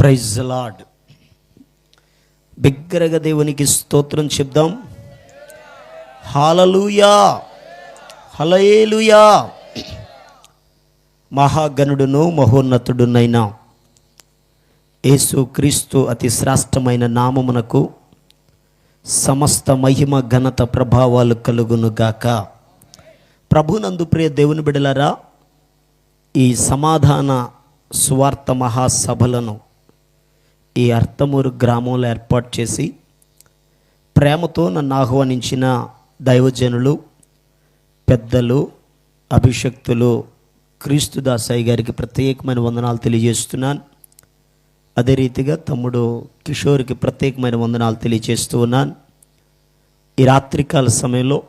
Praise lord. బిగ్గరగా దేవునికి స్తోత్రం చెప్దాం. హల్లెలూయా, హల్లెలూయా. మహాగణుడును మహోన్నతుడునైన యేసు క్రీస్తు అతి శ్రేష్టమైన నామమునకు సమస్త మహిమ ఘనత ప్రభావాలు కలుగునుగాక. ప్రభునందు ప్రియ దేవుని బిడ్డలారా, ఈ సమాధాన సువార్త మహాసభలను ఈ అర్తమూరు గ్రామంలో ఏర్పాటు చేసి ప్రేమతో నన్ను ఆహ్వానించిన దైవజనులు, పెద్దలు, అభిషక్తులు క్రీస్తు దాసయ్య గారికి ప్రత్యేకమైన వందనాలు తెలియజేస్తున్నాను. అదే రీతిగా తమ్ముడు కిషోర్కి ప్రత్యేకమైన వందనాలు తెలియజేస్తూ ఉన్నాను. ఈ రాత్రికాల సమయంలో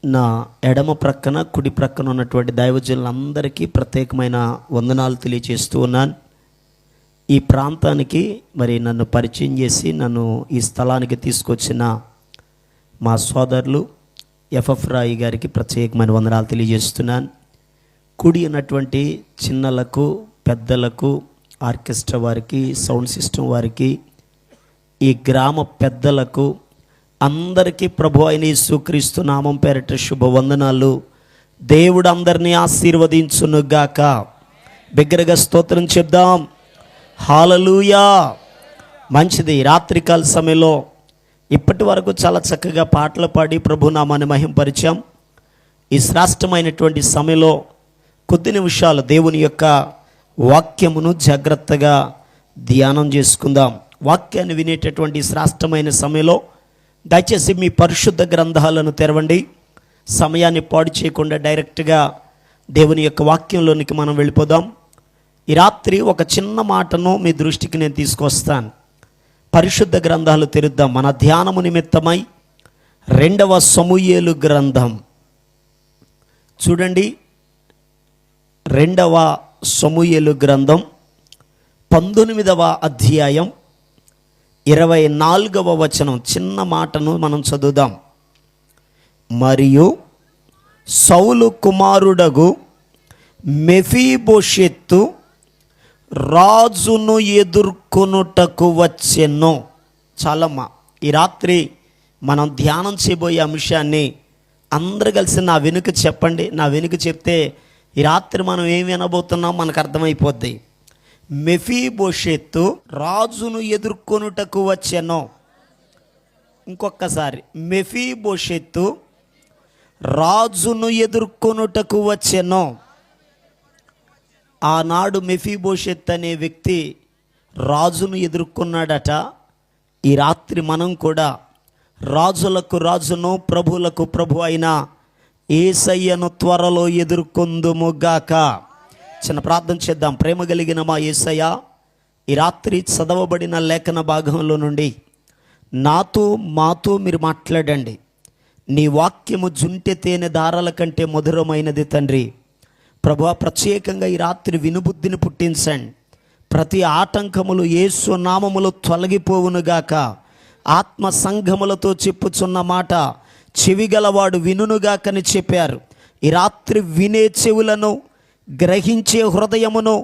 నా ఎడమ ప్రక్కన కుడి ప్రక్కన ఉన్నటువంటి దైవజనులందరికీ ప్రత్యేకమైన వందనాలు తెలియజేస్తూ ఉన్నాను. ఈ ప్రాంతానికి మరి నన్ను పరిచయం చేసి నన్ను ఈ స్థలానికి తీసుకొచ్చిన మా సోదరులు ఎఫ్ఎఫ్ రాయి గారికి ప్రత్యేకమైన వందనాలు తెలియజేస్తున్నాను. కుడి ఉన్నటువంటి చిన్నలకు, పెద్దలకు, ఆర్కెస్ట్రా వారికి, సౌండ్ సిస్టమ్ వారికి, ఈ గ్రామ పెద్దలకు అందరికీ ప్రభు అయిన యేసుక్రీస్తు నామం పేరిట శుభవందనాలు. దేవుడు అందరినీ ఆశీర్వదించునుగాక. బిగ్గరగా స్తోత్రం చెప్దాం. హల్లెలూయా. మంచిది. రాత్రికాల సమయంలో ఇప్పటి వరకు చాలా చక్కగా పాటలు పాడి ప్రభు నామాన్ని మహింపరిచాం. ఈ శ్రేష్టమైనటువంటి సమయంలో కొద్ది నిమిషాలు దేవుని యొక్క వాక్యమును జాగ్రత్తగా ధ్యానం చేసుకుందాం. వాక్యాన్ని వినేటటువంటి శ్రేష్టమైన సమయంలో దయచేసి మీ పరిశుద్ధ గ్రంథాలను తెరవండి. సమయాన్ని పాడు చేయకుండా డైరెక్ట్గా దేవుని యొక్క వాక్యంలోనికి మనం వెళ్ళిపోదాం. ఈ రాత్రి ఒక చిన్న మాటను మీ దృష్టికి నేను తీసుకొస్తాను. పరిశుద్ధ గ్రంథాలు తెరుద్దాం. మన ధ్యానము నిమిత్తమై 2వ సమూయేలు గ్రంథం చూడండి. 2వ సమూయేలు గ్రంథం 19వ అధ్యాయం 24వ వచనం. చిన్న మాటను మనం చదువుదాం. మరియు సౌలు కుమారుడగు మెఫీబోషెత్తు రాజును ఎదుర్కొనుటకు వచ్చెను. చాలమ్మా, ఈ రాత్రి మనం ధ్యానం చేయబోయే అంశాన్ని అందరు కలిసి నా వెనుక చెప్పండి. నా వెనుక చెప్తే ఈ రాత్రి మనం ఏమి వినబోతున్నాం మనకు అర్థమైపోద్ది. మెఫీబోషెత్తు రాజును ఎదుర్కొనుటకు వచ్చెను. ఇంకొకసారి, మెఫీబోషెత్తు రాజును ఎదుర్కొనుటకు వచ్చెను. ఆనాడు మెఫీబోషెత్ అనే వ్యక్తి రాజును ఎదుర్కొన్నాడట. ఈ రాత్రి మనం కూడా రాజులకు రాజును, ప్రభులకు ప్రభు అయిన యేసయ్యను త్వరలో ఎదుర్కొందుముగాక. చిన్న ప్రార్థన చేద్దాం. ప్రేమ కలిగిన మా యేసయ్య, ఈ రాత్రి చదవబడిన లేఖన భాగంలో నుండి మాతో మీరు మాట్లాడండి. నీ వాక్యము జుంటె తేనె దారాల కంటే మధురమైనది తండ్రి. ప్రభువా, ప్రత్యేకంగా ఈ రాత్రి వినుబుద్ధిని పుట్టించండి. ప్రతి ఆటంకములు యేసు నామములో తొలగిపోవునుగాక. ఆత్మ సంఘములతో చెప్పుచున్న మాట చెవిగలవాడు వినుగాకని చెప్పారు. ఈ రాత్రి వినే చెవులను, గ్రహించే హృదయమును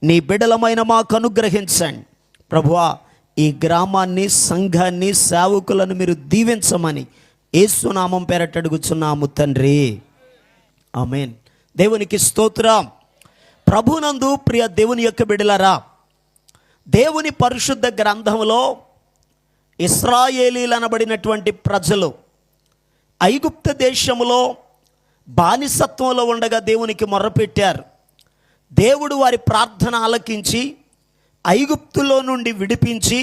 నీ బిడలమైన మాకు అనుగ్రహించండి. ప్రభువా, ఈ గ్రామాన్ని, సంఘాన్ని, సేవకులను మీరు దీవించమని యేసు నామం పేరట అడుగుచున్నాము తండ్రి. ఆమేన్. దేవునికి స్తోత్రం. ప్రభునందు ప్రియ దేవుని యొక్క బిడలారా, దేవుని పరిశుద్ధ గ్రంథంలో ఇశ్రాయేలీలు అనబడినటువంటి ప్రజలు ఐగుప్తు దేశములో బానిసత్వంలో ఉండగా దేవునికి మొర్రపెట్టారు. దేవుడు వారి ప్రార్థన ఆలకించి ఐగుప్తులో నుండి విడిపించి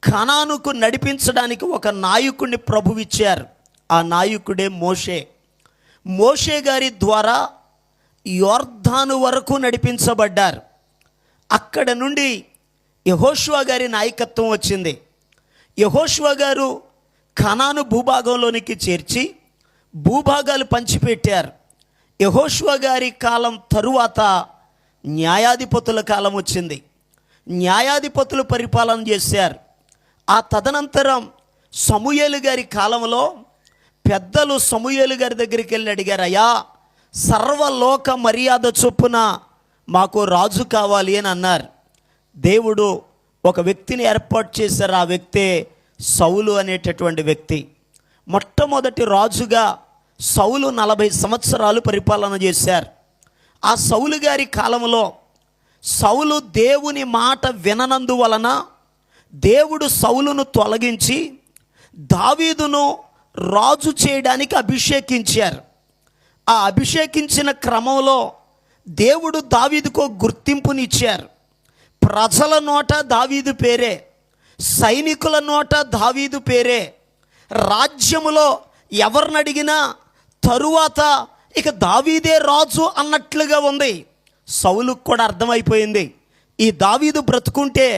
కనానుకు నడిపించడానికి ఒక నాయకుడిని ప్రభువిచ్చారు. ఆ నాయకుడే మోషే. మోషే గారి ద్వారా యొర్దాను వరకు నడిపించబడ్డారు. అక్కడ నుండి యెహోషువ గారి నాయకత్వం వచ్చింది. యెహోషువ గారు కనాను భూభాగంలోనికి చేర్చి భూభాగాలు పంచిపెట్టారు. యెహోషువ గారి కాలం తరువాత న్యాయాధిపతుల కాలం వచ్చింది. న్యాయాధిపతులు పరిపాలన చేశారు. ఆ తదనంతరం సమూయేలు గారి కాలంలో పెద్దలు సమూయేలు గారి దగ్గరికి వెళ్ళి అడిగారు, అయ్యా, సర్వలోక మర్యాద చొప్పున మాకు రాజు కావాలి అని అన్నారు. దేవుడు ఒక వ్యక్తిని ఏర్పాటు చేశారు. ఆ వ్యక్తే సౌలు అనేటటువంటి వ్యక్తి. మొట్టమొదటి రాజుగా సౌలు 40 సంవత్సరాలు పరిపాలన చేశారు. ఆ సౌలు గారి కాలంలో సౌలు దేవుని మాట విననందువలన దేవుడు సౌలును తొలగించి దావీదును రాజు చేయడానికి అభిషేకించారు. ఆ అభిషేకించిన క్రమంలో దేవుడు దావీదుకు గుర్తింపునిచ్చారు. ప్రజల నోట దావీదు పేరే, సైనికుల నోట దావీదు పేరే. రాజ్యములో ఎవరిని అడిగినా తరువాత ఇక దావీదే రాజు అన్నట్లుగా ఉంది. సౌలుకు కూడా అర్థమైపోయింది, ఈ దావీదు బ్రతుకుంటే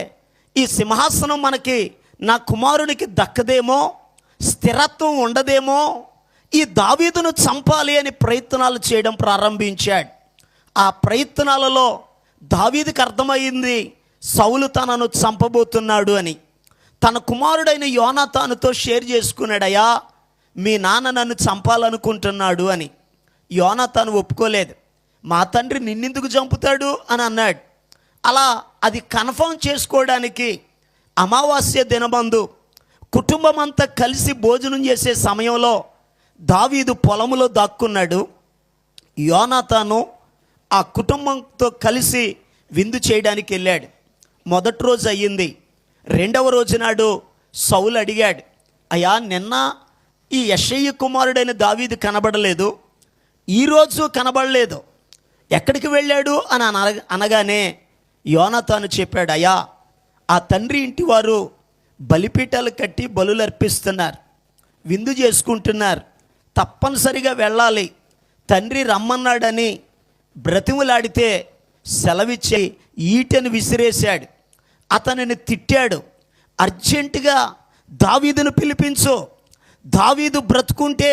ఈ సింహాసనం మనకి నా కుమారునికి దక్కదేమో, స్థిరత్వం ఉండదేమో, ఈ దావీదును చంపాలి అని ప్రయత్నాలు చేయడం ప్రారంభించాడు. ఆ ప్రయత్నాలలో దావీదుకు అర్థమైంది సౌలు తనను చంపబోతున్నాడు అని. తన కుమారుడైన యోనాతానుతో షేర్ చేసుకున్నాడు, అయ్యా మీ నాన్న నన్ను చంపాలనుకుంటున్నాడు అని. యోనాతాను ఒప్పుకోలేదు. మా తండ్రి నిన్నెందుకు చంపుతాడు అని అన్నాడు. అలా అది కన్ఫర్మ్ చేసుకోవడానికి అమావాస్య దినమందు కుటుంబం అంతా కలిసి భోజనం చేసే సమయంలో దావీదు పొలములో దాక్కున్నాడు. యోనాతాను ఆ కుటుంబంతో కలిసి విందు చేయడానికి వెళ్ళాడు. మొదటి రోజు అయ్యింది. రెండవ రోజు నాడు సౌలు అడిగాడు, అయ్యా నిన్న ఈ యెషయి కుమారుడైన దావీదు కనబడలేదు, ఈరోజు కనబడలేదు, ఎక్కడికి వెళ్ళాడు అని అనగానే యోనాతాను చెప్పాడు, అయ్యా ఆ తండ్రి ఇంటి వారు బలిపీఠాలు కట్టి బలులు అర్పిస్తున్నారు, విందు చేసుకుంటున్నారు, తప్పనిసరిగా వెళ్ళాలి, తండ్రి రమ్మన్నాడని బ్రతిములాడితే సెలవిచ్చి ఈటెను విసిరేశాడు. అతనిని తిట్టాడు. అర్జెంటుగా దావీదును పిలిపించు, దావీదు బ్రతుకుంటే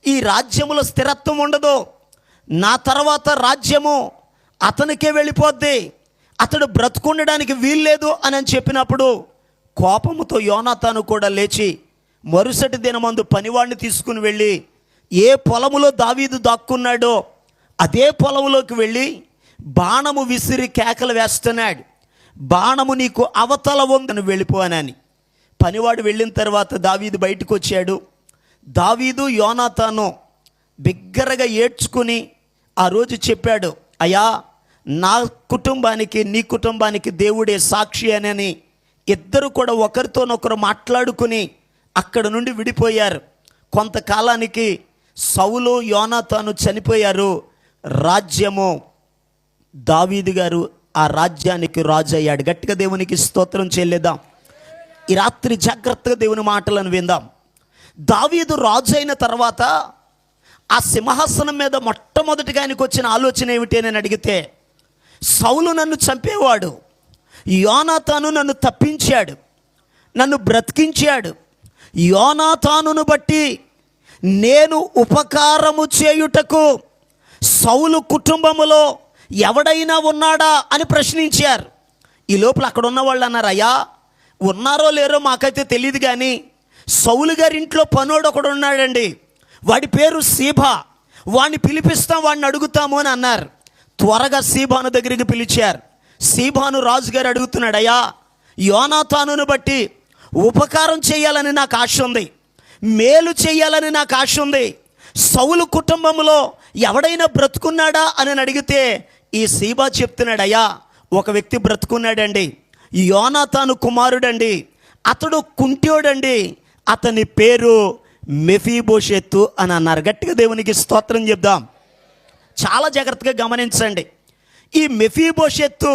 ఈ రాజ్యములో స్థిరత్వం ఉండదు, నా తర్వాత రాజ్యము అతనికే వెళ్ళిపోద్ది, అతడు బ్రతుకుండడానికి వీల్లేదు అని చెప్పినప్పుడు కోపముతో యోనాతాను కూడా లేచి మరుసటి దినమందు పనివాడిని తీసుకుని వెళ్ళి ఏ పొలములో దావీదు దాక్కున్నాడో అదే పొలంలోకి వెళ్ళి బాణము విసిరి కేకలు వేస్తున్నాడు, బాణము నీకు అవతల ఉందని వెళ్ళిపోనని. పనివాడు వెళ్ళిన తర్వాత దావీదు బయటకు వచ్చాడు. దావీదు యోనాతాను బిగ్గరగా ఏడ్చుకుని ఆ రోజు చెప్పాడు, అయ్యా నా కుటుంబానికి నీ కుటుంబానికి దేవుడే సాక్షి అని ఇద్దరు కూడా ఒకరితోనొకరు మాట్లాడుకుని అక్కడ నుండి విడిపోయారు. కొంతకాలానికి సౌలు యోనాతాను చనిపోయారు. రాజ్యము దావీదు గారు ఆ రాజ్యానికి రాజు అయ్యాడు. గట్టిగా దేవునికి స్తోత్రం చెల్లిద్దాం. ఈ రాత్రి జాగ్రత్తగా దేవుని మాటలను విందాం. దావీదు రాజు అయిన తర్వాత ఆ సింహాసనం మీద మొట్టమొదటిగా ఆయనకు వచ్చిన ఆలోచన ఏమిటి అని అడిగితే, సౌలు నన్ను చంపేవాడు, యోనాతాను నన్ను తప్పించాడు, నన్ను బ్రతికించాడు, యోనాతానును బట్టి నేను ఉపకారము చేయుటకు సౌలు కుటుంబములో ఎవడైనా ఉన్నాడా అని ప్రశ్నించారు. ఈ లోపల అక్కడ ఉన్న వాళ్ళు అన్నారు, అయ్యా ఉన్నారో లేరో మాకైతే తెలియదు, కానీ సౌలు గారి ఇంట్లో పనోడు ఒకడు ఉన్నాడండి, వాడి పేరు సీబా, వాడిని పిలిపిస్తాం, వాడిని అడుగుతాము అని అన్నారు. త్వరగా సీబాను దగ్గరికి పిలిచారు. సీబాను రాజుగారు అడుగుతున్నాడు, అయ్యా యోనాతానును బట్టి ఉపకారం చేయాలని నాకు ఆశ ఉంది, మేలు చేయాలని నాకు ఆశ ఉంది, సౌలు కుటుంబంలో ఎవడైనా బ్రతుకున్నాడా అని అడిగితే ఈ సీబా చెప్తున్నాడు, అయ్యా ఒక వ్యక్తి బ్రతుకున్నాడండి, యోనాతాను కుమారుడండి, అతడు కుంట్యోడండి, అతని పేరు మెఫీబోషెత్తు అని అన్నారు. గట్టిగా దేవునికి స్తోత్రం చెప్దాం. చాలా జాగ్రత్తగా గమనించండి. ఈ మెఫీబోషెత్తు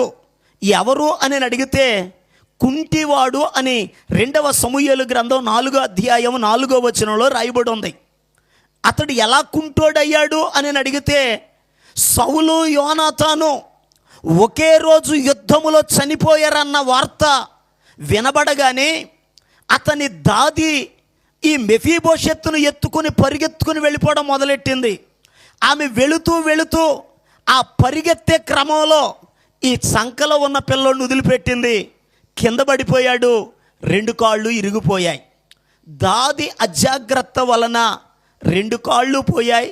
ఎవరు అని అడిగితే కుంటివాడు అని 2వ సమూయేలు గ్రంథం 4వ అధ్యాయం 4వ వచనంలో రాయబడి ఉంది. అతడు ఎలా కుంటోడయ్యాడు అని అడిగితే, సౌలు యోనాతాను ఒకే రోజు యుద్ధములో చనిపోయారన్న వార్త వినబడగానే అతని దాది ఈ మెఫీబోషెత్తును ఎత్తుకుని పరిగెత్తుకుని వెళ్ళిపోవడం మొదలెట్టింది. ఆమె వెళుతూ ఆ పరిగెత్తే క్రమంలో ఈ సంకలో ఉన్న పిల్లోడిని వదిలిపెట్టింది, కింద పడిపోయాడు, 2 కాళ్ళు ఇరిగిపోయాయి. దాది అజాగ్రత్త వలన 2 కాళ్ళు పోయాయి,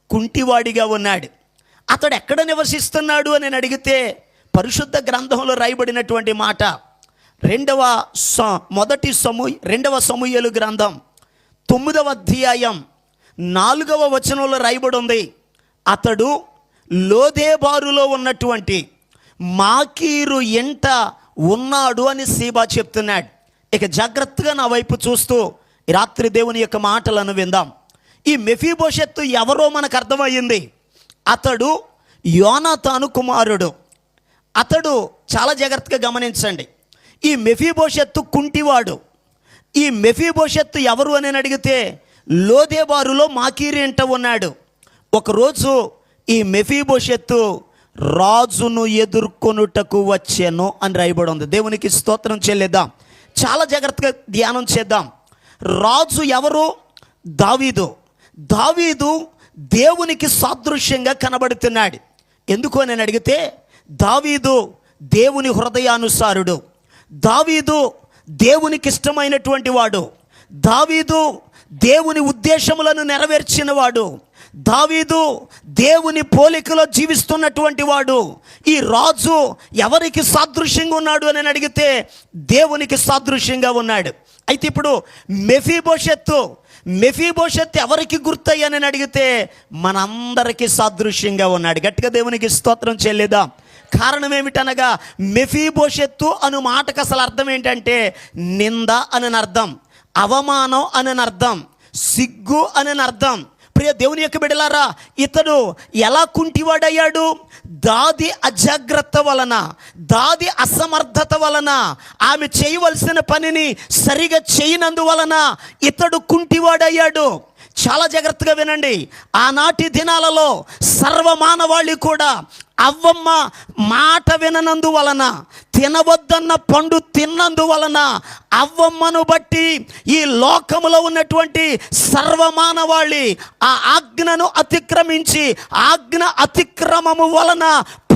కుంటివాడిగా ఉన్నాడు. అతడు ఎక్కడ నివసిస్తున్నాడు అని నేను అడిగితే పరిశుద్ధ గ్రంథంలో రాయబడినటువంటి మాట రెండవ సమూయేలు గ్రంథం 9వ అధ్యాయం 4వ వచనంలో రాయబడి ఉంది. అతడు లోదేబారులో ఉన్నటువంటి మాకీరు ఎంట ఉన్నాడు అని సీబా చెప్తున్నాడు. ఇక జాగ్రత్తగా నా వైపు చూస్తూ ఈ రాత్రి దేవుని యొక్క మాటలను విందాం. ఈ మెఫీబోషెత్తు ఎవరో మనకు అర్థమయ్యింది. అతడు యోనాతాను కుమారుడు. అతడు చాలా జాగ్రత్తగా గమనించండి. ఈ మెఫీబోషెత్తు కుంటివాడు. ఈ మెఫీబోషెత్తు ఎవరు అని అడిగితే లోదేబారులో మాకీరు ఎంట ఉన్నాడు. ఒకరోజు ఈ మెఫీబోషెత్తు రాజును ఎదుర్కొనుటకు వచ్చెను అని రాయబడి ఉంది. దేవునికి స్తోత్రం చెల్లిద్దాం. చాలా జాగ్రత్తగా ధ్యానం చేద్దాం. రాజు ఎవరు? దావీదు. దావీదు దేవునికి సాదృశ్యంగా కనబడుతున్నాడు. ఎందుకు అని అడిగితే దావీదు దేవుని హృదయానుసారుడు. దావీదు దేవునికి ఇష్టమైనటువంటి వాడు. దావీదు దేవుని ఉద్దేశములను నెరవేర్చిన వాడు. దావీదు దేవుని పోలికలో జీవిస్తున్నటువంటి వాడు. ఈ రాజు ఎవరికి సాదృశ్యంగా ఉన్నాడు అని అడిగితే దేవునికి సాదృశ్యంగా ఉన్నాడు. అయితే ఇప్పుడు మెఫీబోషెత్తు ఎవరికి గుర్తయ్యని అడిగితే మనందరికీ సాదృశ్యంగా ఉన్నాడు. గట్టిగా దేవునికి స్తోత్రం చెల్లిద్దాం. కారణం ఏమిటనగా మెఫీబోషెత్తు అను మాటకు అసలు అర్థం ఏంటంటే నింద అని అర్థం, అవమానం అని అర్థం, సిగ్గు అని అర్థం. ప్రియ దేవుని యొక్క బిడ్డలారా, ఇతడు ఎలా కుంటివాడయ్యాడు? దాది అజాగ్రత్త వలన, దాది అసమర్థత వలన, ఆమె చేయవలసిన పనిని సరిగా చేయనందువలన ఇతడు కుంటివాడయ్యాడు. చాలా జాగ్రత్తగా వినండి. ఆనాటి దినాలలో సర్వమానవాళి కూడా అవ్వమ్మ మాట విననందువలన, తినవద్దన్న పండు తిన్నందువలన అవ్వమ్మను బట్టి ఈ లోకములో ఉన్నటువంటి సర్వమానవాళి ఆ ఆజ్ఞను అతిక్రమించి, ఆజ్ఞ అతిక్రమము వలన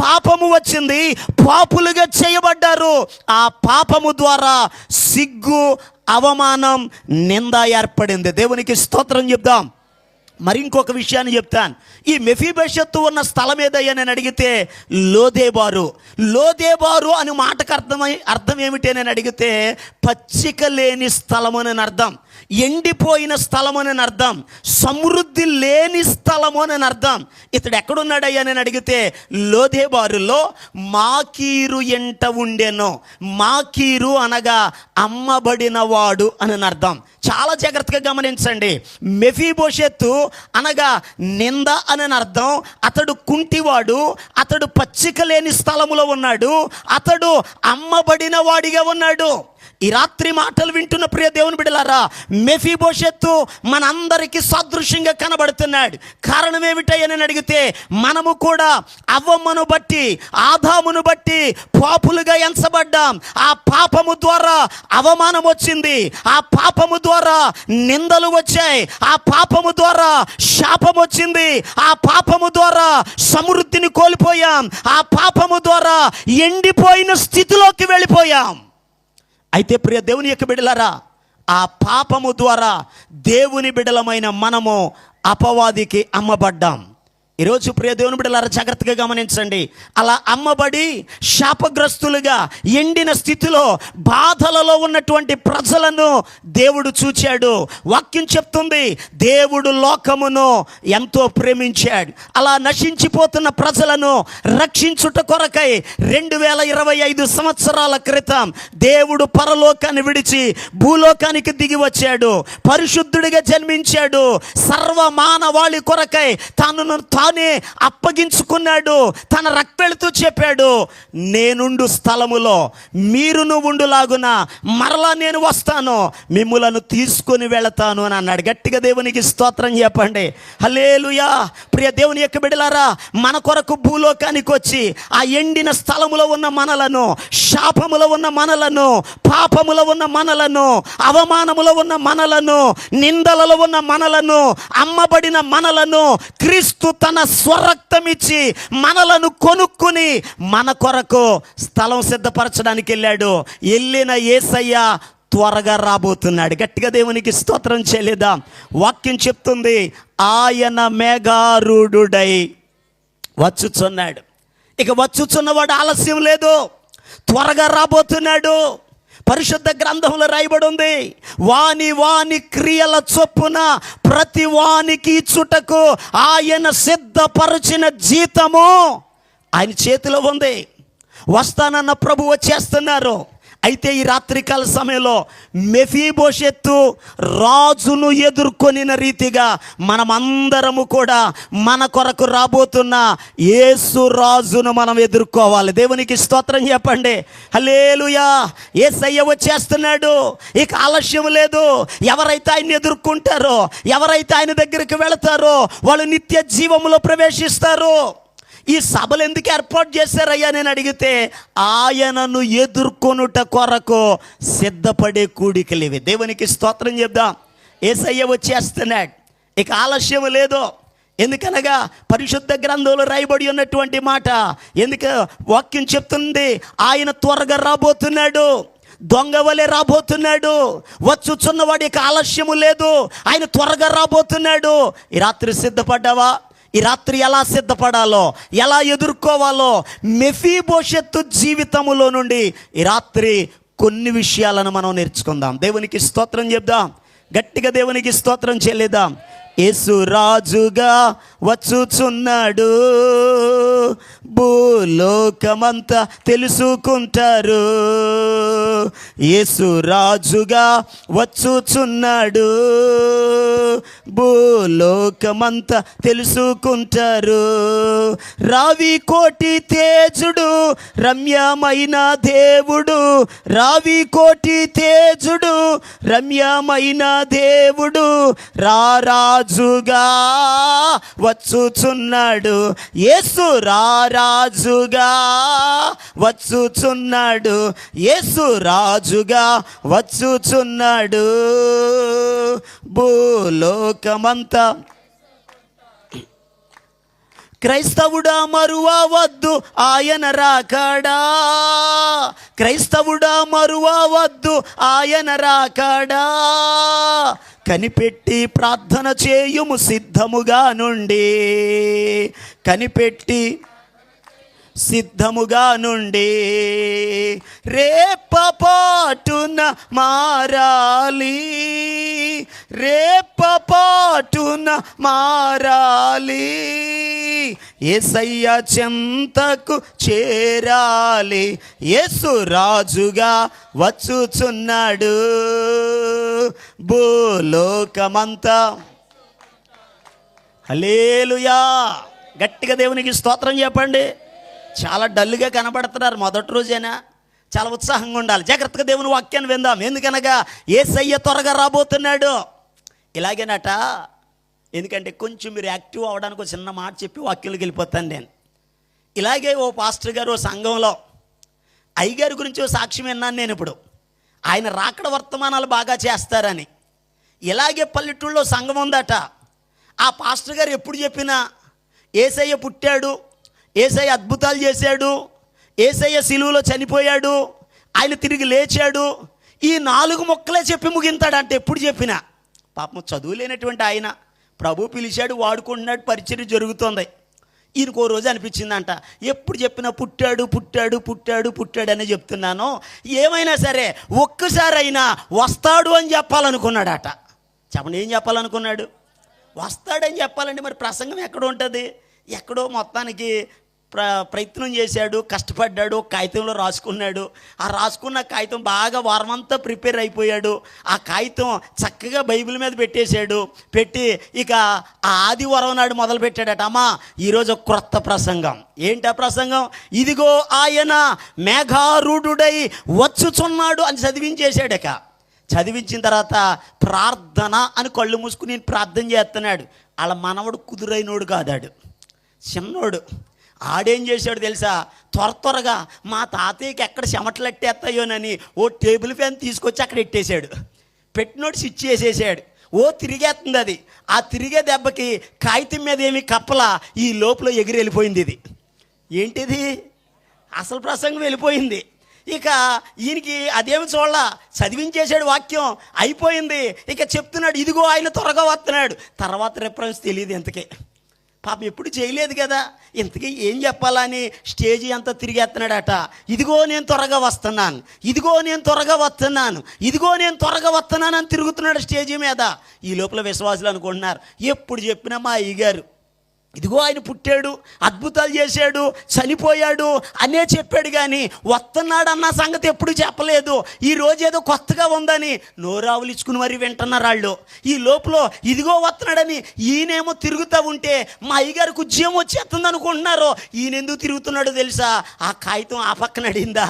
పాపము వచ్చింది, పాపులుగా చేయబడ్డారు. ఆ పాపము ద్వారా సిగ్గు, అవమానం, నింద ఏర్పడింది. దేవునికి స్తోత్రం చెప్దాం. మరి ఇంకొక విషయాన్ని చెప్తాను. ఈ మెఫీబోషెత్తు ఉన్న స్థలం ఏదయ్యా నేను అడిగితే లోదేబారు. లోదేబారు అని మాటకు అర్థం ఏమిటి అని అడిగితే పచ్చిక లేని స్థలము అని అర్థం, ఎండిపోయిన స్థలము అని అర్థం, సమృద్ధి లేని స్థలము అని అర్థం. ఇతడు ఎక్కడున్నాడయ్యా నేను అడిగితే లోదేబారులో మాకీరు ఎంట ఉండెను. మాకీరు అనగా అమ్మబడినవాడు అని అర్థం. చాలా జాగ్రత్తగా గమనించండి. మెఫీబోషెత్తు అనగా నింద అని అర్థం. అతడు కుంటివాడు, అతడు పచ్చిక లేని స్థలములో ఉన్నాడు, అతడు అమ్మబడిన వాడిగా ఉన్నాడు. ఈ రాత్రి మాటలు వింటున్న ప్రియ దేవుని బిడ్డలారా, మెఫీబోషెత్తు మనందరికీ సాదృశ్యంగా కనబడుతున్నాడు. కారణం ఏమిటని అడిగితే మనము కూడా అవ్వమ్మను బట్టి, ఆదామును బట్టి పాపులుగా ఎంచబడ్డాం. ఆ పాపము ద్వారా అవమానం వచ్చింది, ఆ పాపము ద్వారా నిందలు వచ్చాయి, ఆ పాపము ద్వారా శాపం వచ్చింది, ఆ పాపము ద్వారా సమృద్ధిని కోల్పోయాం, ఆ పాపము ద్వారా ఎండిపోయిన స్థితిలోకి వెళ్ళిపోయాం. అయితే ప్రియ దేవుని యొక్క బిడ్డలారా, ఆ పాపము ద్వారా దేవుని బిడ్డలమైన మనము అపవాదికి అమ్మబడ్డాం. ఈరోజు ప్రియ దేవుని బిడ్డలారా జాగ్రత్తగా గమనించండి. అలా అమ్మబడి శాపగ్రస్తులుగా ఎండిన స్థితిలో బాధలలో ఉన్నటువంటి ప్రజలను దేవుడు చూచాడు. వాక్యం చెప్తుంది, దేవుడు లోకమును ఎంతో ప్రేమించాడు. అలా నశించిపోతున్న ప్రజలను రక్షించుట కొరకై 2025 సంవత్సరాల క్రితం దేవుడు పరలోకాన్ని విడిచి భూలోకానికి దిగి వచ్చాడు. పరిశుద్ధుడిగా జన్మించాడు. సర్వమానవాళి కొరకై తనను తానే అప్పగించుకున్నాడు. తన రక్తెళుతూ చెప్పాడు, నేనుండు స్థలములో మీరును ఉండులాగున మరలా నేను వస్తాను, మిమ్ములను తీసుకొని వెళతాను అని అన్నాడు. గట్టిగా దేవునికి స్తోత్రం చెప్పండి. హల్లెలూయా. ప్రియ దేవుని యొక్క బిడ్డలారా, మన కొరకు భూలోకానికి వచ్చి ఆ ఎండిన స్థలములో ఉన్న మనలను, శాపములో ఉన్న మనలను, పాపములో ఉన్న మనలను, అవమానములో ఉన్న మనలను, నిందలలో ఉన్న మనలను, అమ్మబడిన మనలను క్రీస్తు తన స్వరక్తమిచ్చి మనలను కొనుక్కుని మన కొరకు స్థలం సిద్ధపరచడానికి వెళ్ళాడు. వెళ్ళిన యేసయ్య త్వరగా రాబోతున్నాడు. గట్టిగా దేవునికి స్తోత్రం చేయలేదా? వాక్యం చెప్తుంది, ఆయన మేఘారూఢుడై వచ్చుచున్నాడు. ఇక వచ్చుచున్నవాడు ఆలస్యం లేదు, త్వరగా రాబోతున్నాడు. పరిశుద్ధ గ్రంథంలో రాయబడి ఉంది, వాని వాని క్రియల చొప్పున ప్రతి వానికి ఇచ్చుటకు ఆయన సిద్ధపరిచిన జీతము ఆయన చేతిలో ఉంది. వస్తానన్న ప్రభు వచ్చేస్తున్నారు. అయితే ఈ రాత్రికాల సమయంలో మెఫీబోషెత్తు రాజును ఎదుర్కొనిన రీతిగా మనమందరము కూడా మన కొరకు రాబోతున్న యేసు రాజును మనం ఎదుర్కోవాలి. దేవునికి స్తోత్రం చెప్పండి. హల్లెలూయా. యేసయ్య వచ్చేస్తున్నాడు. ఇక ఆలస్యం లేదు. ఎవరైతే ఆయన్ని ఎదుర్కొంటారో, ఎవరైతే ఆయన దగ్గరికి వెళతారో వాళ్ళు నిత్య జీవములో ప్రవేశిస్తారు. ఈ సభలు ఎందుకు ఏర్పాటు చేశారయ్యా నేను అడిగితే, ఆయనను ఎదుర్కొనుట కొరకు సిద్ధపడే కూడికలు ఇవి. దేవునికి స్తోత్రం చెప్దాం. యేసయ్య వచ్చేస్తున్నాడు. ఇక ఆలస్యం లేదు. ఎందుకనగా పరిశుద్ధ గ్రంథంలో రాయబడి ఉన్నటువంటి మాట, ఎందుకు వాక్యం చెప్తుంది, ఆయన త్వరగా రాబోతున్నాడు, దొంగ వలె రాబోతున్నాడు. వచ్చుచున్నవాడి ఇక ఆలస్యము లేదు, ఆయన త్వరగా రాబోతున్నాడు. ఈ రాత్రి సిద్ధపడ్డావా? ఈ రాత్రి ఎలా సిద్ధపడాలో, ఎలా ఎదుర్కోవాలో మెఫీబోషెత్తు జీవితములో నుండి ఈ రాత్రి కొన్ని విషయాలను మనం నేర్చుకుందాం. దేవునికి స్తోత్రం చెప్దాం. గట్టిగా దేవునికి స్తోత్రం చెల్లిద్దాం. యేసు రాజుగా వచ్చుచున్నాడు, భూలోకమంతా తెలుసుకుంటారు. యేసు రాజుగా వచ్చుచున్నాడు, భూలోకమంతా తెలుసుకుంటారు. రావి కోటి తేజుడు, రమ్యమైన దేవుడు, రావి కోటి తేజుడు, రమ్యమైన దేవుడు రారాజుగా వచ్చుచున్నాడు. యేసు రారాజుగా వచ్చుచున్నాడు, యేసు రాజుగా వచ్చుచున్నాడు. భూలోకమంతా క్రైస్తవుడా మరువవద్దు ఆయన రాకడా, క్రైస్తవుడా మరువవద్దు ఆయన రాకడా. కనిపెట్టి ప్రార్థన చేయుము సిద్ధముగా నుండి, కనిపెట్టి సిద్ధముగా నుండి. రేపపాటున మారాలి, రేపపాటున మారాలి. యేసయ్య చెంతకు చేరాలి. యేసు రాజుగా వచ్చుచున్నాడు, భూలోకమంతా. హల్లెలూయా. గట్టిగా దేవునికి స్తోత్రం చెప్పండి. చాలా డల్గా కనబడుతున్నారు. మొదటి రోజైనా చాలా ఉత్సాహంగా ఉండాలి. జాగ్రత్తగా దేవుని వాక్యాన్ని విందాం. ఎందుకనగా యేసయ్య త్వరగా రాబోతున్నాడు. ఇలాగేనట. ఎందుకంటే కొంచెం మీరు యాక్టివ్ అవ్వడానికి ఒక చిన్న మాట చెప్పి వాక్యంలోకి వెళ్ళిపోతాను నేను. ఇలాగే ఓ పాస్టర్ గారు ఓ సంఘంలో అయ్యగారి గురించి ఓ సాక్ష్యం విన్నాను నేను. ఇప్పుడు ఆయన రాకడ వర్తమానాలు బాగా చేస్తారని. ఇలాగే పల్లెటూళ్ళలో సంఘం ఉందట. ఆ పాస్టర్ గారు ఎప్పుడు చెప్పినా యేసయ్య పుట్టాడు, యేసయ్య అద్భుతాలు చేశాడు, యేసయ్య సిలువలో చనిపోయాడు, ఆయన తిరిగి లేచాడు, ఈ 4 ముక్కలే చెప్పి ముగింతాడంటే ఎప్పుడు చెప్పినా. పాపం చదువు లేనటువంటి ఆయన ప్రభు పిలిచాడు, వాడుకుంటున్నాడు, పరిచర్య జరుగుతుంది. ఈయనకు ఓ రోజు అనిపించిందంట, ఎప్పుడు చెప్పినా పుట్టాడు పుట్టాడు పుట్టాడు పుట్టాడు అని చెప్తున్నాను, ఏమైనా సరే ఒక్కసారైనా వస్తాడు అని చెప్పాలనుకున్నాడట. చెప్పండి, ఏం చెప్పాలనుకున్నాడు? వస్తాడని చెప్పాలంటే మరి ప్రసంగం ఎక్కడ ఉంటుంది? ఎక్కడో మొత్తానికి ప్రయత్నం చేశాడు, కష్టపడ్డాడు, కాగితంలో రాసుకున్నాడు. ఆ రాసుకున్న కాగితం బాగా వారమంతా ప్రిపేర్ అయిపోయాడు. ఆ కాగితం చక్కగా బైబిల్ మీద పెట్టేశాడు. పెట్టి ఇక ఆ ఆదివారం నాడు మొదలు పెట్టాడట, అమ్మా ఈరోజు ఒక క్రొత్త ప్రసంగం. ఏంటా ప్రసంగం? ఇదిగో ఆయన మేఘారూఢుడై వచ్చుచున్నాడు అని చదివించేశాడక. చదివించిన తర్వాత ప్రార్థన అని కళ్ళు మూసుకుని ప్రార్థన చేస్తున్నాడు. వాళ్ళ మనవడు కుదురైనోడు కాదాడు, చిన్నోడు. ఆడేం చేశాడు తెలుసా? త్వరగా మా తాతయ్యకి ఎక్కడ చెమటలు ఎట్టేస్తాయోనని ఓ టేబుల్ ఫ్యాన్ తీసుకొచ్చి అక్కడ ఎట్టేశాడు. పెట్టినోడు స్విచ్ చేసేసాడు. ఓ తిరిగేస్తుంది అది. ఆ తిరిగే దెబ్బకి కాగితం మీద ఏమి కప్పలా ఈ లోపల ఎగిరి వెళ్ళిపోయింది. ఇది ఏంటిది? అసలు ప్రసంగం వెళ్ళిపోయింది. ఇక ఈయనకి అదేమి చూడాల, చదివించేశాడు, వాక్యం అయిపోయింది. ఇక చెప్తున్నాడు, ఇదిగో ఆయన త్వరగా వస్తున్నాడు. తర్వాత రిఫరెన్స్ తెలియదు ఎంతకే. పాపం ఎప్పుడు చేయలేదు కదా, ఇంతకీ ఏం చెప్పాలని స్టేజీ అంతా తిరిగేస్తున్నాడట. ఇదిగో నేను త్వరగా వస్తున్నాను, ఇదిగో నేను త్వరగా వస్తున్నాను, ఇదిగో నేను త్వరగా వస్తున్నాను అని తిరుగుతున్నాడు స్టేజీ మీద. ఈ లోపల విశ్వాసులు అనుకుంటున్నారు, ఎప్పుడు చెప్పినా మా అయ్యగారు ఇదిగో ఆయన పుట్టాడు, అద్భుతాలు చేశాడు, చనిపోయాడు అనే చెప్పాడు, కానీ వస్తున్నాడు అన్న సంగతి ఎప్పుడు చెప్పలేదు. ఈ రోజు ఏదో కొత్తగా ఉందని నోరావులు ఇచ్చుకుని మరీ వింటున్నారు వాళ్ళు. ఈ లోపల ఇదిగో వస్తున్నాడని ఈయనేమో తిరుగుతూ ఉంటే మా అయ్యగారికి ఉద్యమం వచ్చేస్తుంది అనుకుంటున్నారు. ఈయన ఎందుకు తిరుగుతున్నాడో తెలుసా? ఆ కాగితం ఆ పక్కన అడిందా,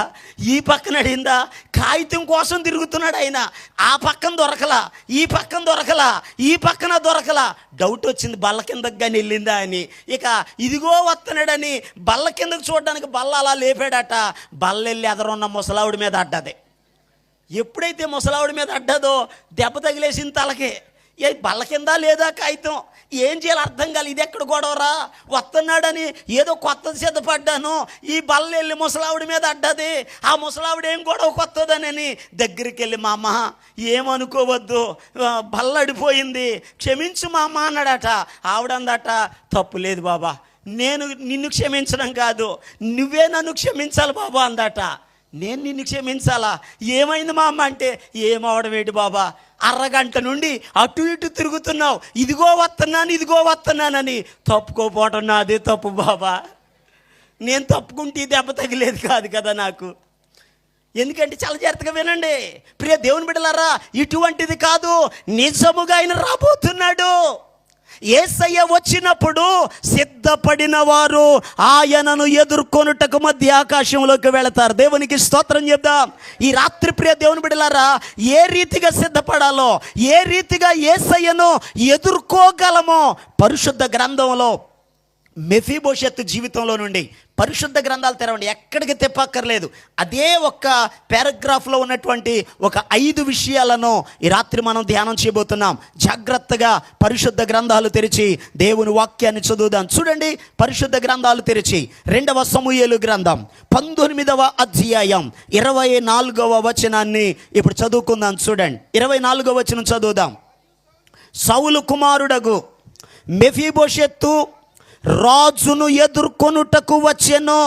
ఈ పక్కన అడిందా, కాగితం కోసం తిరుగుతున్నాడు ఆయన. ఆ పక్కన దొరకలా, ఈ పక్కన దొరకలా, ఈ పక్కన దొరకలా. డౌట్ వచ్చింది బల్ల కిందకు కానీ వెళ్ళిందా అని. ఇక ఇదిగో వస్తున్నాడని బల్ల కిందకు చూడడానికి బల్ల అలా లేపాడట. బల్ల వెళ్ళి ఎదరున్న ముసలావుడి మీద అడ్డది. ఎప్పుడైతే ముసలావుడి మీద అడ్డదో దెబ్బ తగిలేసిన తలకి. బల్ల కింద లేదా కాగితం, ఏం చేయాలి అర్థం కాదు. ఇది ఎక్కడ గొడవరా, వస్తున్నాడని ఏదో కొత్తది సిద్ధపడ్డాను, ఈ బల్ల వెళ్ళి ముసలావుడి మీద అడ్డది. ఆ ముసలావుడు ఏం గొడవ కొత్తదనని దగ్గరికి వెళ్ళి, మా అమ్మ ఏమనుకోవద్దు, బల్ల అడిపోయింది, క్షమించు మా అమ్మ అన్నాడట. ఆవిడందట, తప్పు లేదు బాబా, నేను నిన్ను క్షమించడం కాదు, నువ్వే నన్ను క్షమించాలి బాబా అందట. నేను నిన్ను క్షమించాలా, ఏమైంది మా అమ్మ అంటే, ఏమవడం ఏంటి బాబా, అరగంట నుండి అటు ఇటు తిరుగుతున్నావు, ఇదిగో వస్తున్నాను ఇదిగో వస్తున్నానని. తప్పుకోపోవటం నాదే తప్పు బాబా, నేను తప్పుకుంటే దెబ్బ తగిలేదు కాదు కదా నాకు. ఎందుకంటే చాలా జాగ్రత్తగా వినండి ప్రియ దేవుని బిడ్డలారా, ఇటువంటిది కాదు, నిజముగా ఆయన రాబోతున్నాడు. యేసయ్య వచ్చినప్పుడు సిద్ధపడిన వారు ఆయనను ఎదుర్కొనుటకు మధ్య ఆకాశంలోకి వెళతారు. దేవునికి స్తోత్రం చెప్దాం. ఈ రాత్రి ప్రియ దేవుని బిడ్డలారా, ఏ రీతిగా సిద్ధపడాలో, ఏ రీతిగా యేసయ్యను ఎదుర్కోగలమో పరిశుద్ధ గ్రంథంలో మెఫీబోషెత్ జీవితంలో నుండి పరిశుద్ధ గ్రంథాలు తెరవండి, ఎక్కడికి తెప్పక్కర్లేదు. అదే ఒక్క పారాగ్రాఫ్లో ఉన్నటువంటి ఒక 5 విషయాలను ఈ రాత్రి మనం ధ్యానం చేయబోతున్నాం. జాగ్రత్తగా పరిశుద్ధ గ్రంథాలు తెరిచి దేవుని వాక్యాన్ని చదువుదాం. చూడండి, పరిశుద్ధ గ్రంథాలు తెరిచి 2వ సమూయేలు గ్రంథం 19వ అధ్యాయం 24వ వచనాన్ని ఇప్పుడు చదువుకుందాం. చూడండి, 24వ వచనం చదువుదాం. సౌలు కుమారుడగు మెఫీబోషెత్తు రాజును ఎదుర్కొనుటకు వచ్చెను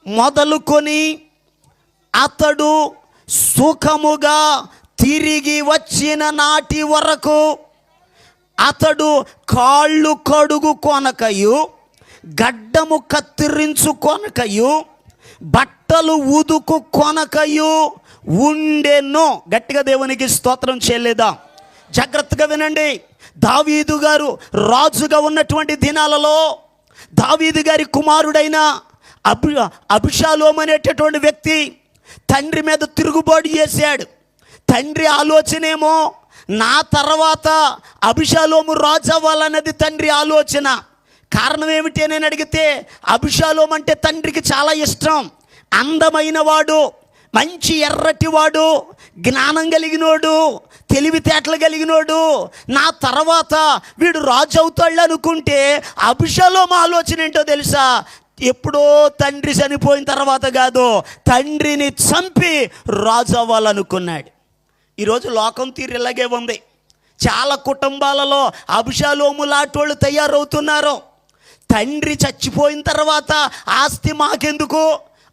మొదలుకొని అతడు సుఖముగా తిరిగి వచ్చిన నాటి వరకు అతడు కాళ్ళు కడుగు కొనకయు, గడ్డము కత్తిరించు కొనకయు, బట్టలు ఉదుకు కొనకయు ఉండెను. గట్టిగా దేవునికి స్తోత్రం చేయలేదా? జాగ్రత్తగా వినండి. దావీదు గారు రాజుగా ఉన్నటువంటి దినాలలో దావీదు గారి కుమారుడైన అబిషాలోము అనేటటువంటి వ్యక్తి తండ్రి మీద తిరుగుబాటు చేశాడు. తండ్రి ఆలోచనేమో నా తర్వాత అబిషాలోము రాజు అవ్వాలన్నది తండ్రి ఆలోచన. కారణం ఏమిటి అని అడిగితే, అబిషాలోము అంటే తండ్రికి చాలా ఇష్టం. అందమైన వాడు, మంచి ఎర్రటివాడు, జ్ఞానం కలిగినోడు, తెలివితేటలు కలిగినోడు, నా తర్వాత వీడు రాజు అవుతాడు అనుకుంటే అబిషాలోము ఆలోచన ఏంటో తెలుసా? ఎప్పుడో తండ్రి చనిపోయిన తర్వాత కాదు, తండ్రిని చంపి రాజు అవ్వాలనుకున్నాడు. ఈరోజు లోకం తీరు ఇలాగే ఉంది. చాలా కుటుంబాలలో అబిషాలోము లాంటోళ్ళు తయారవుతున్నారు. తండ్రి చచ్చిపోయిన తర్వాత ఆస్తి మాకెందుకు,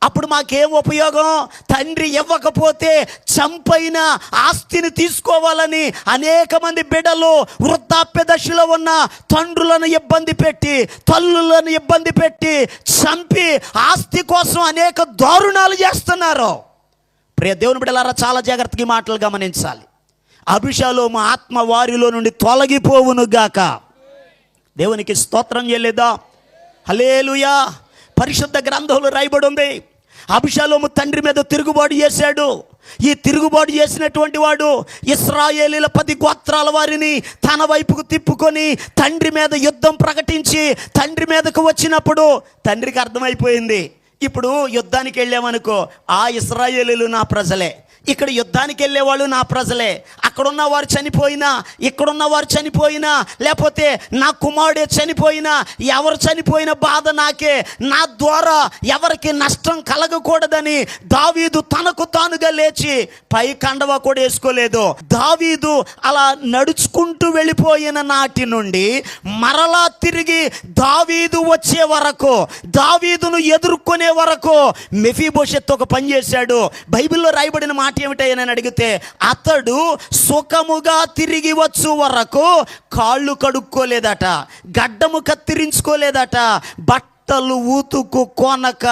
అప్పుడు మాకేం ఉపయోగం, తండ్రి ఇవ్వకపోతే చంపైన ఆస్తిని తీసుకోవాలని అనేక మంది బిడ్డలు వృద్ధాప్య దశలో ఉన్న తండ్రులను ఇబ్బంది పెట్టి, తల్లులను ఇబ్బంది పెట్టి చంపి ఆస్తి కోసం అనేక దారుణాలు చేస్తున్నారు. ప్రియ దేవుని బిడ్డలారా, చాలా జాగ్రత్తగా ఈ మాటలు గమనించాలి. అబిషాలోము ఆత్మ వారిలో నుండి తొలగిపోవును గాక. దేవునికి స్తోత్రం చేయలేదా? హల్లెలూయా. పరిశుద్ధ గ్రంథంలో రాయబడి ఉంది, అబిషాలోము తండ్రి మీద తిరుగుబాటు చేశాడు. ఈ తిరుగుబాటు చేసినటువంటి వాడు ఇశ్రాయేలీల 10 గోత్రాల వారిని తన వైపుకు తిప్పుకొని తండ్రి మీద యుద్ధం ప్రకటించి తండ్రి మీదకు వచ్చినప్పుడు తండ్రికి అర్థమైపోయింది, ఇప్పుడు యుద్ధానికి వెళ్ళామనుకో ఆ ఇశ్రాయేలీలు నా ప్రజలే, ఇక్కడ యుద్ధానికి వెళ్ళేవాళ్ళు నా ప్రజలే, అక్కడున్న వారు చనిపోయినా, ఇక్కడున్న వారు చనిపోయినా, లేకపోతే నా కుమారుడే చనిపోయినా, ఎవరు చనిపోయిన బాధ నాకే, నా ద్వారా ఎవరికి నష్టం కలగకూడదని దావీదు తనకు తానుగా లేచి పై కండవ కూడా వేసుకోలేదు. దావీదు అలా నడుచుకుంటూ వెళ్ళిపోయిన నాటి నుండి మరలా తిరిగి దావీదు వచ్చే వరకు, దావీదును ఎదుర్కొనే వరకు మెఫీబోషెత్ ఒక పని చేశాడు. బైబిల్లో రాయబడిన మాట ఏమిటని అడిగితే, అతడు సుఖముగా తిరిగి వచ్చు వరకు కాళ్ళు కడుక్కోలేదట, గడ్డము కత్తిరించుకోలేదట, బట్టలు ఉతుకు కొనక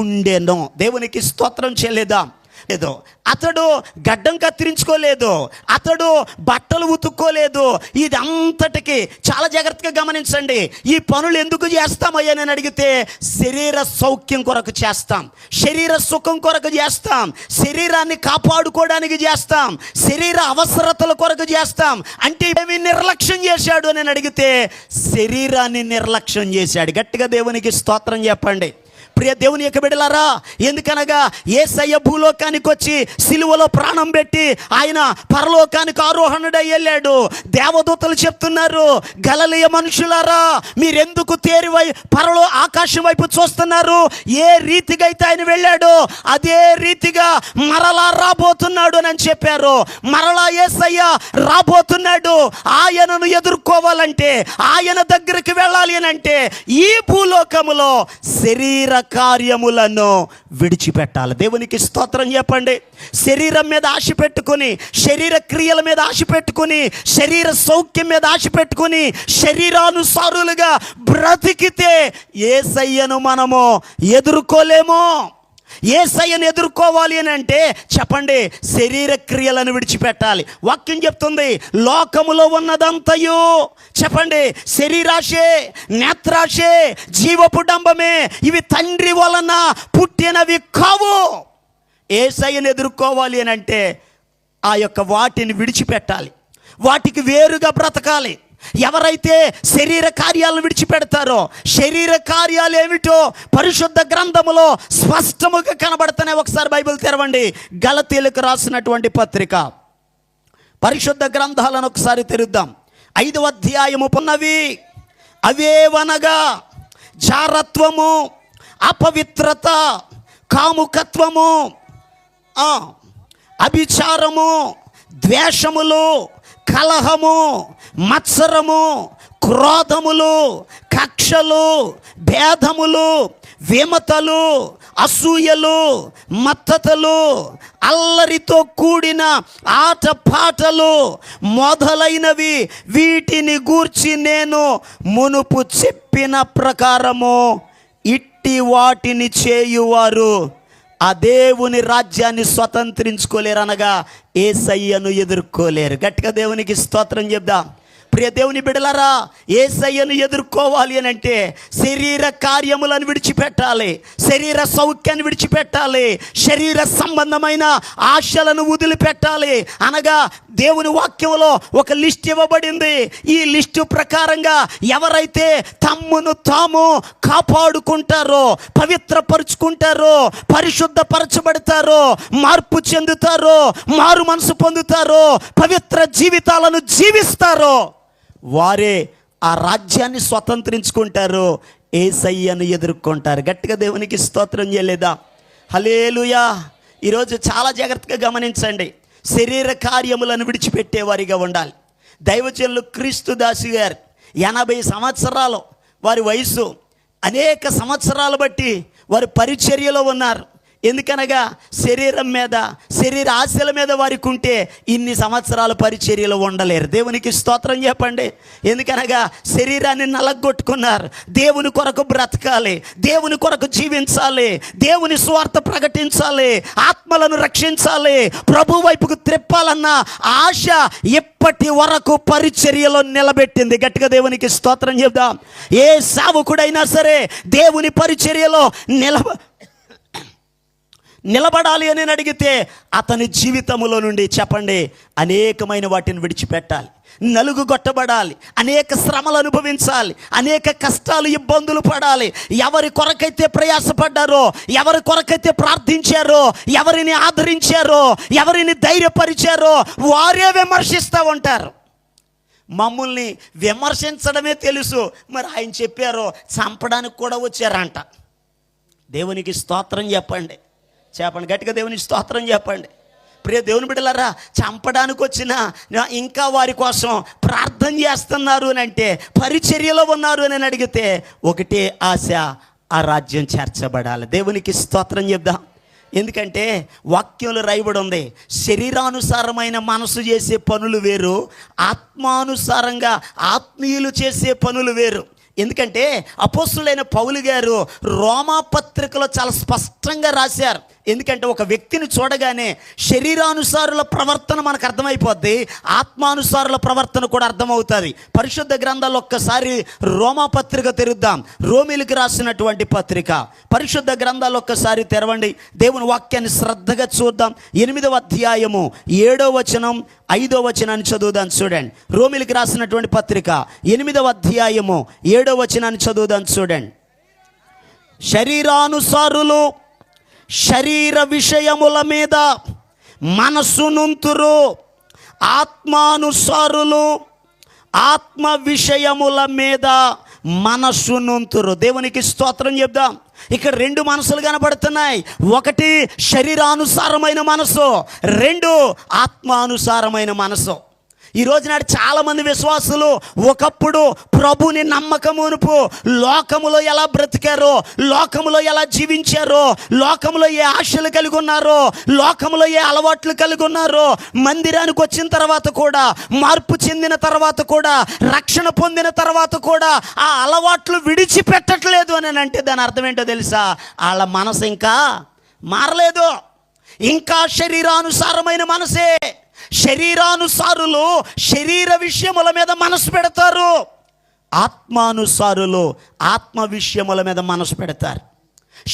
ఉండెను. దేవునికి స్తోత్రం చేయలేదా? లేదు. అతడు గడ్డం కత్తిరించుకోలేదు, అతడు బట్టలు ఉతుక్కోలేదు. ఇది అంతటికి చాలా జాగ్రత్తగా గమనించండి. ఈ పనులు ఎందుకు చేస్తామయ్యా అని అడిగితే, శరీర సౌఖ్యం కొరకు చేస్తాం, శరీర సుఖం కొరకు చేస్తాం, శరీరాన్ని కాపాడుకోవడానికి చేస్తాం, శరీర అవసరతల కొరకు చేస్తాం. అంటే ఏమి నిర్లక్ష్యం చేశాడు అని అడిగితే, శరీరాన్ని నిర్లక్ష్యం చేశాడు. గట్టిగా దేవునికి స్తోత్రం చెప్పండి. ప్రియ దేవుని యొక్క బిడ్డలారా, ఎందుకనగా యేసయ్య భూలోకానికి వచ్చి సిలువలో ప్రాణం పెట్టి ఆయన పరలోకానికి ఆరోహణుడై వెళ్ళాడు. దేవదూతలు చెప్తున్నారు, గలిలయ మనుషులారా మీరెందుకు తేరివై ఆకాశం వైపు చూస్తున్నారు? ఏ రీతిగా అయితే ఆయన వెళ్ళాడో అదే రీతిగా మరలా రాబోతున్నాడు అని చెప్పారు. మరలా యేసయ్య రాబోతున్నాడు. ఆయనను ఎదుర్కోవాలంటే, ఆయన దగ్గరికి వెళ్ళాలి అని అంటే, ఈ భూలోకములో శరీర కార్యములను విడిచిపెట్టాలి. దేవునికి స్తోత్రం చెప్పండి. శరీరం మీద ఆశ పెట్టుకుని, శరీర క్రియల మీద ఆశ పెట్టుకుని, శరీర సౌఖ్యం మీద ఆశ పెట్టుకుని, శరీరానుసారులుగా బ్రతికితే యేసయ్యను మనము ఎదుర్కోలేము. యేసయ్యను ఎదుర్కోవాలి అని అంటే చెప్పండి, శరీర క్రియలను విడిచిపెట్టాలి. వాక్యం చెప్తుంది, లోకములో ఉన్నదంతయు చెప్పండి శరీరాశే, నేత్రాశే, జీవపు డంబమే, ఇవి తండ్రి వలన పుట్టినవి కావు. యేసయ్యను ఎదుర్కోవాలి అని అంటే ఆ యొక్క వాటిని విడిచిపెట్టాలి, వాటికి వేరుగా బ్రతకాలి. ఎవరైతే శరీర కార్యాలను విడిచిపెడతారో, శరీర కార్యాలు ఏమిటో పరిశుద్ధ గ్రంథములో స్పష్టముగా కనబడుతున్నాయి. ఒకసారి బైబిల్ తెరవండి. గలతీయులకు రాసినటువంటి పత్రిక, పరిశుద్ధ గ్రంథాలను ఒకసారి తెరుద్దాం. 5వ అధ్యాయము ఉన్నవి అవేవనగా జారత్వము, అపవిత్రత, కాముకత్వము, అభిచారము, ద్వేషములు, కలహము, మత్సరము, క్రోధములు, కక్షలు, భేదములు, విమతలు, అసూయలు, మత్తతలు, అల్లరితో కూడిన ఆటపాటలు మొదలైనవి, వీటిని గూర్చి నేను మునుపు చెప్పిన ప్రకారము ఇట్టి వాటిని చేయువారు ఆ దేవుని రాజ్యాన్ని స్వతంత్రించుకోలేరు, అనగా యేసయ్యను ఎదుర్కోలేరు. గట్టిగా దేవునికి స్తోత్రం చెప్దాం. ప్రియ దేవుని బిడ్డలారా, యేసయ్యను ఎదుర్కోవాలి అని అంటే శరీర కార్యములను విడిచిపెట్టాలి, శరీర సౌఖ్యాన్ని విడిచిపెట్టాలి, శరీర సంబంధమైన ఆశలను వదిలిపెట్టాలి. అనగా దేవుని వాక్యంలో ఒక లిస్ట్ ఇవ్వబడింది. ఈ లిస్టు ప్రకారంగా ఎవరైతే తమ్మును తాము కాపాడుకుంటారో, పవిత్రపరుచుకుంటారో, పరిశుద్ధపరచబడతారో, మార్పు చెందుతారో, మారు మనసు పొందుతారో, పవిత్ర జీవితాలను జీవిస్తారో, వారే ఆ రాజ్యాన్ని స్వతంత్రించుకుంటారు, యేసయ్యను ఎదుర్కొంటారు. గట్టిగా దేవునికి స్తోత్రం చేయలేదా? హల్లెలూయా. ఈరోజు చాలా జాగ్రత్తగా గమనించండి. శరీర కార్యములను విడిచిపెట్టేవారిగా ఉండాలి. దైవజనులు క్రీస్తు దాసు గారు 80 సంవత్సరాలు వారి వయసు, అనేక సంవత్సరాలు బట్టి వారు పరిచర్యలో ఉన్నారు. ఎందుకనగా శరీరం మీద, శరీర ఆశల మీద వారికి ఉంటే ఇన్ని సంవత్సరాలు పరిచర్యలో ఉండలేరు. దేవునికి స్తోత్రం చెప్పండి. ఎందుకనగా శరీరాన్ని నలగొట్టుకున్నారు. దేవుని కొరకు బ్రతకాలి, దేవుని కొరకు జీవించాలి, దేవుని స్వార్థ ప్రకటించాలి, ఆత్మలను రక్షించాలి, ప్రభు వైపుకు త్రిప్పాలన్న ఆశ ఇప్పటి వరకు పరిచర్యలో నిలబెట్టింది. గట్టిగా దేవునికి స్తోత్రం చెప్దాం. ఏ సేవకుడైనా సరే దేవుని పరిచర్యలో నిలబడాలి అని అడిగితే అతని జీవితంలో నుండి చెప్పండి అనేకమైన వాటిని విడిచిపెట్టాలి, నలుగుగొట్టబడాలి, అనేక శ్రమలు అనుభవించాలి, అనేక కష్టాలు ఇబ్బందులు పడాలి. ఎవరి కొరకైతే ప్రయాసపడ్డారో, ఎవరి కొరకైతే ప్రార్థించారో, ఎవరిని ఆదరించారో, ఎవరిని ధైర్యపరిచారో వారే విమర్శిస్తూ ఉంటారు. మమ్మల్ని విమర్శించడమే తెలుసు, మరి ఆయన చెప్పారో చంపడానికి కూడా వచ్చారంట. దేవునికి స్తోత్రం చెప్పండి, చెప్పండి గట్టిగా దేవునికి స్తోత్రం చెప్పండి. ప్రియ దేవుని బిడ్డలారా, చంపడానికి వచ్చిన ఇంకా వారి కోసం ప్రార్థన చేస్తున్నారు అని అంటే, పరిచర్యలో ఉన్నారు అని అడిగితే ఒకటే ఆశ, ఆ రాజ్యం చేర్చబడాలి. దేవునికి స్తోత్రం చెప్దాం. ఎందుకంటే వాక్యంలో రాయబడి ఉంది, శరీరానుసారమైన మనసు చేసే పనులు వేరు, ఆత్మానుసారంగా ఆత్మీయులు చేసే పనులు వేరు. ఎందుకంటే అపోస్తులైన పౌలు గారు రోమా పత్రికలో చాలా స్పష్టంగా రాశారు. ఎందుకంటే ఒక వ్యక్తిని చూడగానే శరీరానుసారుల ప్రవర్తన మనకు అర్థమైపోద్ది, ఆత్మానుసారుల ప్రవర్తన కూడా అర్థమవుతుంది. పరిశుద్ధ గ్రంథాలు ఒక్కసారి రోమా పత్రిక తెరుద్దాం. రోమిలికి రాసినటువంటి పత్రిక పరిశుద్ధ గ్రంథాలు ఒక్కసారి తెరవండి. దేవుని వాక్యాన్ని శ్రద్ధగా చూద్దాం. 8వ అధ్యాయము 7వ వచనం 5వ వచనాన్ని చదువుదాం. చూడండి, రోమిలికి రాసినటువంటి పత్రిక 8వ అధ్యాయము 7వ వచనాన్ని చదువుదాం. చూడండి, శరీరానుసారులు శరీర విషయముల మీద మనస్సునుంతురు, ఆత్మానుసారులు ఆత్మ విషయముల మీద మనస్సునుంతురు. దేవునికి స్తోత్రం చెప్దాం. ఇక్కడ 2 మనసులు కనబడుతున్నాయి. ఒకటి శరీరానుసారమైన మనసు, 2 ఆత్మానుసారమైన మనసు. ఈ రోజు నాడు చాలామంది విశ్వాసులు ఒకప్పుడు ప్రభుని నమ్మకమునుపు లోకములో ఎలా బ్రతికారో, లోకములో ఎలా జీవించారో, లోకములో ఏ ఆశలు కలిగి ఉన్నారో, లోకములో ఏ అలవాట్లు కలిగి ఉన్నారో, మందిరానికి వచ్చిన తర్వాత కూడా, మార్పు చెందిన తర్వాత కూడా, రక్షణ పొందిన తర్వాత కూడా ఆ అలవాట్లు విడిచిపెట్టట్లేదు అని అంటే దాని అర్థం ఏంటో తెలుసా? వాళ్ళ మనసు ఇంకా మారలేదు, ఇంకా శరీరానుసారమైన మనసే. శరీరానుసారులు శరీర విషయముల మీద మనసు పెడతారు, ఆత్మానుసారులు ఆత్మ విషయముల మీద మనసు పెడతారు.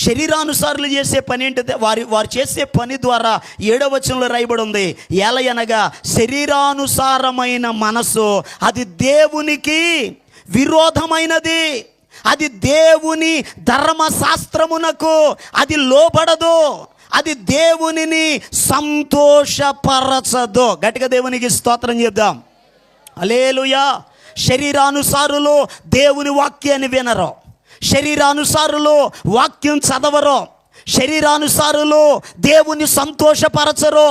శరీరానుసారులు చేసే పని ఏంటంటే వారు చేసే పని ద్వారా 7వ వచనంలో రాయబడి ఉంది, ఏలయనగా శరీరానుసారమైన మనసు అది దేవునికి విరోధమైనది, అది దేవుని ధర్మశాస్త్రమునకు అది లోబడదు, అది దేవునిని సంతోషపరచదు. గట్టిగా దేవునికి స్తోత్రం చెప్దాం. హల్లెలూయా. శరీరానుసారులు దేవుని వాక్యాన్ని వినరు, శరీరానుసారులు వాక్యం చదవరు, శరీరానుసారులు దేవుని సంతోషపరచరు,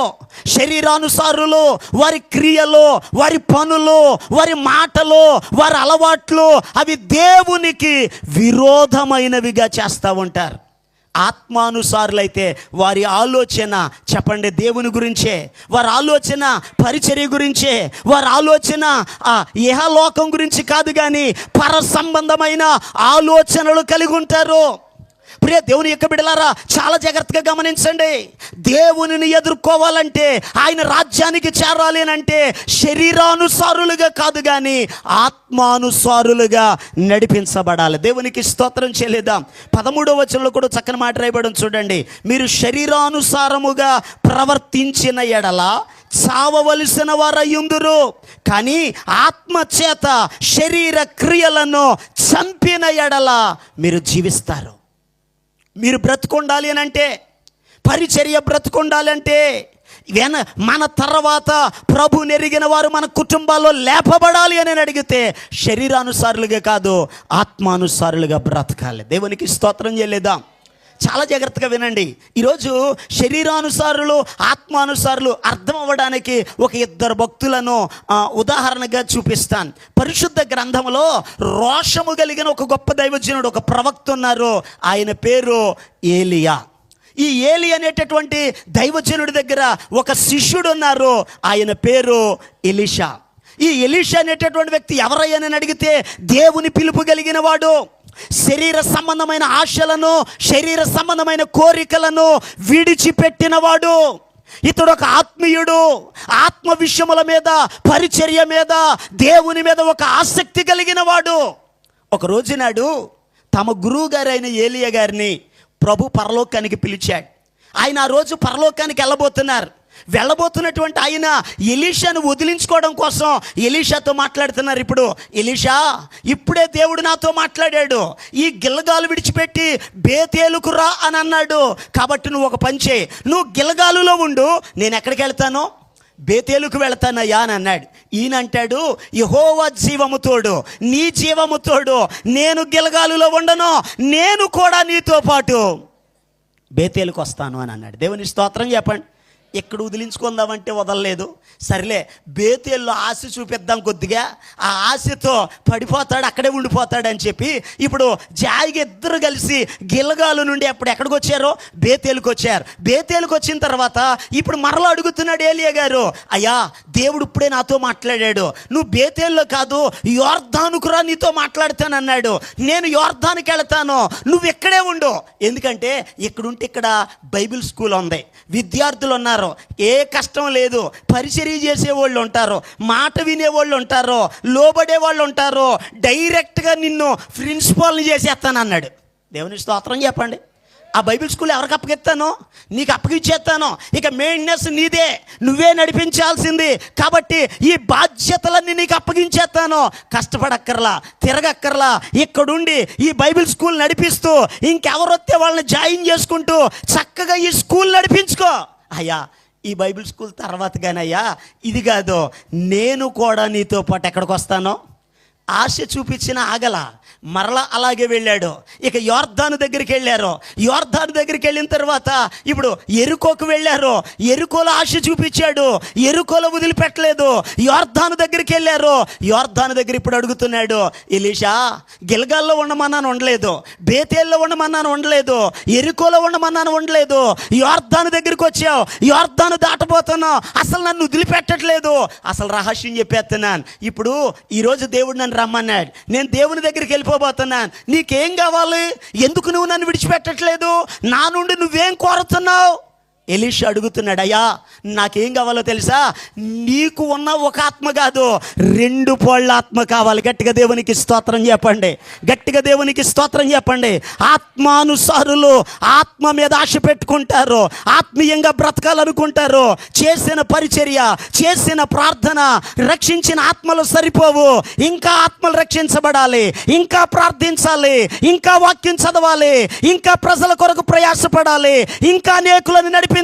శరీరానుసారులు వారి క్రియలు, వారి పనులు, వారి మాటలు, వారి అలవాట్లు అవి దేవునికి విరోధమైనవిగా చేస్తూ ఉంటారు. ఆత్మానుసారులైతే వారి ఆలోచన చెప్పండి దేవుని గురించే, వారి ఆలోచన పరిచర్య గురించే, వారి ఆలోచన ఇహలోకం గురించి కాదు, కానీ పర సంబంధమైన ఆలోచనలు కలిగి ఉంటారు. ప్రియ దేవుని యొక్క బిడ్డలారా, చాలా జాగ్రత్తగా గమనించండి. దేవునిని ఎదుర్కోవాలంటే, ఆయన రాజ్యానికి చేరాలి అని అంటే శరీరానుసారులుగా కాదు, కానీ ఆత్మానుసారులుగా నడిపించబడాలి. దేవునికి స్తోత్రం చెల్లిద్దాం. 13వ వచనంలో కూడా చక్కని మాట రాయబడి చూడండి, మీరు శరీరానుసారముగా ప్రవర్తించిన ఎడల చావవలసిన వారయ్యుందురు, కానీ ఆత్మచేత శరీర క్రియలను చంపిన ఎడల మీరు జీవిస్తారు. మీరు బ్రతుకుండాలి అని అంటే, పరిచర్య బ్రతుకుండాలంటే, మన తర్వాత ప్రభు నెరిగిన వారు మన కుటుంబాల్లో లేపబడాలి అని అడిగితే శరీరానుసారులుగా కాదు, ఆత్మానుసారులుగా బ్రతకాలి. దేవునికి స్తోత్రం చేయలేదాం. చాలా జాగ్రత్తగా వినండి. ఈరోజు శరీరానుసారులు ఆత్మానుసారులు అర్థం అవ్వడానికి ఒక 2 భక్తులను ఉదాహరణగా చూపిస్తాను. పరిశుద్ధ గ్రంథంలో రోషము కలిగిన ఒక గొప్ప దైవజనుడు, ఒక ప్రవక్త ఉన్నారు. ఆయన పేరు ఏలియా. ఈ ఏలి అనేటటువంటి దైవజనుడి దగ్గర ఒక శిష్యుడు ఉన్నారు. ఆయన పేరు ఎలీషా. ఈ ఎలీషా అనేటటువంటి వ్యక్తి ఎవరయ్యానని అడిగితే దేవుని పిలుపు కలిగిన వాడు, శరీర సంబంధమైన ఆశలను, శరీర సంబంధమైన కోరికలను విడిచిపెట్టినవాడు. ఇతడు ఒక ఆత్మీయుడు. ఆత్మ విషయముల మీద, పరిచర్య మీద, దేవుని మీద ఒక ఆసక్తి కలిగిన వాడు. ఒక రోజు నాడు తమ గురువు గారైన ఏలియా గారిని ప్రభు పరలోకానికి పిలిచాడు. ఆయన ఆ రోజు పరలోకానికి వెళ్ళబోతున్నటువంటి ఆయన ఎలీషాను వదిలించుకోవడం కోసం ఎలీషాతో మాట్లాడుతున్నారు. ఇప్పుడు ఎలీషా, ఇప్పుడే దేవుడు నాతో మాట్లాడాడు, ఈ గిల్గాలు విడిచిపెట్టి బేతేలుకు రా అని అన్నాడు. కాబట్టి నువ్వు ఒక పని చేయి, నువ్వు గిల్గాలులో ఉండు, నేను ఎక్కడికి వెళ్తాను, బేతేలుకు వెళ్తానయ్యా అని అన్నాడు. ఈయన అంటాడు, యెహోవా జీవము తోడు, నీ జీవము తోడు, నేను గిల్గాలులో ఉండను, నేను కూడా నీతో పాటు బేతేలుకు వస్తాను అని అన్నాడు. దేవుని స్తోత్రం చెప్పండి. ఎక్కడ వదిలించుకుందామంటే వదలలేదు. సరేలే, బేతేల్లో ఆశ చూపిద్దాం కొద్దిగా, ఆ ఆశతో పడిపోతాడు, అక్కడే ఉండిపోతాడు అని చెప్పి ఇప్పుడు జాయిగా ఇద్దరు కలిసి గిల్గాలు నుండి అప్పుడు ఎక్కడికి వచ్చారో బేతేలుకు వచ్చారు. బేతేలుకు వచ్చిన తర్వాత ఇప్పుడు మరలా అడుగుతున్నాడు ఏలియా గారు, అయ్యా దేవుడు ఇప్పుడే నాతో మాట్లాడాడు, నువ్వు బేతేల్లో కాదు యోర్దానుకు రా, నీతో మాట్లాడతానన్నాడు. నేను యోర్దానికి వెళతాను, నువ్వు ఇక్కడే ఉండు. ఎందుకంటే ఇక్కడుంటే ఇక్కడ బైబిల్ స్కూల్ ఉంది, విద్యార్థులు ఉన్నారు, ఏ కష్టం లేదు, పరిచర్య చేసేవాళ్ళు ఉంటారు, మాట వినేవాళ్ళు ఉంటారు, లోబడే వాళ్ళు ఉంటారు, డైరెక్ట్గా నిన్ను ప్రిన్సిపాల్ని చేసేస్తాను అన్నాడు. దేవుని స్తోత్రం చెప్పండి. ఆ బైబిల్ స్కూల్ ఎవరికి అప్పగిస్తాను, నీకు అప్పగిచ్చేస్తాను, ఇక మెయింటెనెన్స్ నీదే, నువ్వే నడిపించాల్సింది. కాబట్టి ఈ బాధ్యతలన్నీ నీకు అప్పగించేస్తాను, కష్టపడక్కర్లా, తిరగక్కర్లా, ఇక్కడుండి ఈ బైబిల్ స్కూల్ నడిపిస్తూ ఇంకెవరొస్తే వాళ్ళని జాయిన్ చేసుకుంటూ చక్కగా ఈ స్కూల్ నడిపించుకో. అయ్యా ఈ బైబిల్ స్కూల్ తర్వాత కానీ అయ్యా ఇది కాదు, నేను కూడా నీతో పాటు ఎక్కడికి వస్తానో. ఆశ చూపించిన ఆగల, మరలా అలాగే వెళ్ళాడు. ఇక యోర్దాను దగ్గరికి వెళ్ళారు. యోర్దాను దగ్గరికి వెళ్ళిన తర్వాత ఇప్పుడు ఎరుకోకు వెళ్ళారు. ఎరుకోలో ఆశ చూపించాడు, ఎరుకోలో వదిలిపెట్టలేదు. యోర్దాను దగ్గరికి వెళ్ళారు. యోర్దాను దగ్గర ఇప్పుడు అడుగుతున్నాడు, ఎలీషా గిల్గాల్లో ఉండమన్నాను ఉండలేదు, బేతేల్లో ఉండమన్నాను ఉండలేదు, ఎరుకోలో ఉండమన్నాను ఉండలేదు, యోర్దాను దగ్గరికి వచ్చావు, యోర్దాను దాటబోతున్నావు, అసలు నన్ను వదిలిపెట్టట్లేదు, అసలు రహస్యం చెప్పేస్తున్నాను. ఇప్పుడు ఈరోజు దేవుడు నన్ను రమ్మన్నాడు, నేను దేవుని దగ్గరికి వెళ్ళిపోబోతున్నాను, నీకేం కావాలి, ఎందుకు నువ్వు నన్ను విడిచిపెట్టట్లేదు, నా నుండి నువ్వేం కోరుతున్నావు. ఎలీషా అడుగుతున్నాడు, అయ్యా నాకేం కావాలో తెలుసా, నీకు ఉన్న ఒక ఆత్మ కాదు, 2 పోళ్ల ఆత్మ కావాలి. గట్టిగా దేవునికి స్తోత్రం చెప్పండి, గట్టిగా దేవునికి స్తోత్రం చెప్పండి. ఆత్మానుసారులు ఆత్మ మీద ఆశ పెట్టుకుంటారు, ఆత్మీయంగా బ్రతకాలనుకుంటారు. చేసిన పరిచర్య, చేసిన ప్రార్థన, రక్షించిన ఆత్మలు సరిపోవు, ఇంకా ఆత్మలు రక్షించబడాలి, ఇంకా ప్రార్థించాలి, ఇంకా వాక్యం చదవాలి, ఇంకా ప్రజల కొరకు ప్రయాసపడాలి, ఇంకా అనేకులను నడిపించాలి,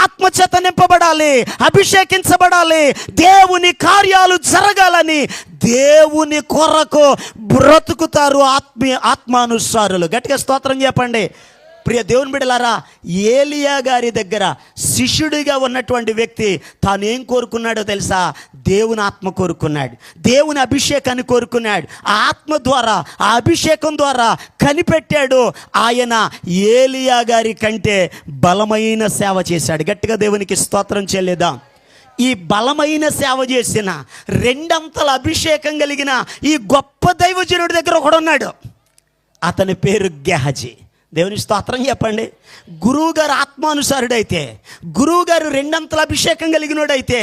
ఆత్మచేత నింపబడాలి, అభిషేకించబడాలి, దేవుని కార్యాలు జరగాలని దేవుని కొరకు బ్రతుకుతారు ఆత్మానుసారులు. గట్టిగా స్తోత్రం చెప్పండి. ప్రియ దేవుని బిడ్డలారా, ఏలియా గారి దగ్గర శిష్యుడిగా ఉన్నటువంటి వ్యక్తి తాను ఏం కోరుకున్నాడో తెలుసా, దేవుని ఆత్మ కోరుకున్నాడు, దేవుని అభిషేకాన్ని కోరుకున్నాడు. ఆ ఆత్మ ద్వారా, ఆ అభిషేకం ద్వారా కనిపెట్టాడు. ఆయన ఏలియా గారి కంటే బలమైన సేవ చేశాడు. గట్టిగా దేవునికి స్తోత్రం చెల్లిద్దాం. ఈ బలమైన సేవ చేసిన 2 అంతల అభిషేకం కలిగిన ఈ గొప్ప దైవజనుడి దగ్గర ఒకడున్నాడు, అతని పేరు గెహజీ. దేవుని స్తోత్రం చెప్పండి. గురువుగారు ఆత్మానుసారుడైతే, గురువుగారు 2 అంతల అభిషేకం కలిగినోడైతే,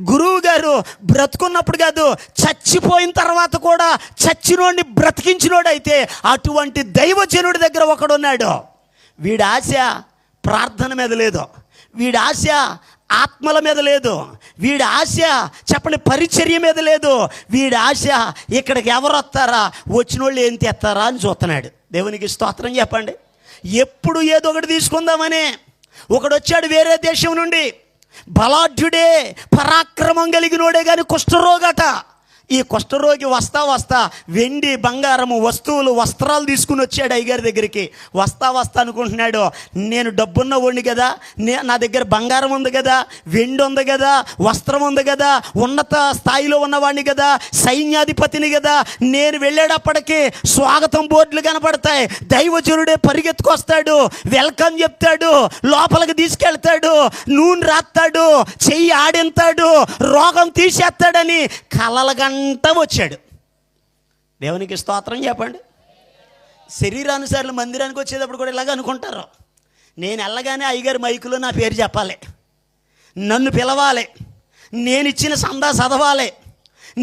గురువుగారు బ్రతుకున్నప్పుడు కాదు చచ్చిపోయిన తర్వాత కూడా చచ్చినోడిని బ్రతికించినోడైతే, అటువంటి దైవజనుడి దగ్గర ఒకడున్నాడు. వీడి ఆశ ప్రార్థన మీద లేదు, వీడి ఆశ ఆత్మల మీద లేదు, వీడి ఆశ చెప్పండి పరిచర్య మీద లేదు, వీడి ఆశ ఇక్కడికి ఎవరు వస్తారా, వచ్చిన వాళ్ళు ఏం తెస్తారా అని చూస్తున్నాడు. దేవునికి స్తోత్రం చెప్పండి. ఎప్పుడు ఏదో ఒకటి తీసుకుందామని ఒకడు వచ్చాడు వేరే దేశం నుండి, బలాఢ్యుడే, పరాక్రమం కలిగినోడే కానీ కుష్ఠరోగట. ఈ కుష్ఠరోగి వస్తా వెండి బంగారము వస్తువులు వస్త్రాలు తీసుకుని వచ్చాడు అయ్యగారి దగ్గరికి. వస్తా అనుకుంటున్నాడు, నేను డబ్బున్న వాడిని కదా, నా దగ్గర బంగారం ఉంది కదా, వెండి ఉంది కదా, వస్త్రం ఉంది కదా, ఉన్నత స్థాయిలో ఉన్నవాడిని కదా, సైన్యాధిపతిని కదా, నేను వెళ్ళేటప్పటికి స్వాగతం బోర్డులు కనపడతాయి, దైవజనుడే పరిగెత్తుకొస్తాడు, వెల్కమ్ చెప్తాడు, లోపలికి తీసుకెళ్తాడు, నూనె రాస్తాడు, చెయ్యి ఆడింతాడు, రోగం తీసేస్తాడని కలలుగా వచ్చాడు. దేవునికి స్తోత్రం చెప్పండి. శరీరానుసారులు మందిరానికి వచ్చేటప్పుడు కూడా ఇలాగ అనుకుంటారు, నేను వెళ్ళగానే అయ్యగారి మైకులో నా పేరు చెప్పాలి, నన్ను పిలవాలి, నేను ఇచ్చిన సందా చదవాలి,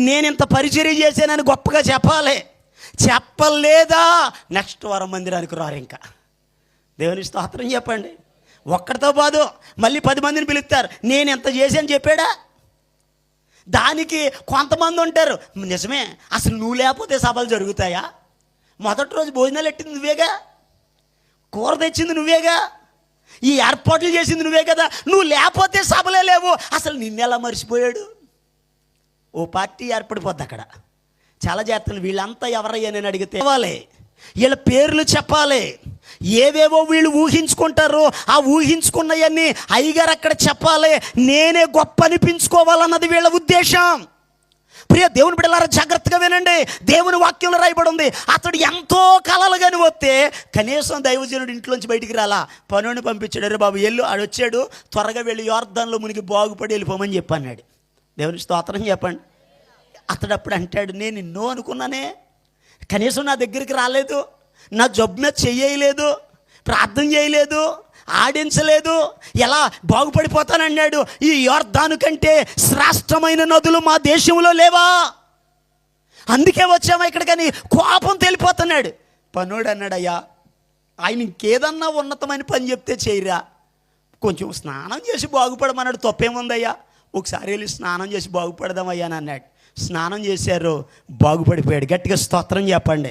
నేను ఇంత పరిచర్య చేశానని గొప్పగా చెప్పాలి. చెప్పలేదా నెక్స్ట్ వారం మందిరానికి రారు. ఇంకా దేవుని స్తోత్రం చెప్పండి. ఒక్కడితో బాదు, మళ్ళీ 10 మందిని పిలుస్తారు. నేను ఎంత చేశాను చెప్పాడా? దానికి కొంతమంది ఉంటారు, నిజమే, అసలు నువ్వు లేకపోతే సభలు జరుగుతాయా? మొదటి రోజు భోజనాలు ఎట్టింది నువ్వేగా, కూర తెచ్చింది నువ్వేగా, ఈ ఏర్పాట్లు చేసింది నువ్వే కదా, నువ్వు లేకపోతే సభలే లేవు. అసలు నిన్నెలా మర్చిపోయాడు? ఓ పార్టీ ఏర్పడిపోద్ది అక్కడ. చాలా జాగ్రత్తలు. వీళ్ళంతా ఎవరయ్యా నేను అడిగితే వీళ్ళ పేర్లు చెప్పాలి. ఏవేవో వీళ్ళు ఊహించుకుంటారు, ఆ ఊహించుకున్నవన్నీ అయ్యగారు అక్కడ చెప్పాలి. నేనే గొప్ప అనిపించుకోవాలన్నది వీళ్ళ ఉద్దేశం. ప్రియ దేవుని బిడ్డలారా, జాగ్రత్తగా వినండి. దేవుని వాక్యంలో రాయబడి ఉంది, అతడు ఎంతో కలలు కానీ వస్తే కనీసం దైవజనుడు ఇంట్లోంచి బయటికి రాలా. పనుని పంపించాడు. అరే బాబు వెళ్ళు, ఆడు వచ్చాడు, త్వరగా వెళ్ళి యోర్దాన్లో మునిగి బాగుపడి వెళ్ళిపోమని చెప్పన్నాడు. దేవుని స్తోత్రం చెప్పండి. అతడు అప్పుడు అంటాడు, నేను ఎన్నో అనుకున్నానే, కనీసం నా దగ్గరికి రాలేదు, నా జబ్బు మీద చెయ్యలేదు, ప్రార్థన చేయలేదు, ఆడించలేదు, ఎలా బాగుపడిపోతానన్నాడు. ఈ యోర్దాను కంటే శ్రేష్టమైన నదులు మా దేశంలో లేవా? అందుకే వచ్చామా ఇక్కడ, కానీ కోపం తెలిపోతున్నాడు. పనోడు అన్నాడు, అయ్యా ఆయన ఇంకేదన్నా ఉన్నతమైన పని చెప్తే చేయరా, కొంచెం స్నానం చేసి బాగుపడమన్నాడు, తప్పేముందయ్యా, ఒకసారి వెళ్ళి స్నానం చేసి బాగుపడదామయ్యా అని అన్నాడు. స్నానం చేశారు, బాగుపడిపోయాడు. గట్టిగా స్తోత్రం చెప్పండి.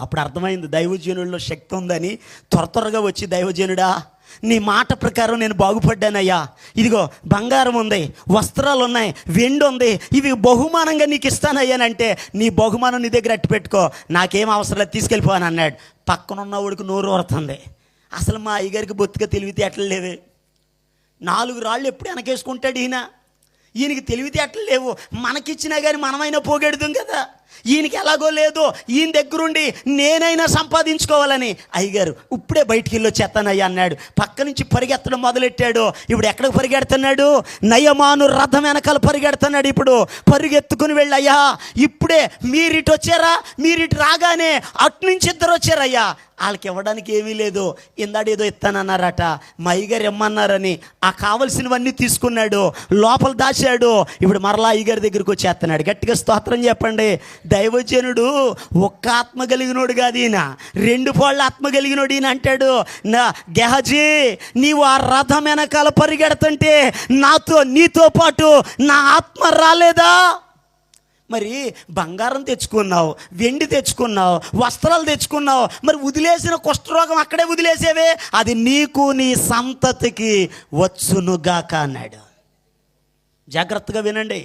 అప్పుడు అర్థమైంది దైవజనుల్లో శక్తి ఉందని. త్వరగా వచ్చి, దైవజనుడా నీ మాట ప్రకారం నేను బాగుపడ్డానయ్యా, ఇదిగో బంగారం ఉంది, వస్త్రాలు ఉన్నాయి, వెండి ఉంది, ఇవి బహుమానంగా నీకు ఇస్తానయ్యానంటే నీ బహుమానం నీ దగ్గర అట్టి పెట్టుకో, నాకేం అవసరం లేదు, తీసుకెళ్ళిపోని అన్నాడు. పక్కనున్నవాడికి నోరు ఊరుతుంది. అసలు మా అయ్యగారికి బొత్తుగా తెలివితేటలు లేవు. 4 రాళ్ళు ఎప్పుడు వెనకేసుకుంటాడు ఈయనకి తెలివితేటలు లేవు. మనకిచ్చినా కానీ మనమైనా పోగెడుదాం కదా, ఈయనకి ఎలాగో లేదు. ఈయన దగ్గరుండి నేనైనా సంపాదించుకోవాలని అయ్యగారు ఇప్పుడే బయటికి వెళ్ళి వచ్చేస్తానయ్యా అన్నాడు. పక్క నుంచి పరిగెత్తడం మొదలెట్టాడు. ఇప్పుడు ఎక్కడికి పరిగెడుతున్నాడు? నయమాను రథం వెనకాల పరిగెడుతున్నాడు. ఇప్పుడు పరిగెత్తుకుని వెళ్ళయ్యా, ఇప్పుడే మీరిటు వచ్చారా, మీరిటు రాగానే అట్నుంచి 2 వచ్చారయ్యా, వాళ్ళకి ఇవ్వడానికి ఏమీ లేదు, ఇందాడేదో ఇస్తానన్నారట, మా అయ్యగారు ఇమ్మన్నారని ఆ కావలసినవన్నీ తీసుకున్నాడు, లోపల దాచాడు. ఇప్పుడు మరలా అయ్యగారి దగ్గరికి వచ్చేస్తున్నాడు. గట్టిగా స్తోత్రం చెప్పండి. దైవజనుడు ఒక్క ఆత్మ కలిగినోడు కాదు ఈయన, 2 పాళ్ళ ఆత్మ కలిగినోడు ఈయన. అంటాడు, నా గెహజీ నీవు ఆ రథం వెనకాల పరిగెడుతుంటే నీతో పాటు నా ఆత్మ రాలేదా? మరి బంగారం తెచ్చుకున్నావు, వెండి తెచ్చుకున్నావు, వస్త్రాలు తెచ్చుకున్నావు, మరి వదిలేసిన కుష్ఠరోగం అక్కడే వదిలేసేవే, అది నీకు నీ సంతతికి వచ్చునుగాక అన్నాడు. జాగ్రత్తగా వినండి.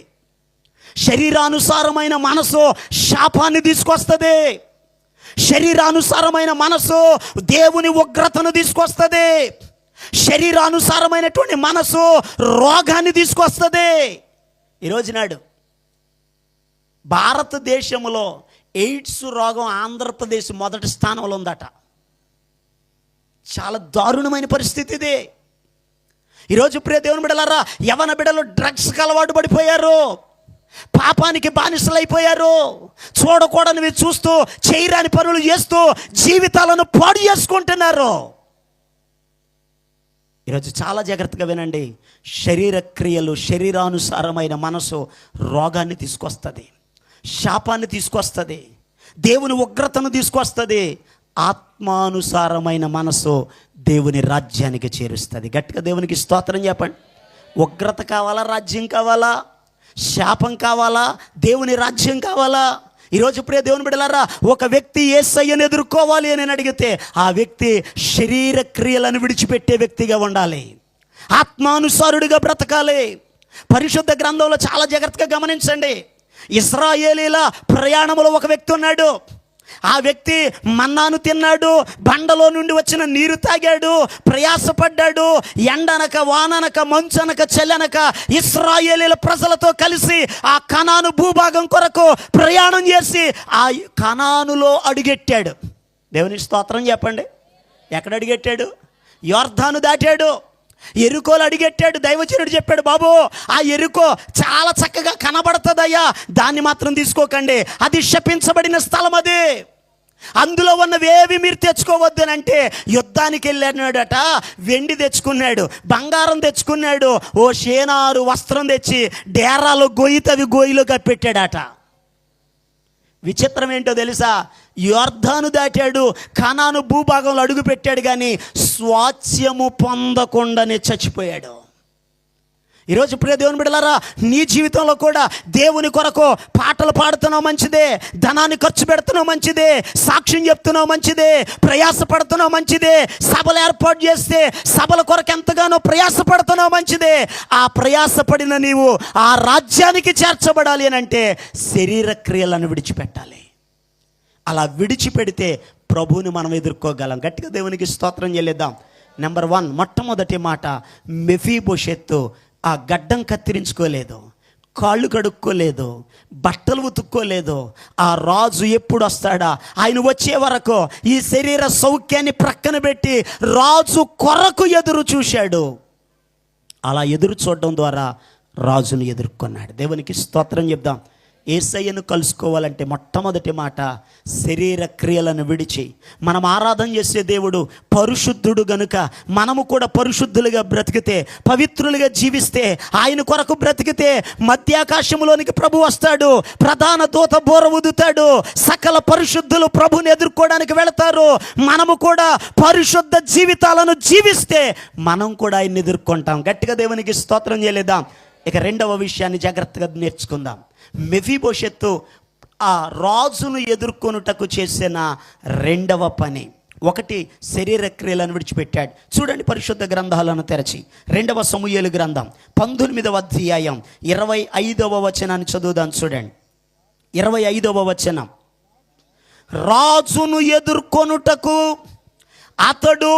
శరీరానుసారమైన మనసు శాపాన్ని తీసుకొస్తుంది. శరీరానుసారమైన మనసు దేవుని ఉగ్రతను తీసుకొస్తుంది. శరీరానుసారమైనటువంటి మనసు రోగాన్ని తీసుకొస్తుంది. ఈరోజు నాడు భారతదేశంలో ఎయిడ్స్ రోగం ఆంధ్రప్రదేశ్ మొదటి స్థానంలో ఉందట. చాలా దారుణమైన పరిస్థితి ఇది. ఈరోజు ప్రియ దేవుని బిడ్డలారా, యవన బిడ్డలు డ్రగ్స్కి అలవాటు పడిపోయారు, పాపానికి బానిసలైపోయారు, చూడకూడనివి చూస్తూ చేయరాని పనులు చేస్తూ జీవితాలను పాడు చేసుకుంటున్నారు. ఈరోజు చాలా జాగ్రత్తగా వినండి. శరీర క్రియలు, శరీరానుసారమైన మనసు రోగాన్ని తీసుకొస్తుంది, శాపాన్ని తీసుకొస్తుంది, దేవుని ఉగ్రతను తీసుకొస్తుంది. ఆత్మానుసారమైన మనసు దేవుని రాజ్యానికి చేరుస్తుంది. గట్టిగా దేవునికి స్తోత్రం చెప్పండి. ఉగ్రత కావాలా, రాజ్యం కావాలా, శాపం కావాలా, దేవుని రాజ్యం కావాలా? ఈరోజు ప్రియ దేవుని బిడ్డలారా, ఒక వ్యక్తి యేసయ్యను ఎదుర్కోవాలి అని అడిగితే ఆ వ్యక్తి శరీర క్రియలను విడిచిపెట్టే వ్యక్తిగా ఉండాలి, ఆత్మానుసారుడిగా బ్రతకాలి. పరిశుద్ధ గ్రంథంలో చాలా జాగ్రత్తగా గమనించండి. ఇశ్రాయేలీల ప్రయాణంలో ఒక వ్యక్తి ఉన్నాడు. ఆ వ్యక్తి మన్నాను తిన్నాడు, బండలో నుండి వచ్చిన నీరు తాగాడు, ప్రయాసపడ్డాడు. ఎండనక వాననక మంచనక చల్లనక ఇశ్రాయేలీల ప్రజలతో కలిసి ఆ కనాను భూభాగం కొరకు ప్రయాణం చేసి ఆ కనానులో అడుగెట్టాడు. దేవుని స్తోత్రం చెప్పండి. ఎక్కడ అడుగెట్టాడు? యోర్దాను దాటాడు, ఎరుకోలు అడిగెట్టాడు. దైవజనుడు చెప్పాడు, బాబు ఆ ఎరుకో చాలా చక్కగా కనబడుతుందయ్యా, దాన్ని మాత్రం తీసుకోకండి, అది శపించబడిన స్థలం, అది అందులో ఉన్నవేవి మీరు తెచ్చుకోవద్దు అని అంటే యుద్ధానికి వెళ్ళాడట. వెండి తెచ్చుకున్నాడు, బంగారం తెచ్చుకున్నాడు, ఓ షేనారు వస్త్రం తెచ్చి డేరాలో గొయ్యితవి గొయ్యిలో కప్పెట్టాడట. విచిత్రం ఏంటో తెలుసా? యొర్దాను దాటాడు, కనాను భూభాగంలో అడుగు పెట్టాడు, కానీ స్వాస్థ్యము పొందకుండానే చచ్చిపోయాడు. ఈరోజు ప్రియ దేవుని బిడ్డలారా, నీ జీవితంలో కూడా దేవుని కొరకు పాటలు పాడుతున్నావు మంచిదే, ధనాన్ని ఖర్చు పెడుతున్నావు మంచిదే, సాక్ష్యం చెప్తున్నావు మంచిదే, ప్రయాసపడుతున్నావు మంచిదే, సభలు ఏర్పాటు చేస్తే సభల కొరకు ఎంతగానో ప్రయాసపడుతున్నావు మంచిదే. ఆ ప్రయాసపడిన నీవు ఆ రాజ్యానికి చేర్చబడాలి అని అంటే శరీర క్రియలను విడిచిపెట్టాలి. అలా విడిచిపెడితే ప్రభువుని మనం ఎదుర్కోగలం. గట్టిగా దేవునికి స్తోత్రం చెల్లిద్దాం. నెంబర్ 1, మొట్టమొదటి మాట, మెఫీబోషెత్తు ఆ గడ్డం కత్తిరించుకోలేదు, కాళ్ళు కడుక్కోలేదు, బట్టలు ఉతుక్కోలేదు. ఆ రాజు ఎప్పుడు వస్తాడా, ఆయన వచ్చే వరకు ఈ శరీర సౌఖ్యాన్ని ప్రక్కన పెట్టి రాజు కొరకు ఎదురు చూశాడు. అలా ఎదురు చూడడం ద్వారా రాజును ఎదుర్కొన్నాడు. దేవునికి స్తోత్రం చెప్దాం. యేసయ్యను కలుసుకోవాలంటే మొట్టమొదటి మాట, శరీర క్రియలను విడిచి. మనం ఆరాధన చేసే దేవుడు పరిశుద్ధుడు గనుక మనము కూడా పరిశుద్ధులుగా బ్రతికితే, పవిత్రులుగా జీవిస్తే, ఆయన కొరకు బ్రతికితే మధ్యాకాశంలోనికి ప్రభు వస్తాడు, ప్రధాన దూత బోర ఊదుతాడు, సకల పరిశుద్ధులు ప్రభుని ఎదుర్కోవడానికి వెళతారు. మనము కూడా పరిశుద్ధ జీవితాలను జీవిస్తే మనం కూడా ఆయన్ని ఎదుర్కొంటాం. గట్టిగా దేవునికి స్తోత్రం చేయలేదాం. ఇక రెండవ విషయాన్ని జాగ్రత్తగా నేర్చుకుందాం. మెఫీబోషెత్తు ఆ రాజును ఎదుర్కొనుటకు చేసిన రెండవ పని, 1, శరీర క్రియలను విడిచిపెట్టాడు. చూడండి, పరిశుద్ధ గ్రంథాలను తెరచి 2వ సమూయేలు గ్రంథం 19వ అధ్యాయం 25వ వచనాన్ని చదువుదాం. చూడండి, 25వ వచనం. రాజును ఎదుర్కొనుటకు అతడు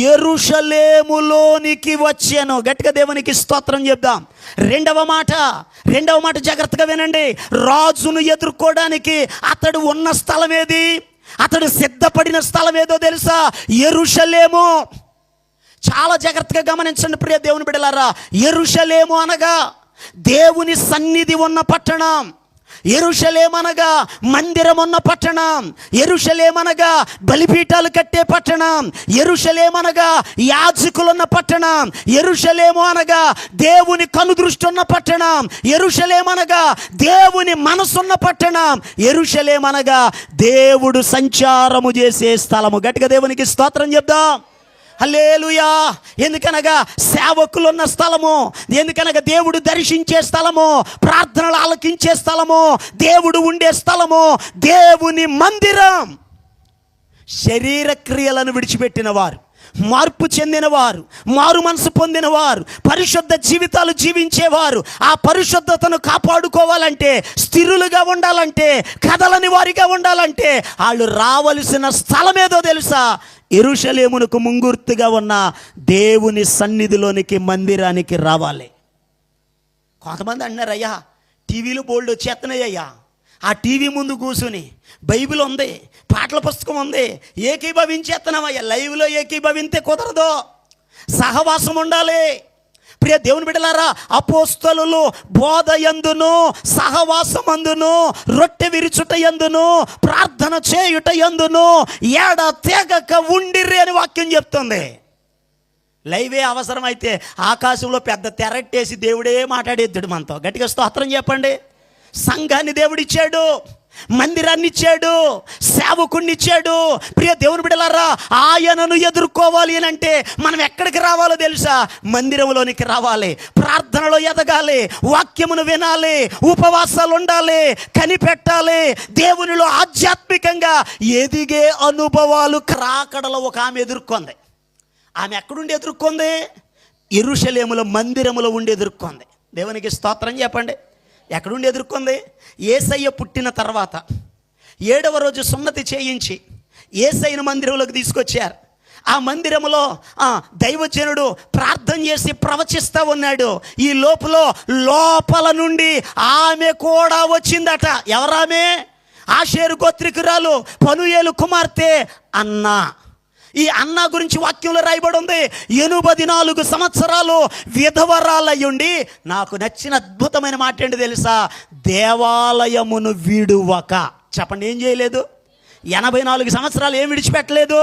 యెరూషలేములోనికి వచ్చెను. గట్టిగా దేవునికి స్తోత్రం చెప్దాం. రెండవ మాట జాగ్రత్తగా వినండి. రాజును ఎదుర్కోవడానికి అతడు ఉన్న స్థలం ఏది, అతడు సిద్ధపడిన స్థలం ఏదో తెలుసా? యెరూషలేము. చాలా జాగ్రత్తగా గమనించండి ప్రియ దేవుని బిడ్డలారా. యెరూషలేము అనగా దేవుని సన్నిధి ఉన్న పట్టణం. యెరూషలేమనగా మందిరం ఉన్న పట్టణం. యెరూషలేమనగా బలిపీఠాలు కట్టే పట్టణం. యెరూషలేమనగా యాజకులున్న పట్టణం. యెరూషలేము అనగా దేవుని కనుదృష్టి ఉన్న పట్టణం. యెరూషలేమనగా దేవుని మనసున్న పట్టణం. యెరూషలేమనగా దేవుడు సంచారము చేసే స్థలము. గట్టిగా దేవునికి స్తోత్రం చెప్దాం. హల్లెలూయా. ఎందుకనగా సేవకులున్న స్థలము, ఎందుకనగా దేవుడు దర్శించే స్థలము, ప్రార్థనలు ఆలకించే స్థలము, దేవుడు ఉండే స్థలము, దేవుని మందిరం. శరీర క్రియలను విడిచిపెట్టిన వారు, మార్పు చెందినవారు, మారు మనసు పొందినవారు, పరిశుద్ధ జీవితాలు జీవించేవారు ఆ పరిశుద్ధతను కాపాడుకోవాలంటే, స్థిరులుగా ఉండాలంటే, కదలని వారిగా ఉండాలంటే వాళ్ళు రావలసిన స్థలం ఏదో తెలుసా? యెరూషలేమునకు ముంగుర్తుగా ఉన్న దేవుని సన్నిధిలోనికి, మందిరానికి రావాలి. కొంతమంది అన్నారు, అయ్యా టీవీలో బోల్డ్ వచ్చేస్తున్నాయ్యా, ఆ టీవీ ముందు కూర్చుని బైబిల్ ఉంది, పాటల పుస్తకం ఉంది, ఏకీభవించేస్తున్నామయ్యా. లైవ్లో ఏకీభవింతే కుదరదు, సహవాసం ఉండాలి. ప్రియ దేవుని బిడ్డలారా, అపోస్తలులు బోధ యందును, సహవాసమందును, రొట్టె విరుచుట యందును, ప్రార్థన చేయుట యందును ఏడ తెగక ఉండిర్రి అని వాక్యం చెప్తుంది. లైవే అవసరమైతే ఆకాశంలో పెద్ద తెరట్టేసి దేవుడే మాట్లాడేద్దుడు మనతో. గట్టిగా స్తోత్రం చెప్పండి. సంఘాన్ని దేవుడిచ్చాడు, మందిరాన్ని ఇచ్చాడు, సేవకుణ్ణి ఇచ్చాడు. ప్రియ దేవుని బిడ్డలారా, ఆయనను ఎదుర్కోవాలి అని అంటే మనం ఎక్కడికి రావాలో తెలుసా? మందిరంలోనికి రావాలి, ప్రార్థనలో ఎదగాలి, వాక్యమును వినాలి, ఉపవాసాలు ఉండాలి, కనిపెట్టాలి. దేవునిలో ఆధ్యాత్మికంగా ఎదిగే అనుభవాలు రాకడలో ఒక ఆమె ఎదుర్కొంది. ఆమె ఎక్కడుండి ఎదుర్కొంది? యెరూషలేములో మందిరములో ఉండి ఎదుర్కొంది. దేవునికి స్తోత్రం చెప్పండి. ఎక్కడుండి ఎదుర్కొంది? యేసయ్య పుట్టిన తర్వాత 7వ రోజు సున్నతి చేయించి యేసయ్యను మందిరంలోకి తీసుకొచ్చారు. ఆ మందిరంలో దైవజనుడు ప్రార్థన చేసి ప్రవచిస్తూ ఉన్నాడు. ఈ లోపల నుండి ఆమె కూడా వచ్చిందట. ఎవరామె? ఆషేరు గోత్రికురాలు, పనుయేలు కుమార్తె అన్నా. ఈ అన్న గురించి వాక్యంలో రాయబడి ఉంది. 84 సంవత్సరాలు విధవరాలయ్యుండి, నాకు నచ్చిన అద్భుతమైన మాట ఏంటి తెలుసా? దేవాలయమును వీడువక. చెప్పండి, ఏం చేయలేదు? 84 సంవత్సరాలు ఏం విడిచిపెట్టలేదు?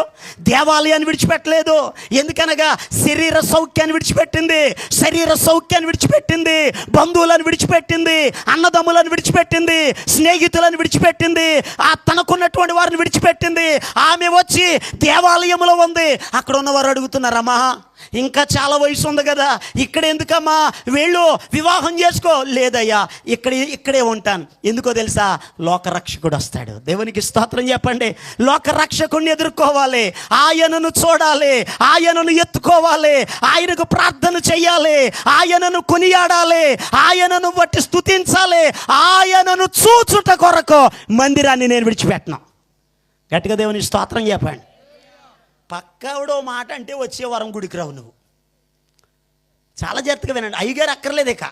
దేవాలయాన్ని విడిచిపెట్టలేదు. ఎందుకనగా శరీర సౌఖ్యాన్ని విడిచిపెట్టింది, శరీర సౌఖ్యాన్ని విడిచిపెట్టింది, బంధువులను విడిచిపెట్టింది, అన్నదమ్ములను విడిచిపెట్టింది, స్నేహితులను విడిచిపెట్టింది, తనకున్నటువంటి వారిని విడిచిపెట్టింది. ఆమె వచ్చి దేవాలయంలో ఉంది. అక్కడ ఉన్నవారు అడుగుతున్నారమ్మా, ఇంకా చాలా వయసు ఉంది కదా, ఇక్కడ ఎందుకమ్మా, వెళ్ళు వివాహం చేసుకో. లేదయ్యా, ఇక్కడే ఉంటాను. ఎందుకో తెలుసా? లోకరక్షకుడు వస్తాడు. దేవునికి స్తోత్రం చెప్పండి. లోకరక్షకుడిని ఎదుర్కోవాలి, ఆయనను చూడాలి, ఆయనను ఎత్తుకోవాలి, ఆయనకు ప్రార్థన చెయ్యాలి, ఆయనను కొనియాడాలి, ఆయనను బట్టి స్తుతించాలి. ఆయనను చూచుట కొరకు మందిరాన్ని నేను విడిచిపెట్టను. గట్టిగా దేవునికి స్తోత్రం చెప్పండి. పక్కవడో మాట అంటే వచ్చే వరం గుడికి రావు నువ్వు. చాలా జాగ్రత్తగా వినండి. అయ్యగారు అక్కర్లేదు, ఇక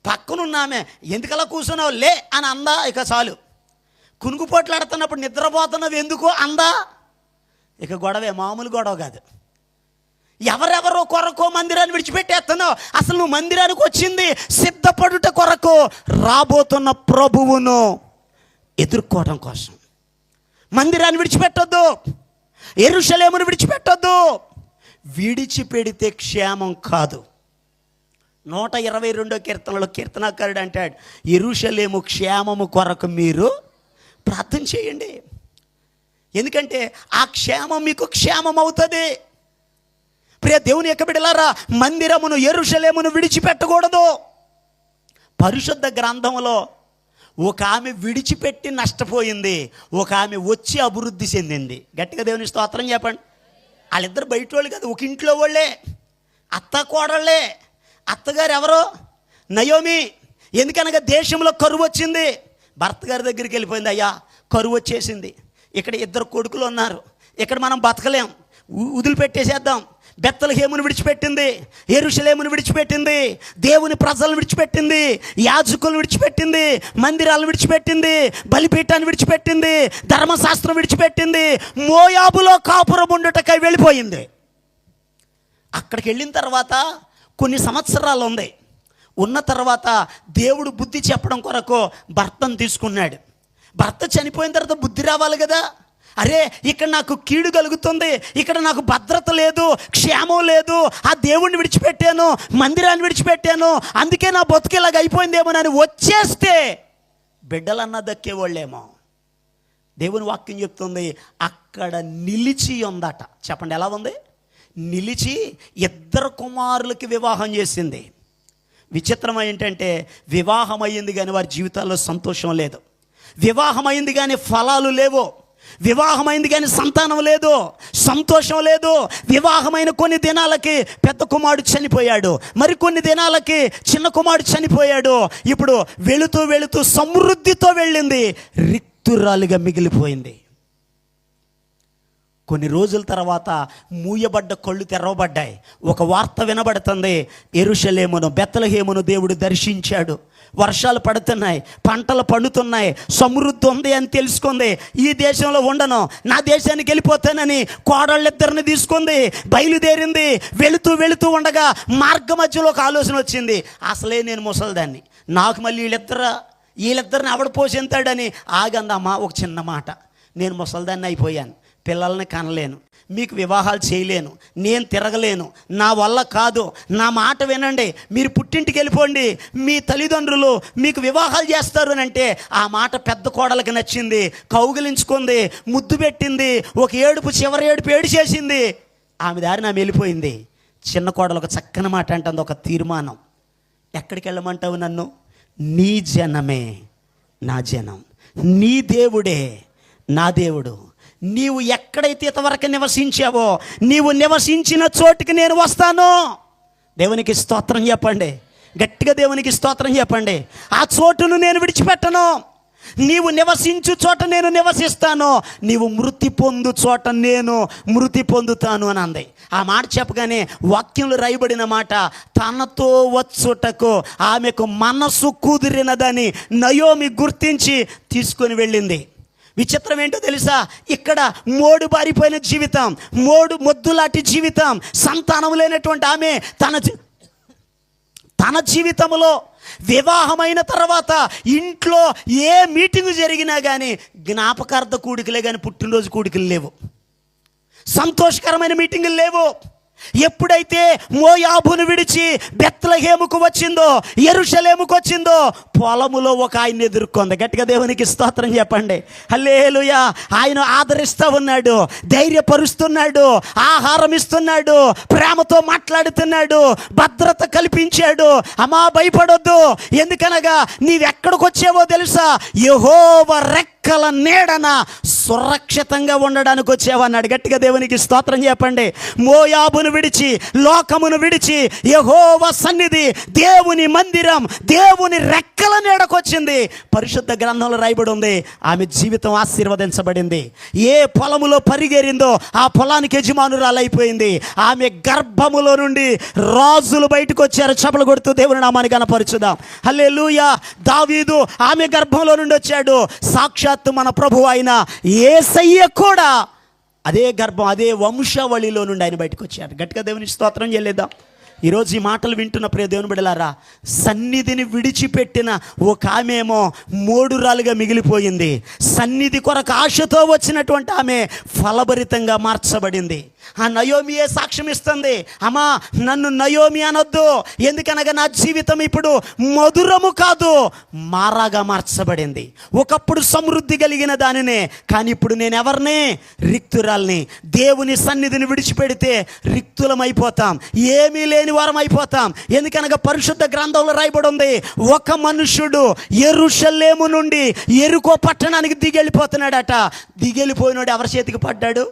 పక్కనున్నామే ఎందుకలా కూర్చున్నావు లే అని అందా, ఇక చాలు. కునుకుపోట్లాడుతున్నప్పుడు నిద్రపోతున్నావు ఎందుకు అందా, ఇక గొడవే, మామూలు గొడవ కాదు. ఎవరెవరో కొరకు మందిరాన్ని విడిచిపెట్టేస్తున్నావు. అసలు నువ్వు మందిరానికి వచ్చింది సిద్ధపడుట కొరకు, రాబోతున్న ప్రభువును ఎదుర్కోవడం కోసం. మందిరాన్ని విడిచిపెట్టొద్దు, యెరూషలేమును విడిచిపెట్టొద్దు. విడిచిపెడితే క్షేమం కాదు. 122వ కీర్తనలో కీర్తనాకారుడు అంటాడు, యెరూషలేము క్షేమము కొరకు మీరు ప్రార్థన చేయండి. ఎందుకంటే ఆ క్షేమం మీకు క్షేమం అవుతుంది. ప్రియ దేవుని యొక్క బిడ్డలారా, మందిరమును యెరూషలేమును విడిచిపెట్టకూడదు. పరిశుద్ధ గ్రంథంలో ఒక ఆమె విడిచిపెట్టి నష్టపోయింది, ఒక ఆమె వచ్చి అభివృద్ధి చెందింది. గట్టిగా దేవుని స్తోత్రం చెప్పండి. వాళ్ళిద్దరు బయట వాళ్ళు కదా, ఒక ఇంట్లో వాళ్ళే, అత్త కోడళ్ళే. అత్తగారు ఎవరో? నయోమి. ఎందుకనగా దేశంలో కరువు వచ్చింది. భర్త గారి దగ్గరికి వెళ్ళిపోయింది, అయ్యా కరువు వచ్చేసింది, ఇక్కడ 2 కొడుకులు ఉన్నారు, ఇక్కడ మనం బతకలేం, వదిలిపెట్టేసేద్దాం. బెత్లెహేమును విడిచిపెట్టింది, యెరూషలేమును విడిచిపెట్టింది, దేవుని ప్రజలను విడిచిపెట్టింది, యాజకులను విడిచిపెట్టింది, మందిరాలను విడిచిపెట్టింది, బలిపీఠాన్ని విడిచిపెట్టింది, ధర్మశాస్త్రం విడిచిపెట్టింది, మోయాబులో కాపురం ఉండుటకై వెళ్ళిపోయింది. అక్కడికి వెళ్ళిన తర్వాత కొన్ని సంవత్సరాలు ఉంది. ఉన్న తర్వాత దేవుడు బుద్ధి చెప్పడం కొరకు భర్తను తీసుకున్నాడు. భర్త చనిపోయిన తర్వాత బుద్ధి రావాలి కదా. అరే, ఇక్కడ నాకు కీడు కలుగుతుంది, ఇక్కడ నాకు భద్రత లేదు, క్షేమం లేదు, ఆ దేవుణ్ణి విడిచిపెట్టాను, మందిరాన్ని విడిచిపెట్టాను, అందుకే నా బతుకు ఇలాగ అయిపోయిందేమోనని వచ్చేస్తే బిడ్డలన్నా దక్కేవాళ్ళేమో. దేవుని వాక్యం చెప్తుంది, అక్కడ నిలిచి ఉందట. చెప్పండి ఎలా ఉంది? నిలిచి 2 కుమారులకి వివాహం చేసింది. విచిత్రం ఏంటంటే, వివాహం అయ్యింది కానీ వారి జీవితాల్లో సంతోషం లేదు, వివాహం అయింది కానీ ఫలాలు లేవు, వివాహమైంది కానీ సంతానం లేదు, సంతోషం లేదు. వివాహమైన కొన్ని దినాలకి పెద్ద కుమారుడు చనిపోయాడు, మరికొన్ని దినాలకి చిన్న కుమారుడు చనిపోయాడు. ఇప్పుడు వెళుతూ వెళుతూ సమృద్ధితో వెళ్ళింది, రిక్తురాలిగా మిగిలిపోయింది. కొన్ని రోజుల తర్వాత మూయబడ్డ కళ్ళు తెరవబడ్డాయి. ఒక వార్త వినబడుతుంది, యెరూషలేమును బెత్లెహేమును దేవుడు దర్శించాడు, వర్షాలు పడుతున్నాయి, పంటలు పండుతున్నాయి, సమృద్ధి ఉంది అని తెలుసుకుంది. ఈ దేశంలో ఉండను, నా దేశానికి వెళ్ళిపోతానని కోడళ్ళిద్దరిని తీసుకుంది, బయలుదేరింది. వెళుతూ వెళుతూ ఉండగా మార్గ మధ్యలో ఒక ఆలోచన వచ్చింది, అసలే నేను ముసలిదాన్ని, నాకు మళ్ళీ వీళ్ళిద్దరిని ఆవిడ పోషింతాడని ఆగందమ్మా. ఒక చిన్న మాట, నేను ముసలిదాన్ని అయిపోయాను, పిల్లల్ని కనలేను, మీకు వివాహాలు చేయలేను, నేను తిరగలేను, నా వల్ల కాదు, నా మాట వినండి, మీరు పుట్టింటికి వెళ్ళిపోండి, మీ తల్లిదండ్రులు మీకు వివాహాలు చేస్తారు అని అంటే ఆ మాట పెద్ద కోడలకి నచ్చింది. కౌగిలించుకుంది, ముద్దు పెట్టింది, ఒక ఏడుపు, చివరి ఏడుపు ఏడిచేసింది. ఆమె దారిని ఆమె వెళ్ళిపోయింది. చిన్న కోడలు ఒక చక్కని మాట అంటుంది, ఒక తీర్మానం. ఎక్కడికి వెళ్ళమంటావు నన్ను? నీ జనమే నా జనం, నీ దేవుడే నా దేవుడు. నీవు ఎక్కడైతే ఇంతవరకు నివసించావో, నీవు నివసించిన చోటుకి నేను వస్తాను. దేవునికి స్తోత్రం చెప్పండి, గట్టిగా దేవునికి స్తోత్రం చెప్పండి. ఆ చోటును నేను విడిచిపెట్టను. నీవు నివసించు చోట నేను నివసిస్తాను, నీవు మృతి పొందు చోట నేను మృతి పొందుతాను అని అంది. ఆ మాట చెప్పగానే వాక్యంలో రాయబడిన మాట, తనతో వచ్చుటకు ఆమెకు మనసు కుదిరినదని నయోమి గుర్తించి తీసుకొని వెళ్ళింది. విచిత్రం ఏంటో తెలుసా? ఇక్కడ మోడు బారిపోయిన జీవితం, మొద్దులాంటి జీవితం, సంతానం లేనటువంటి ఆమె తన జీవితంలో వివాహమైన తర్వాత ఇంట్లో ఏ మీటింగు జరిగినా కానీ జ్ఞాపకార్థ కూడికలే కానీ పుట్టినరోజు కూడికలు లేవు, సంతోషకరమైన మీటింగులు లేవు. ఎప్పుడైతే మోయాబును విడిచి బెత్లెహేముకు వచ్చిందో, యెరూషలేముకు వచ్చిందో, పొలములో ఒక ఆయన ఎదుర్కొంది. గట్టిగా దేవునికి స్తోత్రం చెప్పండి. హల్లెలూయా. ఆయన ఆదరిస్తూ ఉన్నాడు, ధైర్యపరుస్తున్నాడు, ఆహారం ఇస్తున్నాడు, ప్రేమతో మాట్లాడుతున్నాడు, భద్రత కల్పించాడు. అమ్మా భయపడొద్దు, ఎందుకనగా నీవెక్కడికి వచ్చావో తెలుసా? యెహోవా రెక్కల నీడన సురక్షితంగా ఉండడానికి వచ్చావన్నాడు. గట్టిగా దేవునికి స్తోత్రం చెప్పండి. మోయాబును విడిచి, లోకమును విడిచి యెహోవా సన్నిధి, దేవుని మందిరం, దేవుని రెక్కల నీడకొచ్చింది. పరిశుద్ధ గ్రంథంలో రాయబడి ఉంది, ఆమె జీవితం ఆశీర్వదించబడింది. ఏ పొలములో పరిగెరిందో ఆ పొలానికి యజమానురాలైపోయింది. ఆమె గర్భములో నుండి రాజులు బయటకు వచ్చారు. చపలు కొడుతూ దేవుని నామాన్ని కనపరచుదాం. హల్లెలూయా. దావీదు ఆమె గర్భంలో నుండి వచ్చాడు. సాక్షాత్తు మన ప్రభువు అయిన యేసయ్య కూడా అదే గర్భం, అదే వంశావళిలో నుండి ఆయన బయటకు వచ్చాడు. గట్టిగా దేవుని స్తోత్రం చేయలేదా? ఈరోజు ఈ మాటలు వింటున్న ప్రియ దేవుని బిడ్డలారా, సన్నిధిని విడిచిపెట్టిన ఒక ఆమెమో మోడురాలుగా మిగిలిపోయింది. సన్నిధి కొరకు ఆశతో వచ్చినటువంటి ఆమె ఫలభరితంగా మార్చబడింది. ఆ నయోమియే సాక్ష్యం ఇస్తుంది, అమ్మా నన్ను నయోమి అనొద్దు, ఎందుకనగా నా జీవితం ఇప్పుడు మధురము కాదు, మారాగా మార్చబడింది. ఒకప్పుడు సమృద్ధి కలిగిన దానినే, కానీ ఇప్పుడు నేను ఎవరిని? రిక్తురాల్ని. దేవుని సన్నిధిని విడిచిపెడితే రిక్తులమైపోతాం, ఏమీ లేని వారం అయిపోతాం. ఎందుకనగా పరిశుద్ధ గ్రంథంలో రాయబడి ఉంది, ఒక మనుష్యుడు యెరూషలేము నుండి యెరికో పట్టణానికి దిగెళ్ళిపోతున్నాడట. దిగెళ్ళిపోయినాడు ఎవరి చేతికి పడ్డాడు?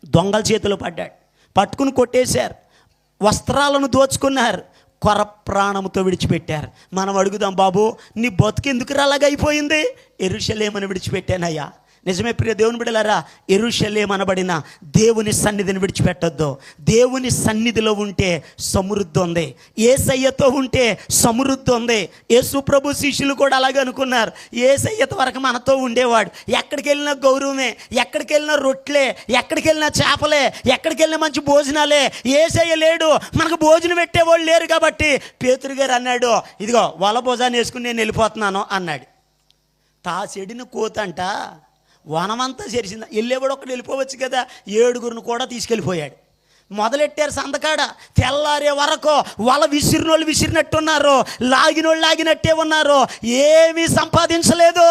దొంగల చేతిలో పడ్డాడు. పట్టుకుని కొట్టేశారు, వస్త్రాలను దోచుకున్నారు, కొర ప్రాణంతో విడిచిపెట్టారు. మనం అడుగుదాం, బాబు నీ బతుకెందుకు అలాగైపోయింది? యెరూషలేమును విడిచిపెట్టానయ్యా. నిజమే ప్రియ దేవుని బిడ్డలారా, యెరూషలేము అనబడిన దేవుని సన్నిధిని విడిచిపెట్టొద్దు. దేవుని సన్నిధిలో ఉంటే సమృద్ధి ఉంది, యేసయ్యతో ఉంటే సమృద్ధి ఉంది. యేసు ప్రభు శిష్యులు కూడా అలాగే అనుకున్నారు. యేసయ్యతో వరకు మనతో ఉండేవాడు, ఎక్కడికి వెళ్ళినా గౌరవమే, ఎక్కడికి వెళ్ళినా రొట్లే, ఎక్కడికి వెళ్ళినా చేపలే, ఎక్కడికి వెళ్ళినా మంచి భోజనాలే. యేసయ్య లేడు, మనకు భోజనం పెట్టేవాళ్ళు లేరు. కాబట్టి పేతురు గారు అన్నాడు, ఇదిగో వల భోజనం వేసుకుని నేను వెళ్ళిపోతున్నాను అన్నాడు. తా చెడిన కోతంట వనమంతా చేసింది, వెళ్ళేవాడు ఒక్కడు వెళ్ళిపోవచ్చు కదా, 7గురిని కూడా తీసుకెళ్ళిపోయాడు. మొదలెట్టారు సందకాడ, తెల్లారే వరకు వల విసిరినోళ్ళు విసిరినట్టున్నారు, లాగినోళ్ళు లాగినట్టే ఉన్నారు, ఏమీ సంపాదించలేదు.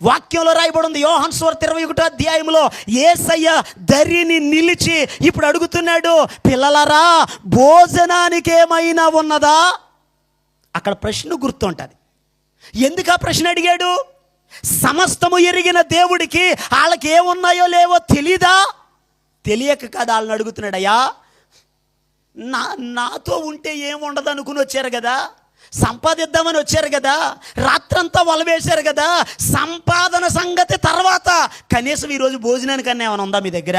వాక్యంలో రాయబడి ఉంది, యోహాను సువార్త 21వ అధ్యాయంలో యేసయ్య దరిని నిలిచి ఇప్పుడు అడుగుతున్నాడు, పిల్లలారా భోజనానికి ఏమైనా ఉన్నదా? అక్కడ ప్రశ్న గుర్తుంటుంది. ఎందుకు ఆ ప్రశ్న అడిగాడు? సమస్తము ఎరిగిన దేవుడికి వాళ్ళకి ఏమున్నాయో లేవో తెలీదా? తెలియక కదా వాళ్ళని అడుగుతున్నాడయ్యా. నాతో ఉంటే ఏముండదు అనుకుని వచ్చారు కదా, సంపాదిద్దామని వచ్చారు కదా, రాత్రంతా వలవేశారు కదా, సంపాదన సంగతి తర్వాత కనీసం ఈరోజు భోజనానికన్నా ఏమైనా ఉందా మీ దగ్గర?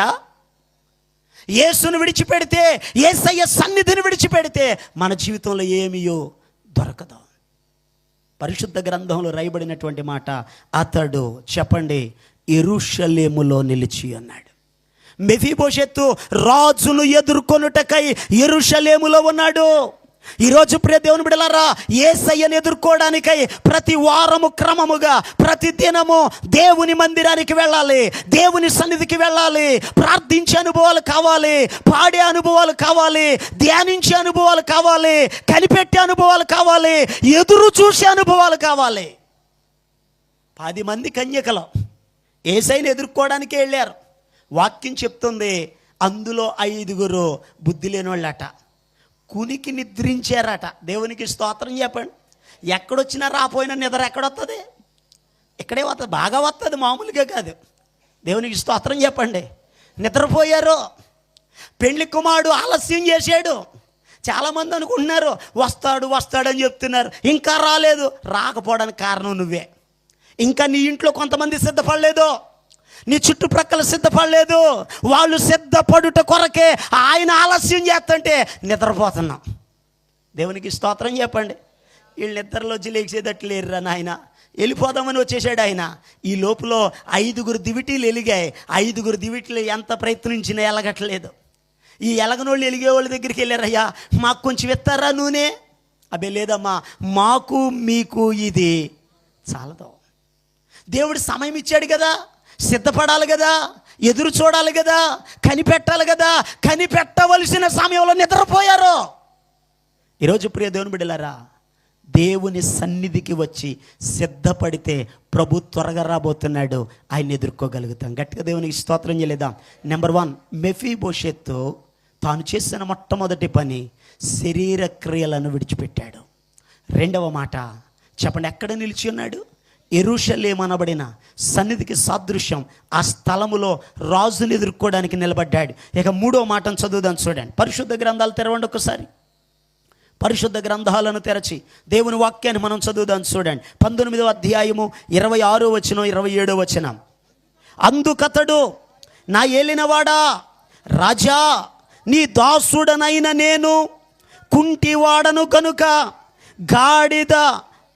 యేసును విడిచిపెడితే, యేసయ్య సన్నిధిని విడిచిపెడితే మన జీవితంలో ఏమీయో దొరకదు. పరిశుద్ధ గ్రంథంలో రాయబడినటువంటి మాట, అతడు చెప్పండి యెరూషలేములో నిలిచి అన్నాడు. మెఫీబోషెత్తు రాజును ఎదుర్కొనుటకై యెరూషలేములో ఉన్నాడు. ఈరోజు ప్రియ దేవుని బిడ్డలారా, యేసయ్యను ఎదుర్కోవడానికై ప్రతి వారము క్రమముగా ప్రతి దినము దేవుని మందిరానికి వెళ్ళాలి, దేవుని సన్నిధికి వెళ్ళాలి. ప్రార్థించే అనుభవాలు కావాలి, పాడే అనుభవాలు కావాలి, ధ్యానించే అనుభవాలు కావాలి, కనిపెట్టే అనుభవాలు కావాలి, ఎదురు చూసే అనుభవాలు కావాలి. 10 మంది కన్యకలు యేసయ్యను ఎదుర్కోవడానికే వెళ్ళారు. వాక్యం చెప్తుంది, అందులో 5గురు బుద్ధి లేని వాళ్ళట, కునికి నిద్రించారట. దేవునికి స్తోత్రం చెప్పండి. ఎక్కడొచ్చినా రాపోయినా నిద్ర ఎక్కడొస్తుంది? ఇక్కడే వస్తుంది, బాగా వస్తుంది, మామూలుగా కాదు. దేవునికి స్తోత్రం చెప్పండి. నిద్రపోయారు. పెళ్లి కుమారుడు ఆలస్యం చేశాడు. చాలామంది అనుకుంటున్నారు వస్తాడు వస్తాడని చెప్తున్నారు, ఇంకా రాలేదు. రాకపోవడానికి కారణం నువ్వే. ఇంకా నీ ఇంట్లో కొంతమంది సిద్ధపడలేదు, నీ చుట్టుప్రక్కల సిద్ధపడలేదు. వాళ్ళు సిద్ధపడుట కొరకే ఆయన ఆలస్యం చేస్తుంటే నిద్రపోతున్నాం. దేవునికి స్తోత్రం చెప్పండి. వీళ్ళు నిద్రలోంచి లేచేటట్లు లేరురా నాయన, వెళ్ళిపోదామని వచ్చేసాడు ఆయన. ఈ లోపల 5గురు దివిటీలు వెలిగాయి. 5గురు దివిటీలు ఎంత ప్రయత్నించినా ఎలగట్లేదు. ఈ ఎలగనోళ్ళు వెలిగే వాళ్ళ దగ్గరికి వెళ్ళారయ్యా, మాకు కొంచెం ఇస్తారా నూనె? అబే లేదమ్మా, మాకు మీకు ఇది చాలదు. దేవుడు సమయం ఇచ్చాడు కదా, సిద్ధపడాలి కదా, ఎదురు చూడాలి కదా, కనిపెట్టాలి కదా. కనిపెట్టవలసిన సమయంలో నిద్రపోయారు. ఈరోజు ప్రియ దేవుని బిడ్డలారా, దేవుని సన్నిధికి వచ్చి సిద్ధపడితే ప్రభు త్వరగా రాబోతున్నాడు, ఆయన ఎదుర్కోగలుగుతాం. గట్టిగా దేవునికి స్తోత్రం చేయలేదాం. నెంబర్ 1, మెఫీబోషెతు తాను చేసిన మొట్టమొదటి పని శరీర క్రియలను విడిచిపెట్టాడు. రెండవ మాట చెప్పండి, ఎక్కడ నిలిచి ఉన్నాడు? యెరూషలేము అనబడిన సన్నిధికి సాదృశ్యం ఆ స్థలములో రాజుని ఎదుర్కోవడానికి నిలబడ్డాడు. ఇక మూడో మాటను చదువుదాం, చూడండి. పరిశుద్ధ గ్రంథాలు తెరవండి ఒకసారి. పరిశుద్ధ గ్రంథాలను తెరచి దేవుని వాక్యాన్ని మనం చదువుదాం, చూడండి. 19వ అధ్యాయము 26వ వచనం 27వ వచనం. అందుకతడు, నా ఏలినవాడా రాజా, నీ దాసుడనైన నేను కుంటివాడను కనుక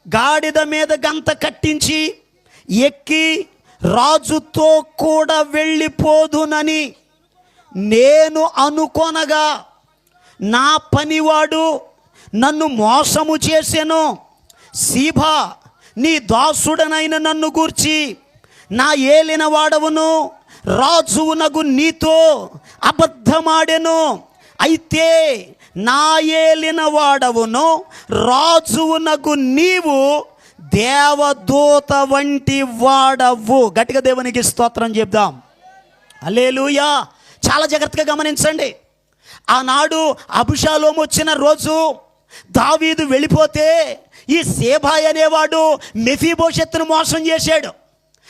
గాడిద మీద గంత కట్టించి ఎక్కి రాజుతో కూడా వెళ్ళిపోదునని నేను అనుకొనగా నా పనివాడు నన్ను మోసము చేసెను. సీబా, నీ దాసుడనైన నన్ను గూర్చి నా ఏలిన వాడవును రాజువునగు నీతో అబద్ధమాడెను. అయితే నా ఏలిన వాడవును రాజువునగు నీవు దేవదూత వంటి వాడవు. గట్టిగా దేవునికి స్తోత్రం చెప్దాం. హల్లెలూయా. చాలా జాగ్రత్తగా గమనించండి. ఆనాడు అబుషాలోము వచ్చిన రోజు దావీదు వెళ్ళిపోతే ఈ సేబాయ్ అనేవాడు మెఫీబోషెత్తును మోసం చేశాడు.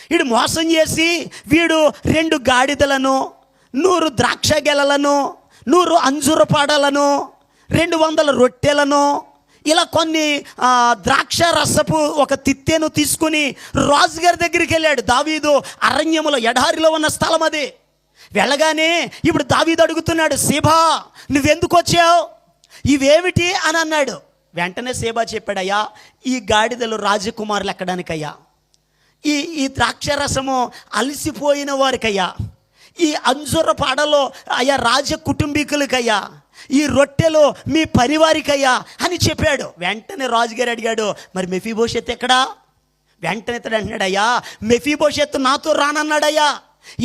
వీడు మోసం చేసి వీడు 2 గాడిదలను, 100 ద్రాక్ష గెలలను, 100 అంజూర పాడలను, 200 రొట్టెలను, ఇలా కొన్ని ద్రాక్ష రసపు ఒక తిత్తెను తీసుకుని రాజుగారి దగ్గరికి వెళ్ళాడు. దావీదు అరణ్యములో ఎడారిలో ఉన్న స్థలం అది. వెళ్ళగానే ఇప్పుడు దావీదు అడుగుతున్నాడు, సీబా నువ్వెందుకు వచ్చావు, ఇవేమిటి అని అన్నాడు. వెంటనే సీబా చెప్పాడయ్యా, ఈ గాడిదలు రాజకుమారులు ఎక్కడానికయ్యా, ఈ ద్రాక్షరసము అలసిపోయిన వారికయ్యా, ఈ అంజుర పాడలో అయ్యా రాజ కుటుంబీకులకయ్యా, ఈ రొట్టెలు మీ పరివారికయ్యా అని చెప్పాడు. వెంటనే రాజుగారు అడిగాడు, మరి మెఫీబోషెత్ ఎక్కడా? వెంటనే ఇతడు అంటున్నాడయ్యా, మెఫీబోషెత్ నాతో రానన్నాడయ్యా.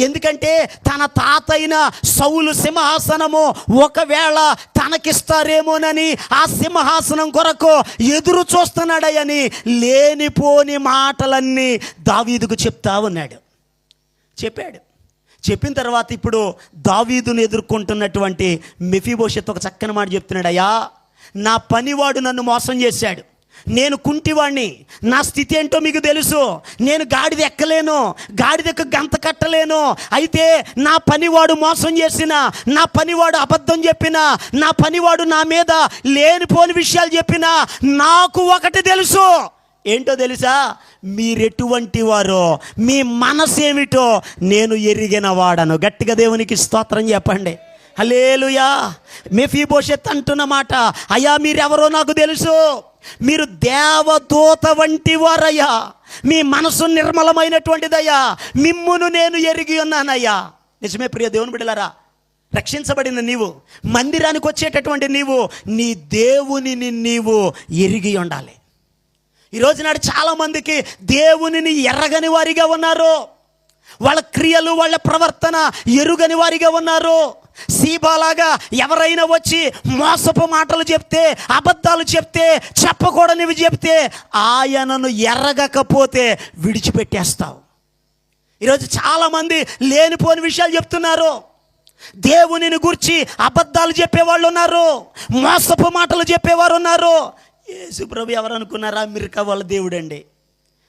ఎందుకంటే తన తాతైన సౌలు సింహాసనము ఒకవేళ తనకిస్తారేమోనని ఆ సింహాసనం కొరకు ఎదురు చూస్తున్నాడని లేనిపోని మాటలన్నీ దావీదుకు చెప్తా ఉన్నాడు. చెప్పిన తర్వాత ఇప్పుడు దావీదును ఎదుర్కొంటున్నటువంటి మెఫీబోషెత్ ఒక చక్కని మాట చెప్తున్నాడు. అయ్యా, నా పనివాడు నన్ను మోసం చేశాడు, నేను కుంటివాణ్ణి, నా స్థితి ఏంటో మీకు తెలుసు, నేను గాడిద ఎక్కలేను, గాడిదకు గంత కట్టలేను. అయితే నా పనివాడు మోసం చేసిన, నా పనివాడు అబద్ధం చెప్పిన, నా పనివాడు నా మీద లేనిపోని విషయాలు చెప్పిన, నాకు ఒకటి తెలుసు. ఏంటో తెలుసా? మీరెటువంటి వారో, మీ మనసు ఏమిటో నేను ఎరిగిన వాడను. గట్టిగా దేవునికి స్తోత్రం చెప్పండి. హల్లెలూయా. మెఫీబోషెత్ అంటున్న మాట, అయ్యా మీరెవరో నాకు తెలుసు, మీరు దేవదూత వంటి వారయ్యా, మీ మనసు నిర్మలమైనటువంటిదయ్యా, మిమ్మును నేను ఎరిగి ఉన్నానయ్యా. నిజమే ప్రియ దేవుని బిడ్డలారా, రక్షించబడిన నీవు, మందిరానికి వచ్చేటటువంటి నీవు, నీ దేవునిని నీవు ఎరిగి ఉండాలి. ఈరోజు నాడు చాలామందికి దేవునిని ఎరగని వారిగా ఉన్నారు, వాళ్ళ క్రియలు వాళ్ళ ప్రవర్తన ఎరుగని వారిగా ఉన్నారు. సీబాలాగా ఎవరైనా వచ్చి మోసపు మాటలు చెప్తే, అబద్ధాలు చెప్తే, చెప్పకూడనివి చెప్తే ఆయనను ఎరగకపోతే విడిచిపెట్టేస్తావు. ఈరోజు చాలామంది లేనిపోని విషయాలు చెప్తున్నారు. దేవునిని గురించి అబద్ధాలు చెప్పేవాళ్ళు ఉన్నారు, మోసపు మాటలు చెప్పేవారు ఉన్నారు. యేసు ప్రభు ఎవరు అనుకున్నారా? అమెరికా వాళ్ళ దేవుడండి.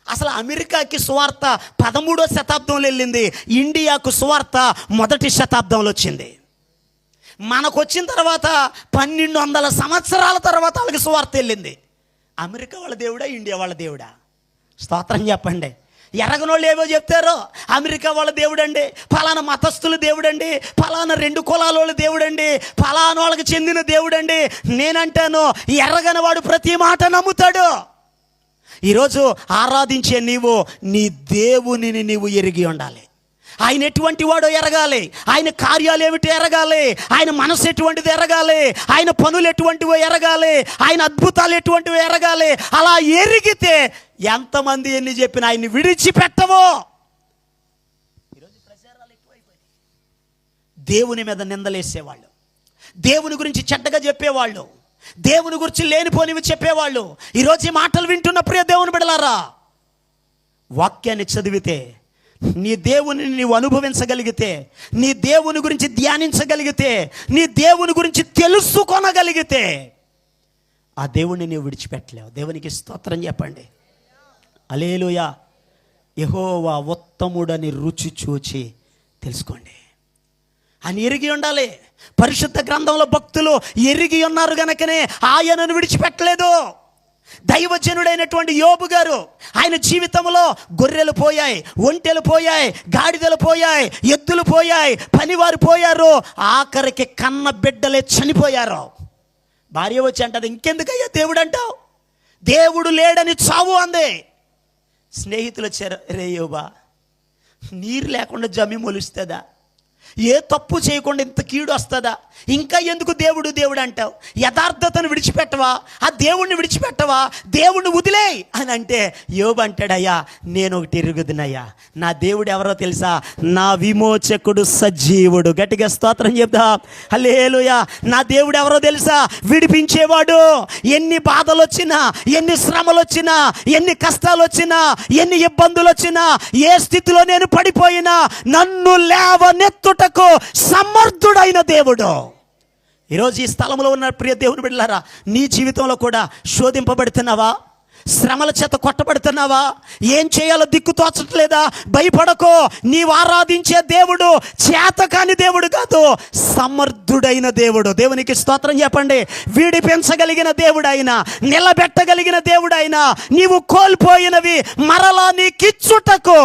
అసలు అమెరికాకి సువార్త 13వ శతాబ్దంలో వెళ్ళింది, ఇండియాకు సువార్త 1వ శతాబ్దంలో వచ్చింది. మనకు వచ్చిన తర్వాత 1200 సంవత్సరాల తర్వాత వాళ్ళకి సువార్త వెళ్ళింది. అమెరికా వాళ్ళ దేవుడా, ఇండియా వాళ్ళ దేవుడా? స్తోత్రం చెప్పండి. ఎరగనోళ్ళు ఏవో చెప్తారో, అమెరికా వాళ్ళ దేవుడండి, ఫలానా మతస్థుల దేవుడండి, ఫలానా 2 కులాల వాళ్ళ దేవుడండి, ఫలానా వాళ్ళకి చెందిన దేవుడండి. నేనంటాను, ఎరగని వాడు ప్రతి మాట నమ్ముతాడు. ఈరోజు ఆరాధించే నీవు నీ దేవునిని నీవు ఎరిగి ఉండాలి. ఆయన ఎటువంటి వాడో ఎరగాలి, ఆయన కార్యాలు ఏమిటో ఎరగాలి, ఆయన మనసు ఎటువంటిది ఎరగాలి, ఆయన పనులు ఎటువంటివో ఎరగాలి, ఆయన అద్భుతాలు ఎటువంటివో ఎరగాలి. అలా ఎరిగితే ఎంతమంది ఎన్ని చెప్పినా ఆయన్ని విడిచిపెట్టవో. ఈరోజు ప్రచారాలు ఎక్కువైపోయాయి. దేవుని మీద నిందలేసేవాళ్ళు, దేవుని గురించి చెడ్డగా చెప్పేవాళ్ళు, దేవుని గురించి లేనిపోనివి చెప్పేవాళ్ళు. ఈరోజు ఈ మాటలు వింటున్న ప్రియ దేవుని బిడ్డలారా, వాక్యాన్ని చదివితే, నీ దేవుని నీవు అనుభవించగలిగితే, నీ దేవుని గురించి ధ్యానించగలిగితే, నీ దేవుని గురించి తెలుసుకొనగలిగితే ఆ దేవుణ్ణి నీవు విడిచిపెట్టలేవు. దేవునికి స్తోత్రం చెప్పండి. హల్లెలూయా. యెహోవా ఉత్తముడని రుచి చూచి తెలుసుకోండి. ఆయన ఎరిగి ఉండాలి. పరిశుద్ధ గ్రంథంలో భక్తులు ఎరిగి ఉన్నారు గనుకనే ఆయనను విడిచిపెట్టలేదు. దైవజనుడైనటువంటి యోబు గారు, ఆయన జీవితంలో గొర్రెలు పోయాయి, ఒంటెలు పోయాయి, గాడిదలు పోయాయి, ఎద్దులు పోయాయి, పనివారు పోయారు, ఆఖరికి కన్న బిడ్డలే చనిపోయారు. భార్య వచ్చి అంటది, ఇంకెందుకయ్యా దేవుడు అంటావు, దేవుడు లేడని చావు అంది. స్నేహితులు వచ్చారు, రే యోబా, నీరు లేకుండా జమి మొలుస్తుందా, ఏ తప్పు చేయకుండా ఇంత కీడు వస్తుందా, ఇంకా ఎందుకు దేవుడు దేవుడు అంటావు, యథార్థతను విడిచిపెట్టవా, ఆ దేవుణ్ణి విడిచిపెట్టవా, దేవుణ్ణి వదిలేయ్ అని అంటే యోబు అంటాడయ్యా, నేను ఒకటి ఎరుగుదునయ్యా, నా దేవుడు ఎవరో తెలుసా, నా విమోచకుడు సజీవుడు. గట్టిగా స్తోత్రం చెప్దాం. హల్లెలూయా. నా దేవుడు ఎవరో తెలుసా, విడిపించేవాడు. ఎన్ని బాధలు వచ్చినా, ఎన్ని శ్రమలు వచ్చినా, ఎన్ని కష్టాలు వచ్చినా, ఎన్ని ఇబ్బందులు వచ్చినా, ఏ స్థితిలో నేను పడిపోయినా నన్ను లేవనెత్తుటకు సమర్థుడైన దేవుడు. ఈరోజు ఈ స్థలంలో ఉన్న ప్రియ దేవుని బిడ్డలారా, నీ జీవితంలో కూడా శోధింపబడుతున్నావా, శ్రమల చేత కొట్టబడుతున్నావా, ఏం చేయాలో దిక్కు తోచట్లేదా, భయపడకో. నీవు ఆరాధించే దేవుడు చేతకాని దేవుడు కాదు, సమర్థుడైన దేవుడు. దేవునికి స్తోత్రం చెప్పండి. విడిపించగలిగిన దేవుడైనా, నిలబెట్టగలిగిన దేవుడైనా, నీవు కోల్పోయినవి మరలా నీకిచ్చుటకు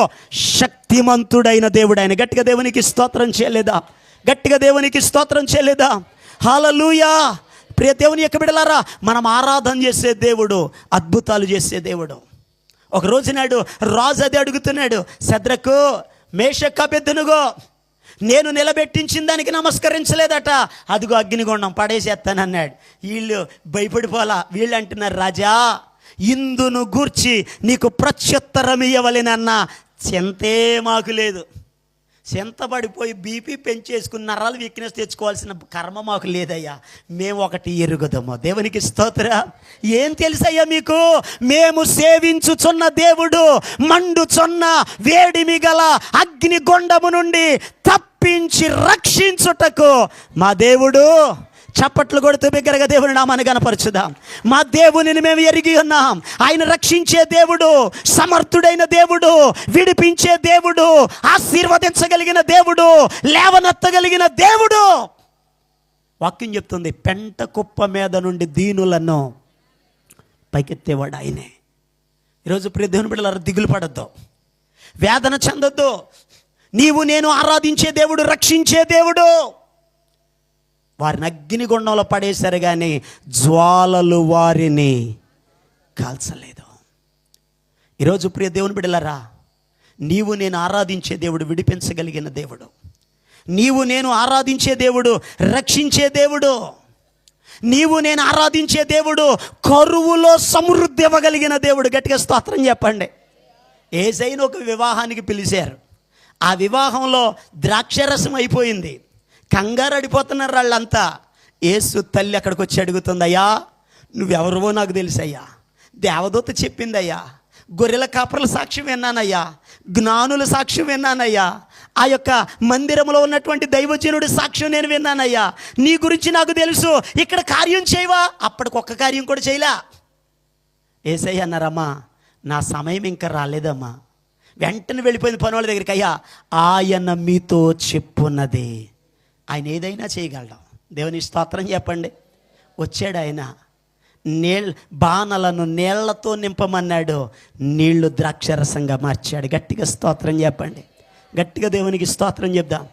శక్తిమంతుడైన దేవుడైన. గట్టిగా దేవునికి స్తోత్రం చేయలేదా? గట్టిగా దేవునికి స్తోత్రం చేయలేదా? హల్లెలూయా. ప్రియ దేవుని యొక్క బిడ్డలారా, మనం ఆరాధన చేసే దేవుడు అద్భుతాలు చేసే దేవుడు. ఒక రోజు నాడు రాజు అది అడుగుతున్నాడు, శద్రకు, మేషక్, అబేద్నెగో, నేను నిలబెట్టించిన దానికి నమస్కరించలేదట, అదిగో అగ్నిగుండం పడేసేస్తానన్నాడు. వీళ్ళు భయపడిపోలా. వీళ్ళు అంటున్నారు, రాజా, ఇందును గూర్చి నీకు ప్రత్యుత్తరం ఇవ్వలేనన్న చింతే మాకు లేదు. చింతపడిపోయి బీపీ పెంచేసుకుని నరాలు వీక్నెస్ తెచ్చుకోవాల్సిన కర్మ మాకు లేదయ్యా. మేము ఒకటి ఎరుగుదాము. దేవునికి స్తోత్ర. ఏం తెలుసయ్యా మీకు? మేము సేవించుచున్న దేవుడు మండుచున్న వేడిమి గల అగ్ని గొండము నుండి తప్పించి రక్షించుటకు మా దేవుడు. చప్పట్లు కొడుతూ బిగ్గరగా దేవుని నామాన్ని గణపరచుదాం. మా దేవునిని మేము ఎరిగి ఉన్నాం. ఆయన రక్షించే దేవుడు, సమర్థుడైన దేవుడు, విడిపించే దేవుడు, ఆశీర్వదించగలిగిన దేవుడు, లేవనెత్తగలిగిన దేవుడు. వాక్యం చెప్తుంది, పెంట కుప్ప మీద నుండి దీనులను పైకెత్తేవాడు ఆయనే. ఈరోజు ప్రియ దేవుని బిడ్డలారా, దిగులు పడద్దు, వేదన చెందొద్దు. నీవు నేను ఆరాధించే దేవుడు రక్షించే దేవుడు. వారిని అగ్నిగుండంలో పడేశారు కానీ జ్వాలలు వారిని కాల్చలేదు. ఈరోజు ప్రియ దేవుని బిడ్డలారా, నీవు నేను ఆరాధించే దేవుడు విడిపించగలిగిన దేవుడు. నీవు నేను ఆరాధించే దేవుడు రక్షించే దేవుడు. నీవు నేను ఆరాధించే దేవుడు కరువులో సమృద్ధి ఇవ్వగలిగిన దేవుడు. గట్టిగా స్తోత్రం చెప్పండి. ఏసైను ఒక వివాహానికి పిలిచారు. ఆ వివాహంలో ద్రాక్షరసం అయిపోయింది. కంగారు అడిపోతున్నారు వాళ్ళంతా. యేసు తల్లి అక్కడికి వచ్చి అడుగుతుంది, అయ్యా నువ్వెవరివో నాకు తెలుసయ్యా, దేవదూత చెప్పిందయ్యా, గొర్రెల కాపరుల సాక్ష్యం విన్నానయ్యా, జ్ఞానుల సాక్ష్యం విన్నానయ్యా, ఆ యొక్క మందిరంలో ఉన్నటువంటి దైవజనుడి సాక్ష్యం నేను విన్నానయ్యా, నీ గురించి నాకు తెలుసు, ఇక్కడ కార్యం చేయవా? అప్పటికొక్క కార్యం కూడా చేయలే. యేసయ్య అన్నారమ్మా, నా సమయం ఇంకా రాలేదమ్మా. వెంటనే వెళ్ళిపోయింది పని వాళ్ళ దగ్గరికి. అయ్యా, ఆయన మీతో చెప్పున్నది. ఆయన ఏదైనా చేయగలడు. దేవుని స్తోత్రం చెప్పండి. వచ్చాడు ఆయన, బాణలను నీళ్లతో నింపమన్నాడు, నీళ్లు ద్రాక్షరసంగా మార్చాడు. గట్టిగా స్తోత్రం చెప్పండి. గట్టిగా దేవునికి స్తోత్రం చెప్దాం.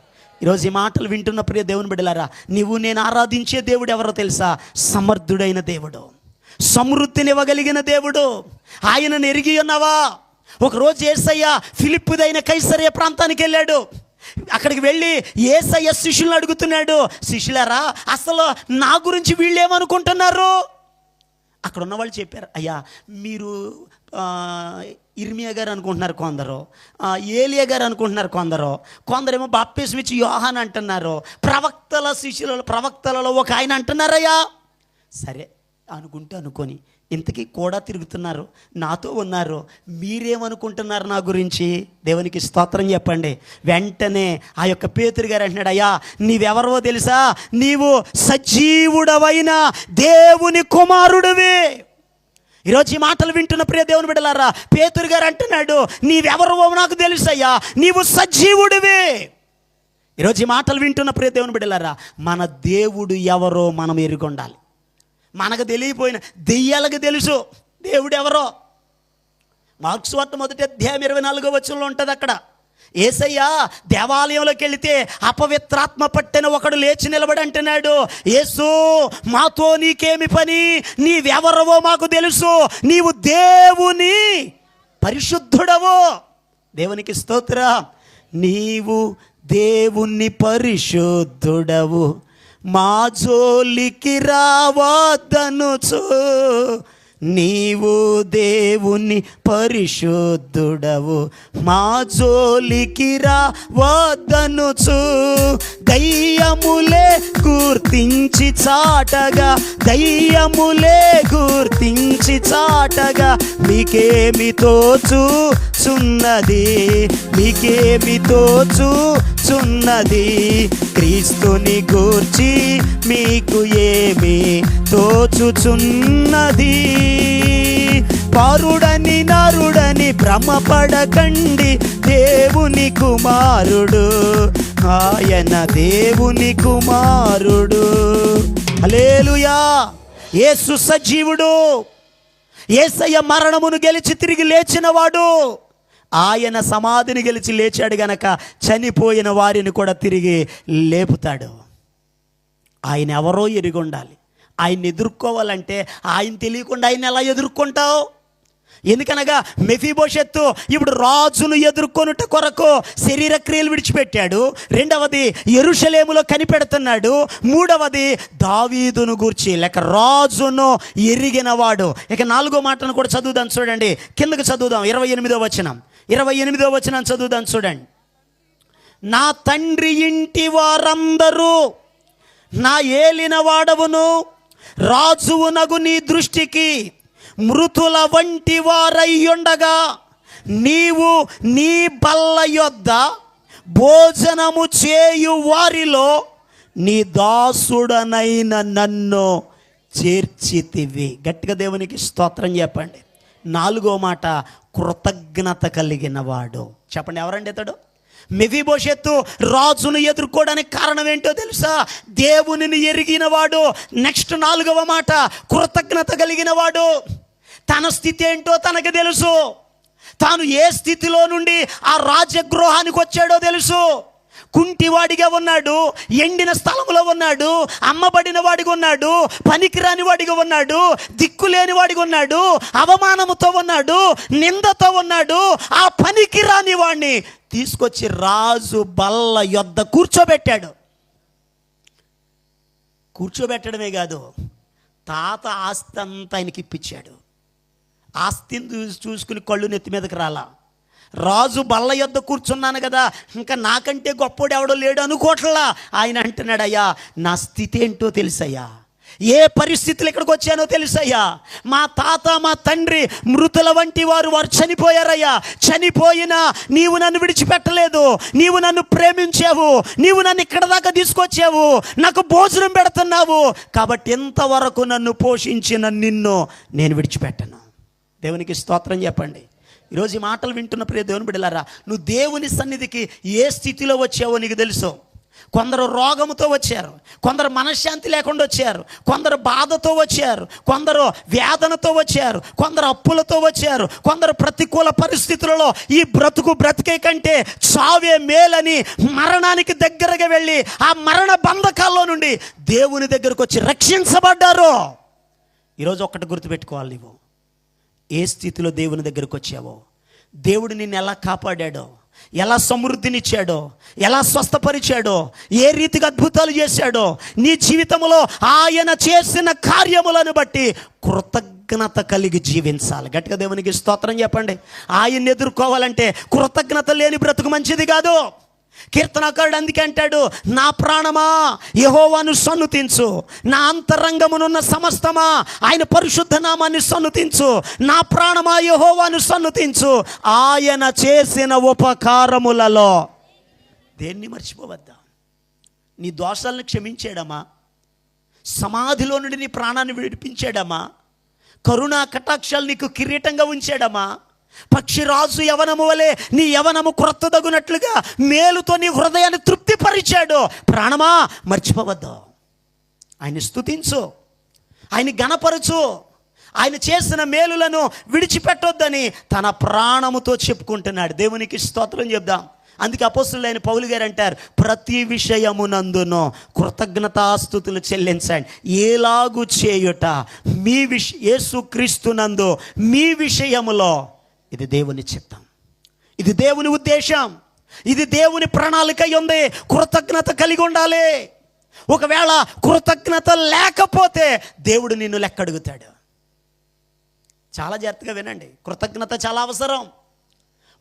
ఈరోజు ఈ మాటలు వింటున్న ప్రియ దేవుని బిడ్డలారా, నీవు నేను ఆరాధించే దేవుడు ఎవరో తెలుసా? సమర్థుడైన దేవుడు, సమృద్ధినివ్వగలిగిన దేవుడు. ఆయనను ఎరిగి ఉన్నావా? ఒకరోజు యేసయ్య ఫిలిప్పుదైన కైసరయ ప్రాంతానికి వెళ్ళాడు. అక్కడికి వెళ్ళి యేసయ్య శిష్యులను అడుగుతున్నాడు, శిష్యులారా అసలు నా గురించి వీళ్ళు ఏమనుకుంటున్నారు? అక్కడ ఉన్న వాళ్ళు చెప్పారు, అయ్యా మీరు ఇర్మియా గారు అనుకుంటున్నారు కొందరు, ఏలియా గారు అనుకుంటున్నారు కొందరేమో బాప్తిస్మం ఇచ్చి యోహాన్ అంటున్నారు, ప్రవక్తలలో ఒక ఆయన అంటున్నారయ్యా. సరే అనుకొని ఇంతకీ కూడా తిరుగుతున్నారు, నాతో ఉన్నారు, మీరేమనుకుంటున్నారు నా గురించి? దేవునికి స్తోత్రం చెప్పండి. వెంటనే ఆ యొక్క పేతురు గారు అంటున్నాడు, అయ్యా నీవెవరో తెలుసా? నీవు సజీవుడవైన దేవుని కుమారుడివి. ఈరోజు ఈ మాటలు వింటున్న ప్రియ దేవుని బిడ్డలారా, పేతురు గారు అంటున్నాడు, నీవెవరో నాకు తెలుసయ్యా, నీవు సజీవుడివి. ఈరోజు ఈ మాటలు వింటున్న ప్రియ దేవుని బిడ్డలారా, మన దేవుడు ఎవరో మనం ఎరుగొండాలి. మనకు తెలియపోయిన దెయ్యాలకు తెలుసు దేవుడు ఎవరో. మార్కు సువార్త 1వ అధ్యాయం 24వ వచనంలో ఉంటుంది. అక్కడ యేసయ్య దేవాలయంలోకి వెళితే అపవిత్రాత్మ పట్టిన ఒకడు లేచి నిలబడి అంటున్నాడు, యేసు మాతో నీకేమి పని? నీవెవరవో మాకు తెలుసు, నీవు దేవుని పరిశుద్ధుడవు. దేవునికి స్తోత్రం. నీవు దేవుని పరిశుద్ధుడవు, మా జోలికి రావద్దనుచు. నీవు దేవుని పరిశుద్ధుడవు, మా జోలికి రావద్దనుచు. దయ్యములే గుర్తించి చాటగా మీకేమి తోచుచున్నది? క్రీస్తుని గూర్చి మీకు ఏమి తోచుచున్నది? పరుడని నరుడని భ్రమపడకండి, దేవుని కుమారుడు, ఆయన దేవుని కుమారుడు. హల్లెలూయా. యేసు సజీవుడు, యేసయ్య మరణమును గెలిచి తిరిగి లేచినవాడు. ఆయన సమాధిని గెలిచి లేచాడు గనక చనిపోయిన వారిని కూడా తిరిగి లేపుతాడు. ఆయన ఎవరో ఎరిగి ఉండాలి. ఆయన్ని ఎదుర్కోవాలంటే ఆయన తెలియకుండా ఆయన ఎలా ఎదుర్కొంటావు? ఎందుకనగా మెఫీబోషెత్తు ఇప్పుడు రాజును ఎదుర్కొనుట కొరకు శరీర క్రియలు విడిచిపెట్టాడు. రెండవది యెరూషలేములో కనిపెడుతున్నాడు. మూడవది దావీదును గూర్చి లేక రాజును ఎరిగినవాడు. ఇక 4వ మాటను కూడా చదువుదాం చూడండి, కిందకు చదువుదాం. 28వ వచనం చదువుదాం చూడండి. నా తండ్రి ఇంటి వారందరూ నా ఏలిన వాడవును, రాజువునగు నీ దృష్టికి మృతుల వంటి వారయ్యుండగా నీవు నీ బల్ల యొద్ద భోజనము చేయు వారిలో నీ దాసుడనైన నన్ను చేర్చితివి. గట్టిగా దేవునికి స్తోత్రం చెప్పండి. 4వ మాట, కృతజ్ఞత కలిగిన వాడు. చెప్పండి, ఎవరండి ఇతడు? మెఫీబోషెత్తు రాజును ఎదుర్కోవడానికి కారణం ఏంటో తెలుసా? దేవునిని ఎరిగినవాడు. నెక్స్ట్ 4వ మాట, కృతజ్ఞత కలిగిన వాడు. తన స్థితి ఏంటో తనకు తెలుసు. తాను ఏ స్థితిలో నుండి ఆ రాజగృహానికి వచ్చాడో తెలుసు. కుంటివాడిగా ఉన్నాడు, ఎండిన స్థలంలో ఉన్నాడు, అమ్మబడిన వాడిగా ఉన్నాడు, పనికిరాని వాడిగా ఉన్నాడు, దిక్కులేని వాడిగా ఉన్నాడు, అవమానముతో ఉన్నాడు, నిందతో ఉన్నాడు. ఆ పనికిరాని వాడిని తీసుకొచ్చి రాజు బల్ల యొద్ద కూర్చోబెట్టడమే కాదు, తాత ఆస్తి అంతా ఆయనకి ఇప్పించాడు. ఆస్తిని చూసుకుని కళ్ళు నెత్తి మీదకి రాలా. రాజు బల్ల యొద్ద కూర్చున్నాను కదా, ఇంకా నాకంటే గొప్పోడు ఎవడో లేడు అనుకోట్లా. ఆయన అంటున్నాడు, అయ్యా నా స్థితి ఏంటో తెలుసయ్యా, ఏ పరిస్థితులు ఇక్కడికి వచ్చానో తెలుసయ్యా. మా తాత మా తండ్రి మృతుల వంటి వారు చనిపోయారయ్యా. చనిపోయినా నీవు నన్ను విడిచిపెట్టలేదు, నీవు నన్ను ప్రేమించావు, నీవు నన్ను ఇక్కడ దాకా తీసుకొచ్చావు, నాకు భోజనం పెడుతున్నావు, కాబట్టి ఇంతవరకు నన్ను పోషించిన నిన్ను నేను విడిచిపెట్టను. దేవునికి స్తోత్రం చెప్పండి. ఈరోజు ఈ మాటలు వింటున్న ప్రియ దేవుని బిడ్డలారా, నువ్వు దేవుని సన్నిధికి ఏ స్థితిలో వచ్చావో నీకు తెలుసు. కొందరు రోగముతో వచ్చారు, కొందరు మనశ్శాంతి లేకుండా వచ్చారు, కొందరు బాధతో వచ్చారు, కొందరు వేదనతో వచ్చారు, కొందరు అప్పులతో వచ్చారు, కొందరు ప్రతికూల పరిస్థితులలో ఈ బ్రతికే కంటే చావే మేలని మరణానికి దగ్గరగా వెళ్ళి ఆ మరణ బంధకాల్లో నుండి దేవుని దగ్గరకు వచ్చి రక్షించబడ్డారు. ఈరోజు ఒక్కటి గుర్తుపెట్టుకోవాలి, నువ్వు ఏ స్థితిలో దేవుని దగ్గరకు వచ్చావో, దేవుడు నిన్ను ఎలా కాపాడాడో, ఎలా సమృద్ధినిచ్చాడో, ఎలా స్వస్థపరిచాడో, ఏ రీతిగా అద్భుతాలు చేశాడో, నీ జీవితంలో ఆయన చేసిన కార్యములను బట్టి కృతజ్ఞత కలిగి జీవించాలి. గట్టిగా దేవునికి స్తోత్రం చెప్పండి. ఆయన్ని ఎదుర్కోవాలంటే కృతజ్ఞత లేని బ్రతుకు మంచిది కాదు. కీర్తనకారుడు అందుకే అంటాడు, నా ప్రాణమా యెహోవాను సన్నుతించు, నా అంతరంగమునున్న సమస్తమా ఆయన పరిశుద్ధ నామాన్ని సన్నుతించు, నా ప్రాణమా యెహోవాను సన్నుతించు, ఆయన చేసిన ఉపకారములలో దేన్ని మర్చిపోవద్దా. నీ దోషాలను క్షమించాడమ్మా, సమాధిలో నుండి నీ ప్రాణాన్ని విడిపించాడమ్మా, కరుణా కటాక్షాలు నీకు కిరీటంగా ఉంచాడమ్మా, పక్షిరాజు యవనము వలె నీ యవనము క్రొత్తదగునట్లుగా మేలుతో నీ హృదయాన్ని తృప్తిపరిచాడు. ప్రాణమా మర్చిపోవద్దు, ఆయన స్తుతించు, ఆయన గణపరచు, ఆయన చేసిన మేలులను విడిచిపెట్టొద్దని తన ప్రాణముతో చెప్పుకుంటున్నాడు. దేవునికి స్తోత్రం చెప్దాం. అందుకే అపోస్తలుడైన పౌలు గారు అంటారు, ప్రతి విషయమునందును కృతజ్ఞతాస్తుతులు చెల్లించండి, ఏలాగు చేయుట మీ యేసుక్రీస్తునందు మీ విషయములో ఇది దేవుని చిత్తం, ఇది దేవుని ఉద్దేశం, ఇది దేవుని ప్రణాళిక ఉంది. కృతజ్ఞత కలిగి ఉండాలి. ఒకవేళ కృతజ్ఞత లేకపోతే దేవుడు నిన్ను లెక్క అడుగుతాడు. చాలా జాగ్రత్తగా వినండి, కృతజ్ఞత చాలా అవసరం.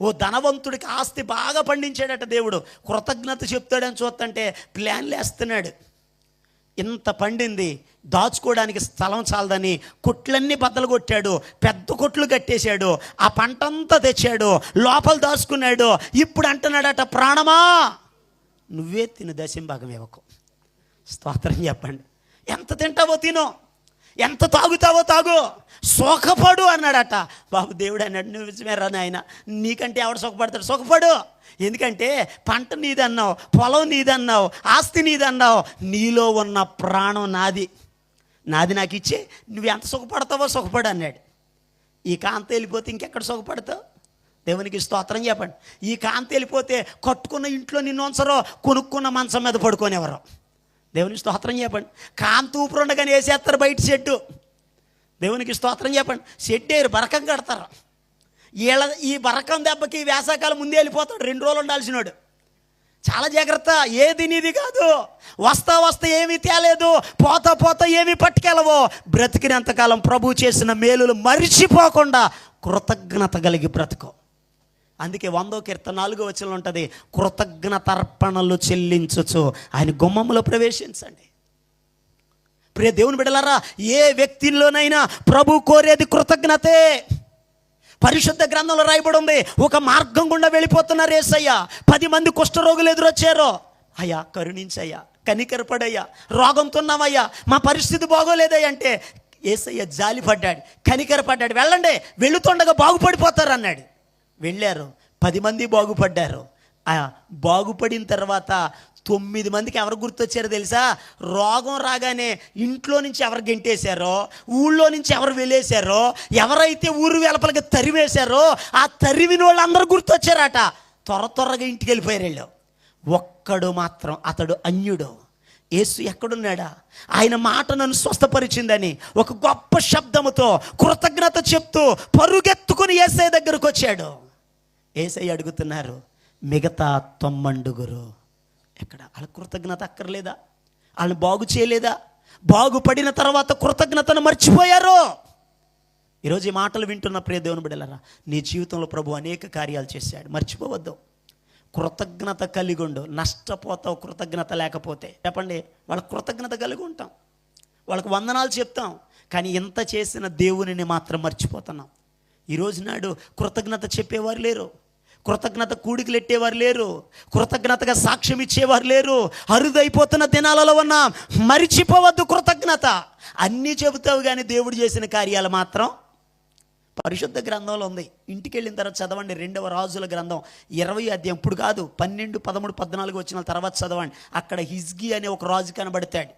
ఓ ధనవంతుడికి ఆస్తి బాగా పండించాడట దేవుడు, కృతజ్ఞత చెప్తాడని చూస్తుంటే ప్లాన్లు వేస్తున్నాడు. ఇంత పండింది, దాచుకోవడానికి స్థలం చాలదని కొట్లన్నీ బద్దలు కొట్టాడు, పెద్ద కొట్లు కట్టేశాడు, ఆ పంటంతా తెచ్చాడు, లోపల దాచుకున్నాడు. ఇప్పుడు అంటున్నాడట, ప్రాణమా నువ్వే తిను, దశంభాగం ఇవ్వకు. స్తోత్రం చెప్పండి. ఎంత తింటావో తిను, ఎంత తాగుతావో తాగు, సుఖపడు అన్నాడట. బాబు దేవుడు అన్నాడు, నువ్వు నిజమేరా నాయన, నీకంటే ఎవడు సుఖపడతాడు? సుఖపడు. ఎందుకంటే పంట నీదన్నావు, పొలం నీదన్నావు, ఆస్తి నీదన్నావు, నీలో ఉన్న ప్రాణం నాది, నాది నాకు ఇచ్చే, నువ్వు ఎంత సుఖపడతావో సుఖపడు అన్నాడు. ఈ కాంతి వెళ్ళిపోతే ఇంకెక్కడ సుఖపడతావు? దేవునికి స్తోత్రం చెప్పండి. ఈ కాంతి వెళ్ళిపోతే కట్టుకున్న ఇంట్లో నిన్ను ఉంచరో, కొనుక్కున్న మంచం మీద పడుకోనివ్వరు. దేవునికి స్తోత్రం చెప్పండి. కాంతి ఊపిరి ఉండగానే వేసేస్తారు బయట షెడ్డు. దేవునికి స్తోత్రం చెప్పండి. షెడ్ వేరు, బరకం కడతారు. ఈ బరకం దెబ్బకి వేసవకాలం ముందే వెళ్ళిపోతాడు, 2 రోజులు ఉండాల్సినాడు. చాలా జాగ్రత్త. ఏది నీది కాదు. వస్తా వస్తా ఏమీ తేలేదు, పోతా పోతా ఏమీ పట్టుకెళ్ళవో. బ్రతికినంతకాలం ప్రభు చేసిన మేలులు మరిచిపోకుండా కృతజ్ఞత కలిగి బ్రతుకు. అందుకే 100వ కీర్తన 4వ వచనంలో ఉంటుంది, కృతజ్ఞత అర్పణలు చెల్లించుచు ఆయన గుమ్మములో ప్రవేశించండి. ప్రియ దేవుని బిడ్డలారా, ఏ వ్యక్తిలోనైనా ప్రభు కోరేది కృతజ్ఞతే. పరిశుద్ధ గ్రంథంలో రాయబడి ఉంది, ఒక మార్గం గుండా వెళ్ళిపోతున్నారు యేసయ్య, 10 మంది కుష్ఠరోగులు ఎదురొచ్చారు. అయ్యా కరుణించయ్యా, కనికరపడయ్యా, రోగంతో ఉన్నామయ్యా, మా పరిస్థితి బాగోలేదయ్యా అంటే యేసయ్య జాలిపడ్డాడు, కనికరపడ్డాడు. వెళ్ళండి, వెళుతుండగా బాగుపడిపోతారు అన్నాడు. వెళ్ళారు, 10 మంది బాగుపడ్డారు. బాగుపడిన తర్వాత 9 మందికి ఎవరు గుర్తొచ్చారో తెలుసా? రోగం రాగానే ఇంట్లో నుంచి ఎవరు గెంటేశారో, ఊళ్ళో నుంచి ఎవరు వెళ్ళేశారో, ఎవరైతే ఊరు వెలపలకి తరివేశారో ఆ తరివిన వాళ్ళు అందరూ గుర్తొచ్చారట. త్వరగా ఇంటికి వెళ్ళిపోయారు వీళ్ళు. ఒక్కడు మాత్రం, అతడు అన్యుడు. యేసు ఎక్కడున్నాడా? ఆయన మాట నన్ను స్వస్థపరిచిందని ఒక గొప్ప శబ్దముతో కృతజ్ఞత చెప్తూ పరుగెత్తుకుని యేసయ్య దగ్గరకు వచ్చాడు. యేసయ్య అడుగుతున్నారు, మిగతా 90 ఎక్కడ? వాళ్ళ కృతజ్ఞత అక్కర్లేదా? వాళ్ళని బాగు చేయలేదా? బాగుపడిన తర్వాత కృతజ్ఞతను మర్చిపోయారు. ఈరోజు ఈ మాటలు వింటున్న ప్రియ దేవుని బిడ్డలారా, నీ జీవితంలో ప్రభు అనేక కార్యాలు చేశాడు, మర్చిపోవద్దు. కృతజ్ఞత కలిగి ఉండు, నష్టపోతావు కృతజ్ఞత లేకపోతే. చెప్పండి, వాళ్ళకి కృతజ్ఞత కలిగి ఉంటాం, వాళ్ళకి వందనాలు చెప్తాం, కానీ ఎంత చేసిన దేవునిని మాత్రం మర్చిపోతున్నాం. ఈరోజు నాడు కృతజ్ఞత చెప్పేవారు లేరు, కృతజ్ఞత కూడికలు ఎట్టేవారు లేరు, కృతజ్ఞతగా సాక్ష్యం ఇచ్చేవారు లేరు. అరుదైపోతున్న దినాలలో ఉన్నాం. మరిచిపోవద్దు కృతజ్ఞత. అన్నీ చెబుతావు కానీ దేవుడు చేసిన కార్యాలు మాత్రం పరిశుద్ధ గ్రంథంలో ఉంది. ఇంటికి వెళ్ళిన తర్వాత చదవండి, 2వ రాజుల గ్రంథం 20వ అధ్యాయం. ఇప్పుడు కాదు, 12, 13, 14 వచ్చిన తర్వాత చదవండి. అక్కడ హిజ్కీ అనే ఒక రాజు కనబడతాడు.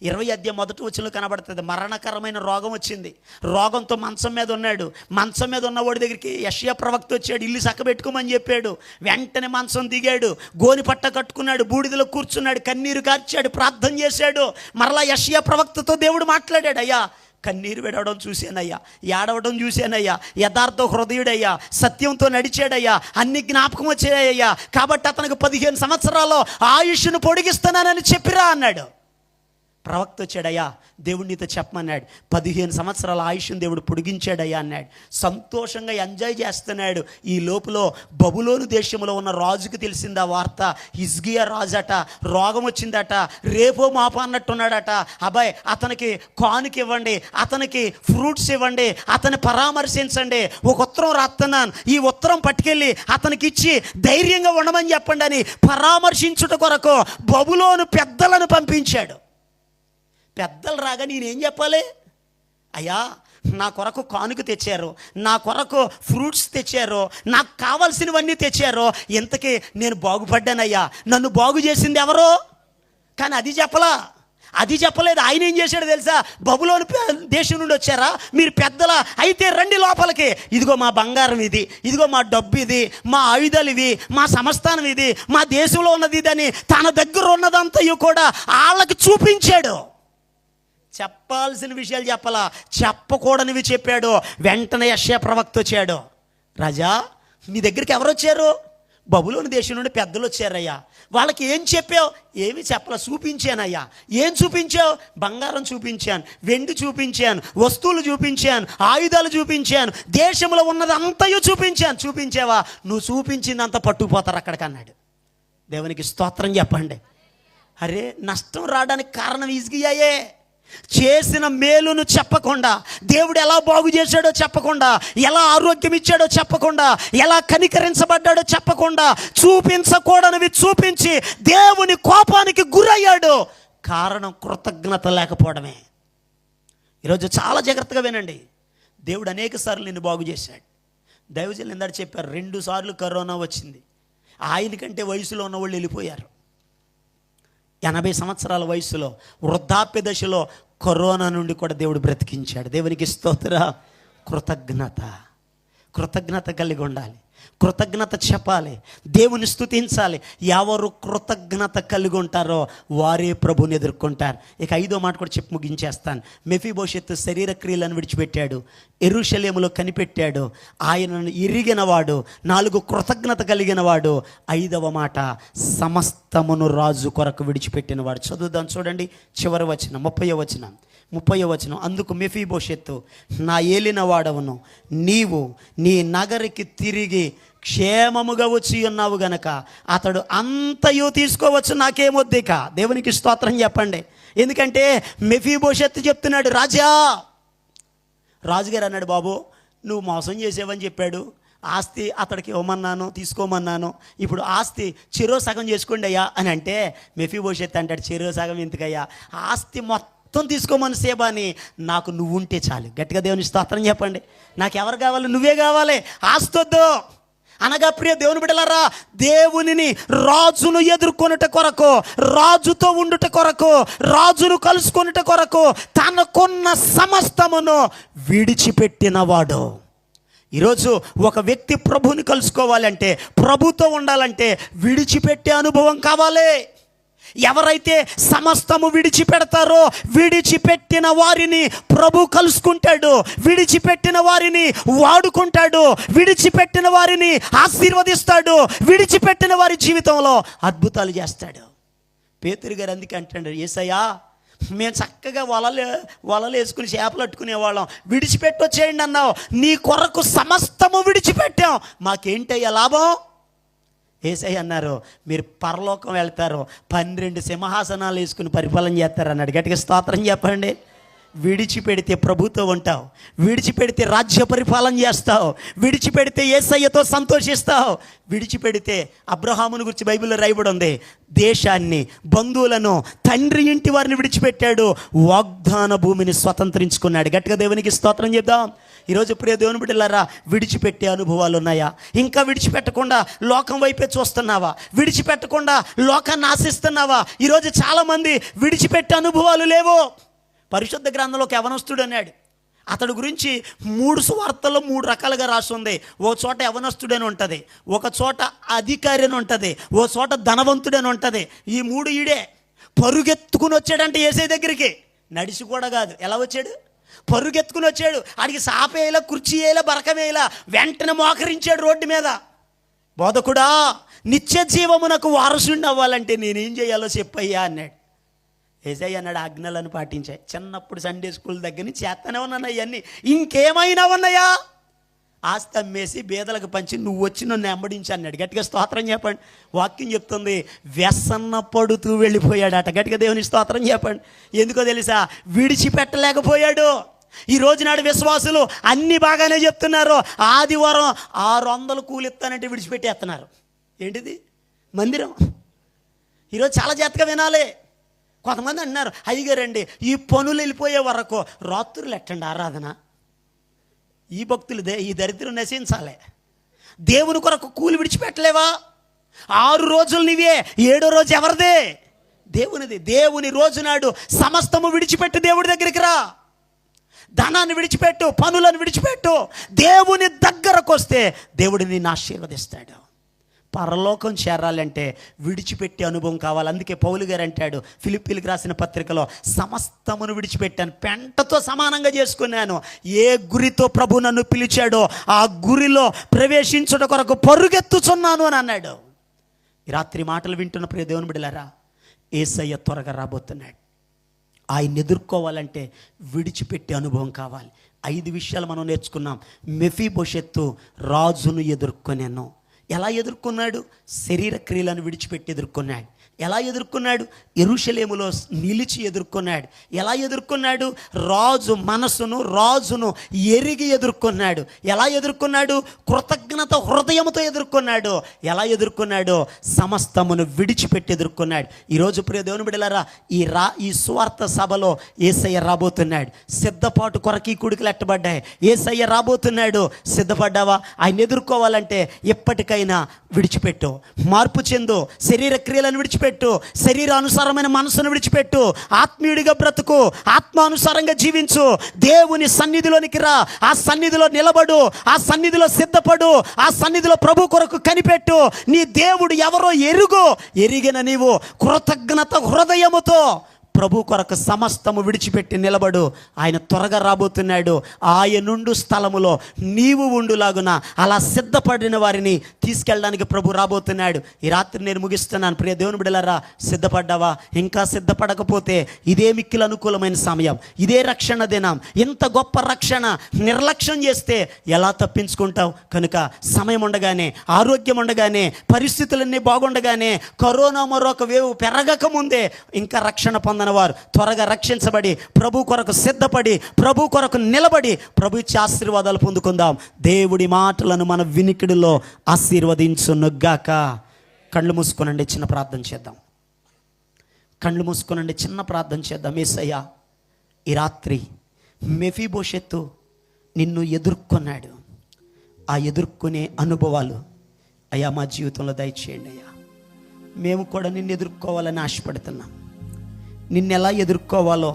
20వ అధ్యాయం 1వ వచనంలో కనబడుతుంది. మరణకరమైన రోగం వచ్చింది, రోగంతో మంచం మీద ఉన్నాడు. మంచం మీద ఉన్నవాడి దగ్గరికి యెషయా ప్రవక్త వచ్చాడు, ఇల్లు చక్కబెట్టుకోమని చెప్పాడు. వెంటనే మంచం దిగాడు, గోని పట్ట కట్టుకున్నాడు, బూడిదలో కూర్చున్నాడు, కన్నీరు కార్చాడు, ప్రార్థన చేశాడు. మరలా యెషయా ప్రవక్తతో దేవుడు మాట్లాడాడు, అయ్యా కన్నీరు విడవడం చూశానయ్యా, ఏడవడం చూశానయ్యా, యథార్థ హృదయుడయ్యా, సత్యంతో నడిచాడయ్యా, అన్ని జ్ఞాపకం వచ్చాయ్యా, కాబట్టి అతనికి 15 సంవత్సరాలు ఆయుష్ను పొడిగిస్తున్నానని చెప్పిరా అన్నాడు. ప్రవక్త వచ్చాడయ్యా, దేవుడు నీతో చెప్పమన్నాడు, 15 సంవత్సరాల ఆయుష్ను దేవుడు పొడిగించాడయ్యా అన్నాడు. సంతోషంగా ఎంజాయ్ చేస్తున్నాడు. ఈ లోపల బబులోను దేశంలో ఉన్న రాజుకి తెలిసింది ఆ వార్త. హిజ్కియా రాజట, రోగం వచ్చిందట, రేపో మాపో అన్నట్టున్నాడట. అబ్బాయి అతనికి కానుక ఇవ్వండి, అతనికి ఫ్రూట్స్ ఇవ్వండి, అతన్ని పరామర్శించండి, ఒక ఉత్తరం రాస్తున్నాను, ఈ ఉత్తరం పట్టుకెళ్ళి అతనికి ఇచ్చి ధైర్యంగా ఉండమని చెప్పండి అని పరామర్శించుట కొరకు బబులోను పెద్దలను పంపించాడు. పెద్దలు రాగా నేనేం చెప్పాలి? అయ్యా నా కొరకు కానుక తెచ్చారు, నా కొరకు ఫ్రూట్స్ తెచ్చారు, నాకు కావాల్సినవన్నీ తెచ్చారు, ఇంతకీ నేను బాగుపడ్డానయ్యా, నన్ను బాగు చేసింది ఎవరో? కానీ అది చెప్పలేదు. ఆయన ఏం చేశాడు తెలుసా? బబులోను దేశం నుండి వచ్చారా మీరు పెద్దల, అయితే రండి లోపలికి, ఇదిగో మా బంగారం ఇది, ఇదిగో మా డబ్బు ఇది, మా ఆయుధాలు ఇవి, మా సంస్థానం ఇది, మా దేశంలో ఉన్నది ఇదని తన దగ్గర ఉన్నదంతయు కూడా వాళ్ళకి చూపించాడు. చెప్పాల్సిన విషయాలు చెప్పాలా, చెప్పకూడనివి చెప్పాడు. వెంటనే యెషయా ప్రవక్త వచ్చాడు. రాజా మీ దగ్గరికి ఎవరు వచ్చారు? బబులోను దేశం నుండి పెద్దలు వచ్చారయ్యా. వాళ్ళకి ఏం చెప్పావు? ఏమి చెప్పలా, చూపించానయ్యా. ఏం చూపించావు? బంగారం చూపించాను, వెండి చూపించాను, వస్తువులు చూపించాను, ఆయుధాలు చూపించాను, దేశంలో ఉన్నది అంతయు చూపించాను. చూపించావా? నువ్వు చూపించిందంతా పట్టుకుపోతారు అక్కడికి అన్నాడు. దేవునికి స్తోత్రం చెప్పండి. అరే నష్టం రావడానికి కారణం హిజ్కియాయే. చేసిన మేలును చెప్పకుండా, దేవుడు ఎలా బాగు చేశాడో చెప్పకుండా, ఎలా ఆరోగ్యం ఇచ్చాడో చెప్పకుండా, ఎలా కనికరించబడ్డాడో చెప్పకుండా, చూపించకూడనివి చూపించి దేవుని కోపానికి గురయ్యాడు. కారణం కృతజ్ఞత లేకపోవడమే. ఈరోజు చాలా జాగ్రత్తగా వినండి. దేవుడు అనేక సార్లు నిన్ను బాగు చేశాడు. దైవజనులు ఇందాక చెప్పారు, 2 సార్లు కరోనా వచ్చింది. ఆయనకంటే వయసులో ఉన్న వాళ్ళు వెళ్ళిపోయారు. 80 సంవత్సరాల వయసులో వృద్ధాప్య దశలో కరోనా నుండి కూడా దేవుడు బ్రతికించాడు. దేవునికి స్తోత్ర. కృతజ్ఞత కలిగి ఉండాలి, కృతజ్ఞత చెప్పాలి, దేవుని స్తుతించాలి. ఎవరు కృతజ్ఞత కలిగి ఉంటారో వారే ప్రభుని ఎదుర్కొంటారు. ఇక 5వ మాట కూడా చెప్పి ముగించేస్తాను. మెఫీబోషెత్ శరీర క్రియలను విడిచిపెట్టాడు, యెరూషలేములో కనిపెట్టాడు, ఆయనను ఎరిగినవాడు, 4 కృతజ్ఞత కలిగిన వాడు. 5వ మాట సమస్తమును రాజు కొరకు విడిచిపెట్టినవాడు. చదువుదాం చూడండి, చివరి వచనం 30వ వచనం. అందుకు మెఫీబోషెత్తు, నా ఏలిన వాడవును, నీవు నీ నగరికి తిరిగి క్షేమముగా వచ్చి ఉన్నావు గనక అతడు అంతయు తీసుకోవచ్చు, నాకేమొద్దిక. దేవునికి స్తోత్రం చెప్పండి. ఎందుకంటే మెఫీబోషెత్తు చెప్తున్నాడు, రాజుగారు అన్నాడు, బాబు నువ్వు మోసం చేసేవని చెప్పాడు, ఆస్తి అతడికి ఇవ్వమన్నాను, తీసుకోమన్నాను, ఇప్పుడు ఆస్తి చెరో సగం చేసుకోండి అయ్యా అని అంటే మెఫీబోషెత్తు అంటాడు, చెరో సగం ఎందుకయ్యా, ఆస్తి మొత్తం తీసుకోమని సేబాని, నాకు నువ్వు ఉంటే చాలు. గట్టిగా దేవుని స్తోత్రం చెప్పండి. నాకు ఎవరు కావాలి? నువ్వే కావాలి, ఆస్తొద్దు. అనగా ప్రియ దేవుని బిడ్డలారా, దేవునిని రాజును ఎదుర్కొనుట కొరకు, రాజుతో ఉండుట కొరకు, రాజును కలుసుకొనుట కొరకు తనకున్న సమస్తమును విడిచిపెట్టినవాడు. ఈరోజు ఒక వ్యక్తి ప్రభుని కలుసుకోవాలంటే, ప్రభుతో ఉండాలంటే విడిచిపెట్టే అనుభవం కావాలి. ఎవరైతే సమస్తము విడిచిపెడతారో విడిచిపెట్టిన వారిని ప్రభు కలుసుకుంటాడు, విడిచిపెట్టిన వారిని వాడుకుంటాడు, విడిచిపెట్టిన వారిని ఆశీర్వదిస్తాడు, విడిచిపెట్టిన వారి జీవితంలో అద్భుతాలు చేస్తాడు. పేతురు గారు అందుకే అంటాడు, యేసయ్యా మేము చక్కగా వలలు వేసుకుని చేపలు అట్టుకునేవాళ్ళం, విడిచిపెట్టి వచ్చేయండి అన్నావు, నీ కొరకు సమస్తము విడిచిపెట్టాం, మాకేంటయ్యా లాభం? యేసయ్య అన్నారు, మీరు పరలోకం వెళ్తారు, 12 సింహాసనాలు వేసుకుని పరిపాలన చేస్తారు అన్నాడు. గట్టిగా స్తోత్రం చెప్పండి. విడిచిపెడితే ప్రభుతో ఉంటావు, విడిచిపెడితే రాజ్య పరిపాలన చేస్తావు, విడిచిపెడితే యేసయ్యతో సంతోషిస్తావు. విడిచిపెడితే అబ్రహామును గురించి బైబిల్లో రాయబడి ఉంది, దేశాన్ని, బంధువులను, తండ్రి ఇంటి వారిని విడిచిపెట్టాడు, వాగ్దాన భూమిని స్వతంత్రించుకున్నాడు. గట్టిగా దేవునికి స్తోత్రం చెప్దాం. ఈరోజు ప్రియ దేవుని బిడ్డలారా, విడిచిపెట్టే అనుభవాలు ఉన్నాయా? ఇంకా విడిచిపెట్టకుండా లోకం వైపే చూస్తున్నావా? విడిచిపెట్టకుండా లోకాన్ని ఆశిస్తున్నావా? ఈరోజు చాలామంది విడిచిపెట్టే అనుభవాలు లేవు. పరిశుద్ధ గ్రంథంలో ఒక యవనస్తుడు అన్నాడు, అతడి గురించి 3 సువార్తల్లో 3 రకాలుగా రాసి ఉంది. ఓ చోట యవనస్తుడని ఉంటుంది, ఒక చోట అధికారి అని ఉంటుంది, ఓ చోట ధనవంతుడని ఉంటుంది. ఈ 3 ఈడే పరుగెత్తుకుని వచ్చాడంటే యేసయ్య దగ్గరికి. నడిచి కూడా కాదు, ఎలా వచ్చాడు? పరుగెత్తుకుని వచ్చాడు. ఆడికి సాపేలా, కుర్చీ వేయలా, బరకం వేయలా, వెంటనే మోకరించాడు రోడ్డు మీద. బోధకుడా, నిత్య జీవమునకు వారసుడిని అవ్వాలంటే నేనేం చేయాలో చెప్పయ్యా అన్నాడు. ఏసయ్య అన్నాడు, ఆజ్ఞలను పాటించాయి. చిన్నప్పుడు సండే స్కూల్ దగ్గర నుంచి చేస్తూనే ఉన్నాను అవన్నీ. ఇంకేమైనా ఉన్నాయా? ఆస్తి అమ్మేసి బేదలకు పంచి నువ్వు వచ్చి నన్ను వెంబడించి అన్నాడు. గట్టిగా స్తోత్రం చెప్పండి. వాక్యం చెప్తుంది, వ్యసన పడుతూ వెళ్ళిపోయాడట. గట్టిగా దేవుని స్తోత్రం చెప్పండి. ఎందుకో తెలుసా? విడిచిపెట్టలేకపోయాడు. ఈ రోజు నాడు విశ్వాసులు అన్ని బాగానే చెప్తున్నారు. ఆదివారం 600 కూలి ఇస్తానంటే విడిచిపెట్టేస్తున్నారు. ఏంటిది? మందిరం. ఈరోజు చాలా జాగ్రత్తగా వినాలి. కొంతమంది అంటున్నారు, అయ్యగారండి ఈ పనులు వెళ్ళిపోయే వరకు రాత్రులు ఎట్టండి ఆరాధన. ఈ భక్తులు ఈ దరిద్రం నశించాలి. దేవుని కొరకు కూలి విడిచిపెట్టలేవా? 6 రోజులు నీవే, 7వ రోజు ఎవరిదే? దేవునిది. దేవుని రోజు నాడు సమస్తము విడిచిపెట్టి దేవుడి దగ్గరికి రా. ధనాన్ని విడిచిపెట్టు, పనులను విడిచిపెట్టు, దేవుని దగ్గరకు వస్తే దేవుడు నిన్ను ఆశీర్వదిస్తాడు. పరలోకం చేరాలంటే విడిచిపెట్టే అనుభవం కావాలి. అందుకే పౌలు గారు అంటాడు ఫిలిప్పీలకు రాసిన పత్రికలో, సమస్తమును విడిచిపెట్టాను, పెంటతో సమానంగా చేసుకున్నాను. ఏ గురితో ప్రభు నన్ను పిలిచాడో ఆ గురిలో ప్రవేశించుట కొరకు పరుగెత్తుచున్నాను అని అన్నాడు. ఈ రాత్రి మాటలు వింటున్న ప్రియ దేవుని బిడ్డలారా, యేసయ్య త్వరగా రాబోతున్నాడు. ఆయన్ని ఎదుర్కోవాలంటే విడిచిపెట్టే అనుభవం కావాలి. 5 విషయాలు మనం నేర్చుకున్నాం. మెఫీబోషెత్తు రాజును ఎదుర్కొనేను. ఎలా ఎదుర్కొన్నాడు? శరీర క్రియలను విడిచిపెట్టి ఎదుర్కొన్నాడు. ఎలా ఎదుర్కొన్నాడు? యెరూషలేములో నిలిచి ఎదుర్కొన్నాడు. ఎలా ఎదుర్కొన్నాడు? రాజు మనసును, రాజును ఎరిగి ఎదుర్కొన్నాడు. ఎలా ఎదుర్కొన్నాడు? కృతజ్ఞత హృదయంతో ఎదుర్కొన్నాడు. ఎలా ఎదుర్కొన్నాడు? సమస్తమును విడిచిపెట్టి ఎదుర్కొన్నాడు. ఈరోజు ప్రియ దేవుని బిడ్డలారా, ఈ సువార్త సభలో యేసయ్య రాబోతున్నాడు. సిద్ధపాటు కొరకు ఈ కుడికలు ఎట్టబడ్డాయి. యేసయ్య రాబోతున్నాడు. సిద్ధపడ్డావా? ఆయన ఎదుర్కోవాలంటే ఎప్పటికైనా విడిచిపెట్టు, మార్పు చెందు, శరీర క్రియలను విడిచిపెట్టు, శరీరానుసారమైన మనసును విడిచిపెట్టు, ఆత్మీయుడిగా బ్రతుకు, ఆత్మానుసారంగా జీవించు, దేవుని సన్నిధిలోనికి రా, ఆ సన్నిధిలో నిలబడు, ఆ సన్నిధిలో సిద్ధపడు, ఆ సన్నిధిలో ప్రభు కొరకు కనిపెట్టు. నీ దేవుడు ఎవరో ఎరిగిన నీవు కృతజ్ఞత హృదయముతో ప్రభు కొరకు సమస్తము విడిచిపెట్టి నిలబడు. ఆయన త్వరగా రాబోతున్నాడు. ఆయనుండు స్థలములో నీవు ఉండులాగున అలా సిద్ధపడిన వారిని తీసుకెళ్ళడానికి ప్రభు రాబోతున్నాడు. ఈ రాత్రి నేను ముగిస్తున్నాను. ప్రియ దేవుని బిడ్డలారా, సిద్ధపడ్డావా? ఇంకా సిద్ధపడకపోతే ఇదే మిక్కిలి అనుకూలమైన సమయం, ఇదే రక్షణ దినం. ఇంత గొప్ప రక్షణ నిర్లక్ష్యం చేస్తే ఎలా తప్పించుకుంటావు? కనుక సమయం ఉండగానే, ఆరోగ్యం ఉండగానే, పరిస్థితులన్నీ బాగుండగానే, కరోనా మరొక వేవు పెరగక ముందే ఇంకా రక్షణ పొందని వారు త్వరగా రక్షించబడి ప్రభు కొరకు సిద్ధపడి ప్రభు కొరకు నిలబడి ప్రభు ఇచ్చే ఆశీర్వాదాలు పొందుకుందాం. దేవుడి మాటలను మన వినికిడిలో ఆశీర్వదించునుగాక. కళ్ళు మూసుకొనండి, చిన్న ప్రార్థన చేద్దాం. కళ్ళు మూసుకొనండి, చిన్న ప్రార్థన చేద్దాం. యేసయ్యా, ఈ రాత్రి మెఫీబోషెత్తు నిన్ను ఎదుర్కొన్నాడు. ఆ ఎదుర్కొనే అనుభవాలు అయ్యా మా జీవితంలో దయచేయండి. అయ్యా, మేము కూడా నిన్ను ఎదుర్కోవాలని ఆశపడుతున్నాం. నిన్నెలా ఎదుర్కోవాలో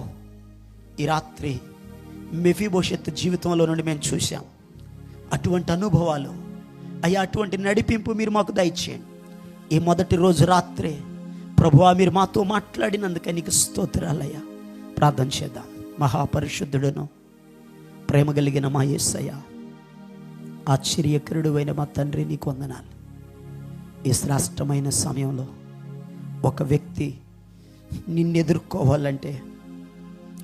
ఈ రాత్రి మెఫీబోషెత్తు జీవితంలో నుండి మేము చూసాం. అటువంటి అనుభవాలు అయ్యా, అటువంటి నడిపింపు మీరు మాకు దయచేయండి. ఈ మొదటి రోజు రాత్రి ప్రభువా, మీరు మాతో మాట్లాడినందుకే నీకు స్తోత్రాలయ్యా. ప్రార్థన చేద్దాం. మహాపరిశుద్ధుడును ప్రేమ కలిగిన మా యేసయ్య, ఆశ్చర్యకరుడువైన మా తండ్రి, నీకు వందనాలు. ఈ శ్రేష్టమైన సమయంలో ఒక వ్యక్తి నిన్ను ఎదుర్కోవాలంటే,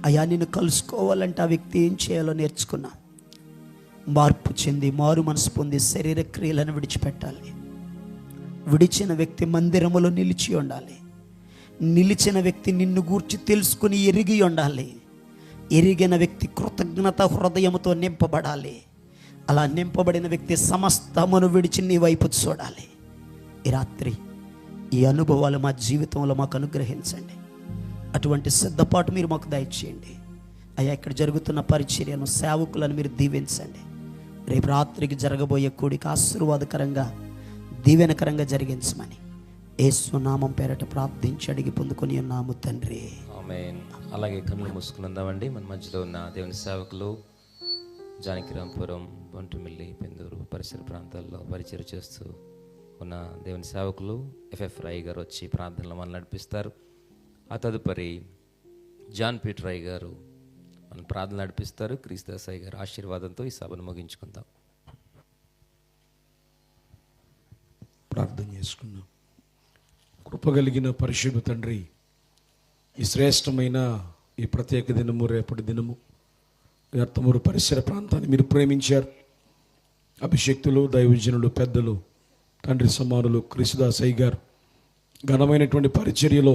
అయ్యా నిన్ను కలుసుకోవాలంటే ఆ వ్యక్తి ఏం చేయాలో నేర్చుకున్నా. మార్పు చెంది, మారు మనసు పొంది శరీర క్రియలను విడిచిపెట్టాలి. విడిచిన వ్యక్తి మందిరములో నిలిచి ఉండాలి. నిలిచిన వ్యక్తి నిన్ను గూర్చి తెలుసుకుని ఎరిగి ఉండాలి. ఎరిగిన వ్యక్తి కృతజ్ఞత హృదయముతో నింపబడాలి. అలా నింపబడిన వ్యక్తి సమస్తమును విడిచి నీ వైపు చూడాలి. ఈ రాత్రి ఈ అనుభవాలు మా జీవితంలో మాకు అనుగ్రహించండి. అటువంటి సిద్ధపాటు మీరు మాకు దయచేయండి. అయ్యా, ఇక్కడ జరుగుతున్న పరిచర్యను, సేవకులను మీరు దీవించండి. రేపు రాత్రికి జరగబోయే కూడికి ఆశీర్వాదకరంగా, దీవెనకరంగా జరిగించమని యేసు నామం పేరట ప్రార్థించి అడిగి పొందుకొని ఉన్నాము తండ్రి, ఆమేన్. అలాగే కళ్ళు మూసుకుందామండి. మన మధ్యలో ఉన్న దేవుని సేవకులు జానకిరాంపురం, బొంటుమిల్లి, పెందూరు పరిసర ప్రాంతాల్లో పరిచయం చేస్తూ ఉన్న దేవుని సేవకులు ఎఫ్ఎఫ్ రాయ్ గారు వచ్చి ప్రార్థనలు మనల్ని నడిపిస్తారు. ఆ తదుపరి జాన్ పీటర్ రాయ్ గారు మన ప్రార్థన నడిపిస్తారు. క్రీస్తుదాసయ్య గారి ఆశీర్వాదంతో ఈ సభను ముగించుకుందాం. ప్రార్థన చేసుకున్నాం. కృపగలిగిన పరిశుద్ధ తండ్రి, ఈ శ్రేష్టమైన ఈ ప్రత్యేక దినము, రేపటి దినము అర్తమూరు పరిసర ప్రాంతాన్ని మీరు ప్రేమించారు. అభిషక్తులు, దైవజనులు, పెద్దలు, తండ్రి సమానులు క్రీస్తుదాసయ్య గారు ఘనమైనటువంటి పరిచర్యలో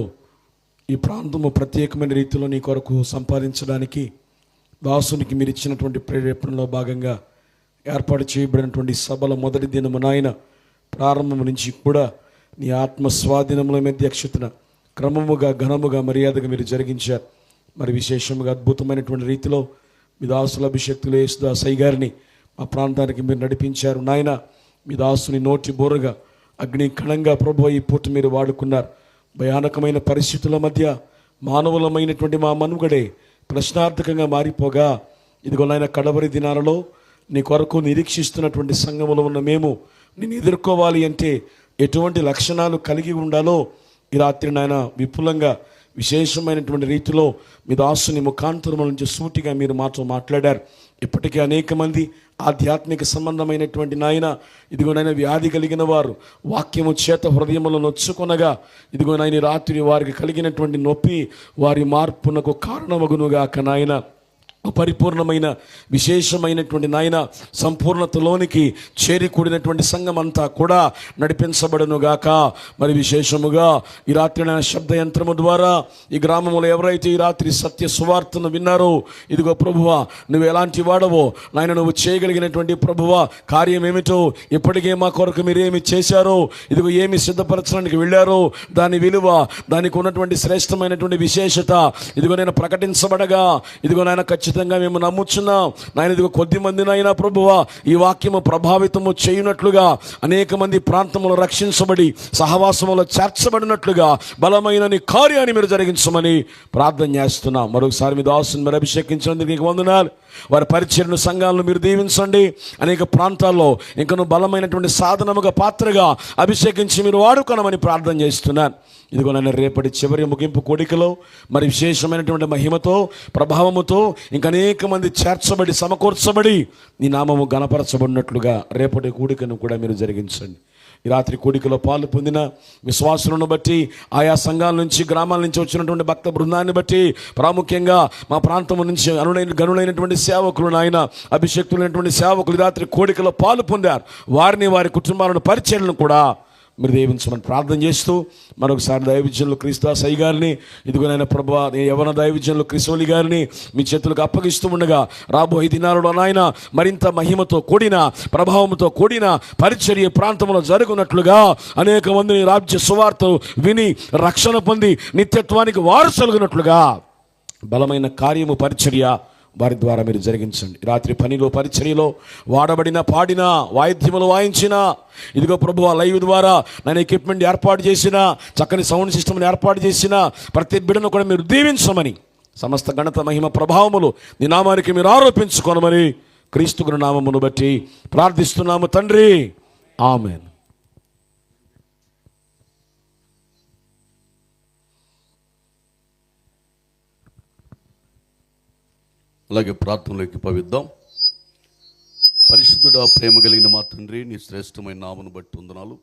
ఈ ప్రాంతము ప్రత్యేకమైన రీతిలో నీ కొరకు సంపాదించడానికి దాసునికి మీరు ఇచ్చినటువంటి ప్రేరేపణలో భాగంగా ఏర్పాటు చేయబడినటువంటి సభల మొదటి దినము నాయన ప్రారంభం నుంచి కూడా నీ ఆత్మ స్వాధీనముల అధ్యక్షతన క్రమముగా, ఘనముగా, మర్యాదగా మీరు జరిగించారు. మరి విశేషముగా అద్భుతమైనటువంటి రీతిలో మీ దాసుల అభిషక్తులు యేసుదాసయ్య గారిని మా ప్రాంతానికి మీరు నడిపించారు. నాయన మీ దాసుని నోటి బోరగా, అగ్ని కణంగా ప్రభు ఈ పూట మీరు వాడుకున్నారు. భయానకమైన పరిస్థితుల మధ్య మానవులమైనటువంటి మా మనుగడే ప్రశ్నార్థకంగా మారిపోగా, ఇదిగో నాయన కడవరి దినాలలో నీ కొరకు నిరీక్షిస్తున్నటువంటి సంఘములో ఉన్న మేము నేను ఎదుర్కోవాలి అంటే ఎటువంటి లక్షణాలు కలిగి ఉండాలో ఈ రాత్రి నాయన విపులంగా విశేషమైనటువంటి రీతిలో మీ దాసుని ముఖాంతరముల నుంచి సూటిగా మీరు మాతో మాట్లాడారు. ఇప్పటికీ అనేక మంది ఆధ్యాత్మిక సంబంధమైనటువంటి నాయన ఇదిగో నాయన వ్యాధి కలిగిన వారు వాక్యము చేత హృదయములో నొచ్చుకొనగా ఇదిగో నాయన రాత్రి వారికి కలిగినటువంటి నొప్పి వారి మార్పునకు కారణమగునుగాక నాయన. పరిపూర్ణమైన విశేషమైనటువంటి నాయన సంపూర్ణతలోనికి చేరికూడినటువంటి సంఘం అంతా కూడా నడిపించబడను గాక. మరి విశేషముగా ఈ రాత్రి నాయన శబ్ద యంత్రము ద్వారా ఈ గ్రామంలో ఎవరైతే ఈ రాత్రి సత్య సువార్తను విన్నారో ఇదిగో ప్రభువా, నువ్వు ఎలాంటి వాడవో నాయన, నువ్వు చేయగలిగినటువంటి ప్రభువా కార్యం ఏమిటో, ఇప్పటికే మా కొరకు మీరు ఏమి చేశారో, ఇదిగో ఏమి సిద్ధపరచడానికి వెళ్ళారో దాని విలువ, దానికి ఉన్నటువంటి శ్రేష్టమైనటువంటి విశేషత ఇదిగో నేను ప్రకటించబడగా ఇదిగో నాయన ఖచ్చితంగా మేము నమ్ముచున్నాం నాయన. ఇదిగో కొద్ది మంది నాయన ప్రభువా ఈ వాక్యము ప్రభావితము చేయునట్లుగా అనేక మంది ప్రాంతములో రక్షించబడి సహవాసములో చేర్చబడినట్లుగా బలమైన నీ కార్యాన్ని మీరు జరిగించమని ప్రార్థన చేస్తున్నాం. మరొకసారి మీ దాసుని మీరు అభిషేకించినందుకు నీకు వందనాలు. వారి పరిచర్ను సంఘాలను మీరు దీవించండి. అనేక ప్రాంతాల్లో ఇంకను బలమైనటువంటి సాధనముగా పాత్రగా అభిషేకించి మీరు వాడుకోనమని ప్రార్థన చేస్తున్నాను. ఇదిగో నన్ను రేపటి చివరి ముగింపు కోడికలో మరి విశేషమైనటువంటి మహిమతో, ప్రభావముతో ఇంక అనేక మంది చేర్చబడి సమకూర్చబడి నీ నామము గణపరచబడినట్లుగా రేపటి కూడికను కూడా మీరు జరిగించండి. ఈ రాత్రి కూడికలో పాలు పొందిన విశ్వాసులను బట్టి, ఆయా సంఘాల నుంచి, గ్రామాల నుంచి వచ్చినటువంటి భక్త బృందాన్ని బట్టి, ప్రాముఖ్యంగా మా ప్రాంతం నుంచి గనులైనటువంటి సేవకులు నాయన, అభిషేక్తులైనటువంటి సేవకులు రాత్రి కూడికలో పాలు పొందారు. వారిని, వారి కుటుంబాలను, పరిచర్లను కూడా మీరు దీవించమని ప్రార్థన చేస్తూ మరొకసారి దైవజనులు క్రీస్తుదాసయ్య గారిని ఇదిగో నాయన ప్రభువా యవన దైవజనులు క్రిసోలి గారిని మీ చేతులకు అప్పగిస్తూ ఉండగా రాబోయే దినాలలో నాయన మరింత మహిమతో కూడిన, ప్రభావంతో కూడిన పరిచర్య ప్రాంతంలో జరుగునట్లుగా అనేక మందిని రాజ్య సువార్త విని రక్షణ పొంది నిత్యత్వానికి వారసులుగునట్లుగా బలమైన కార్యము పరిచర్య వారి ద్వారా మీరు జరిగించండి. రాత్రి పనిలో, పరిచర్యలో వాడబడిన, పాడిన, వాయిద్యములు వాయించిన ఇదిగో ప్రభువా లైవ్ ద్వారా నేను ఎక్విప్మెంట్ ఏర్పాటు చేసిన, చక్కని సౌండ్ సిస్టమ్ని ఏర్పాటు చేసిన ప్రతి బిడ్డను కూడా మీరు దీవించమని, సమస్త ఘనత, మహిమ, ప్రభావములు నీ నామానికి మీరు ఆరోపించుకోనమని క్రీస్తు నామమును బట్టి ప్రార్థిస్తున్నాము తండ్రి. ఆమేన్. అలాగే ప్రార్థనలోకి పవిద్దాం. పరిశుద్ధుడా, ప్రేమ కలిగిన మా తండ్రి, నీ శ్రేష్టమైన నామను బట్టి వందనాలు.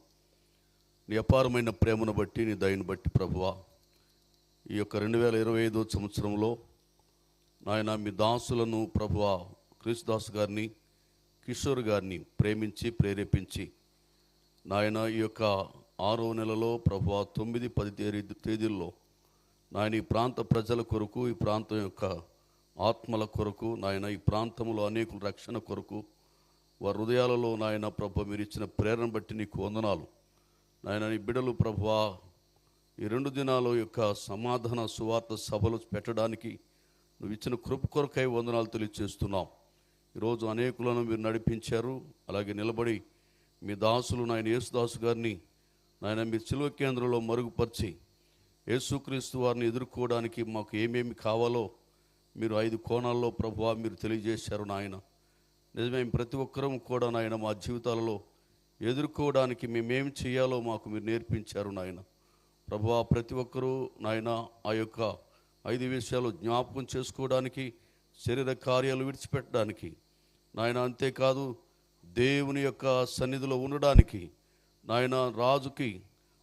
నీ అపారమైన ప్రేమను బట్టి, నీ దయను బట్టి ప్రభువా, ఈ యొక్క 2025 సంవత్సరంలో నాయన మీ దాసులను ప్రభువా క్రీస్తుదాస్ గారిని, కిషోర్ గారిని ప్రేమించి ప్రేరేపించి నాయన ఈ యొక్క 6వ నెలలో ప్రభువా 9, 10 తేదీల్లో నాయన ఈ ప్రాంత ప్రజల కొరకు, ఈ ప్రాంతం యొక్క ఆత్మల కొరకు నాయన, ఈ ప్రాంతంలో అనేకుల రక్షణ కొరకు వారి హృదయాలలో నాయన ప్రభు మీరు ఇచ్చిన ప్రేరణ బట్టి నీకు వందనాలు నాయన. నీ బిడ్డలు ప్రభువా ఈ 2 దినాల యొక్క సమాధాన సువార్త సభలు పెట్టడానికి నువ్వు ఇచ్చిన కృప కొరకై వందనాలు తెలియజేస్తున్నాం. ఈరోజు అనేకులను మీరు నడిపించారు. అలాగే నిలబడి మీ దాసులు నాయన యేసుదాసు గారిని నాయన మీ సిలువ కేంద్రంలో మరుగుపరిచి యేసుక్రీస్తు వారిని ఎదుర్కోవడానికి మాకు ఏమేమి కావాలో మీరు 5 కోణాల్లో ప్రభువా మీరు తెలియజేశారు నాయన. నిజమే, ప్రతి ఒక్కరూ కూడా నాయన మా జీవితాలలో ఎదుర్కోవడానికి మేమేం చేయాలో మాకు మీరు నేర్పించారు నాయన. ప్రభువా ప్రతి ఒక్కరూ నాయన ఆ యొక్క 5 విషయాలు జ్ఞాపకం చేసుకోవడానికి శరీర కార్యాలు విడిచిపెట్టడానికి నాయన, అంతేకాదు దేవుని యొక్క సన్నిధిలో ఉండడానికి నాయన, రాజుకి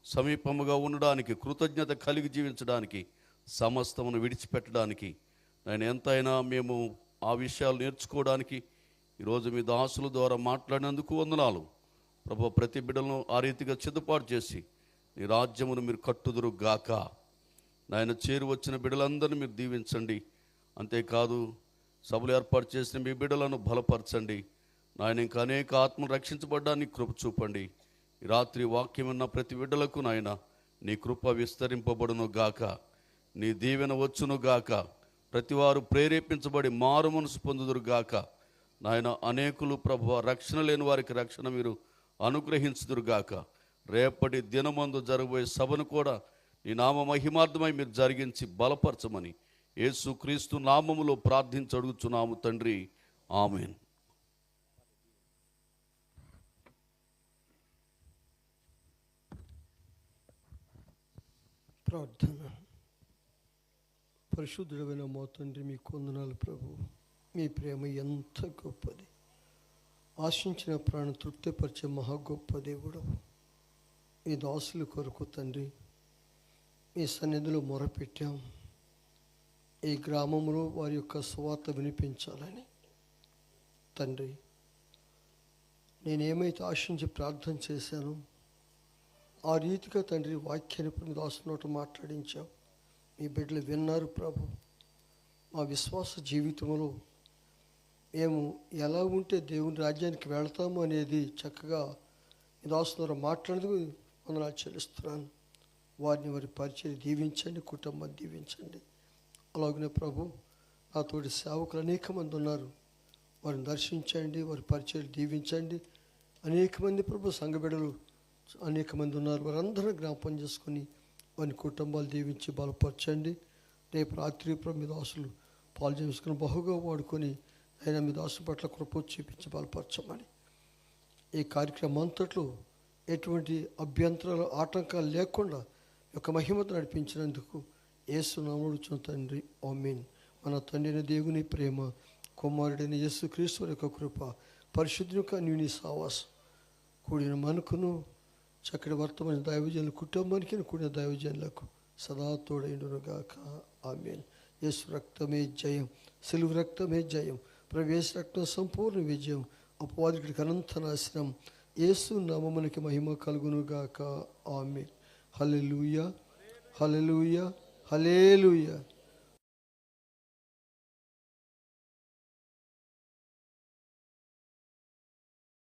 సమీపముగా ఉండడానికి, కృతజ్ఞత కలిగి జీవించడానికి, సమస్తమును విడిచిపెట్టడానికి నాయన, ఎంతైనా మేము ఆ విషయాలు నేర్చుకోవడానికి ఈరోజు మీ దాసుల ద్వారా మాట్లాడినందుకు వందనాలు ప్రభు. ప్రతి బిడ్డలను ఆ రీతిగా సిద్ధపాటు చేసి నీ రాజ్యమును మీరు కట్టుదురు గాక. నాయన, చేరు వచ్చిన బిడ్డలందరినీ మీరు దీవించండి. అంతేకాదు సభలు ఏర్పాటు చేసిన మీ బిడ్డలను బలపరచండి నాయన. ఇంకా అనేక ఆత్మలు రక్షించబడ్డానికి కృప చూపండి. ఈ రాత్రి వాక్యం ఉన్న ప్రతి బిడ్డలకు నాయన నీ కృప విస్తరింపబడును గాక, నీ దీవెన వచ్చును గాక. ప్రతివారు ప్రేరేపించబడి మారు మనసు పొందుదురు గాక నాయన. అనేకులు ప్రభువా రక్షణ లేని వారికి రక్షణ మీరు అనుగ్రహించుదురు గాక. రేపటి దినమందు జరగబోయే సభను కూడా నీ నామ మహిమార్థమై మీరు జరిగించి బలపరచమని యేసు క్రీస్తు నామములో ప్రార్థించి అడుగుచున్నాము తండ్రి, ఆమేన్. ప్రార్థన. పరిశుద్ధుడైన మా తండ్రి, మీకు వందనాలు ప్రభు. మీ ప్రేమ ఎంత గొప్పది. ఆశించిన ప్రాణం తృప్తిపరిచే మహా గొప్ప దేవుడు. ఈ దాసుల కొరకు తండ్రి మీ సన్నిధిలో మొరపెట్టాం. ఈ గ్రామంలో వారి యొక్క సువార్త వినిపించాలని తండ్రి, నేనేమైతే ఆశించి ప్రార్థన చేశానో ఆ రీతిగా తండ్రి వాక్యాన్ని మీ దాసు నోట మాట్లాడించాం. మీ బిడ్డలు విన్నారు ప్రభు. మా విశ్వాస జీవితంలో మేము ఎలా ఉంటే దేవుని రాజ్యానికి వెళతాము అనేది చక్కగా మీ దాసు ద్వారా మాట్లాడేందుకు వందనాలు చెల్లిస్తున్నాను. వారిని వారి పరిచయం దీవించండి, కుటుంబాన్ని దీవించండి. అలాగనే ప్రభు, నాతోటి సేవకులు అనేక మంది ఉన్నారు, వారిని దర్శించండి, వారి పరిచయం దీవించండి. అనేక మంది ప్రభు సంఘ బిడ్డలు అనేక మంది ఉన్నారు, వారందరూ జ్ఞాపకం చేసుకొని వారి కుటుంబాలు దీవించి బలపరచండి. రేపు రాత్రి ప్రభు మీ దాసులు పాలు చేసుకుని బహుగా వాడుకొని ఆయన మీ దాసు పట్ల కృప చూపించి బలపరచమని, ఈ కార్యక్రమం అంతట్లో ఎటువంటి అభ్యంతరాలు ఆటంకాలు లేకుండా యొక్క మహిమతో నడిపించినందుకు యేసు నామమున తండ్రి, ఆమేన్. మన తండ్రి దేవుని ప్రేమ, కుమారుడైన యేసు క్రీస్తు యొక్క కృప, పరిశుద్ధుని యొక్క అన్యోన్య సహవాసం కూడిన మనకును చక్కటి వర్తమాన దైవజనుల కుటుంబానికి కూడిన దైవజనులకు సదా తోడైండునుగాక, ఆమేన్. యేసు రక్తమే జయం, సిలువ రక్తమే జయం, ప్రవేశ రక్తం సంపూర్ణ విజయం, అపవాదికి అనంత నాశనం. యేసు నామమునకి మహిమ కలుగునుగాక, ఆమేన్. హల్లెలూయా, హల్లెలూయా, హల్లెలూయా.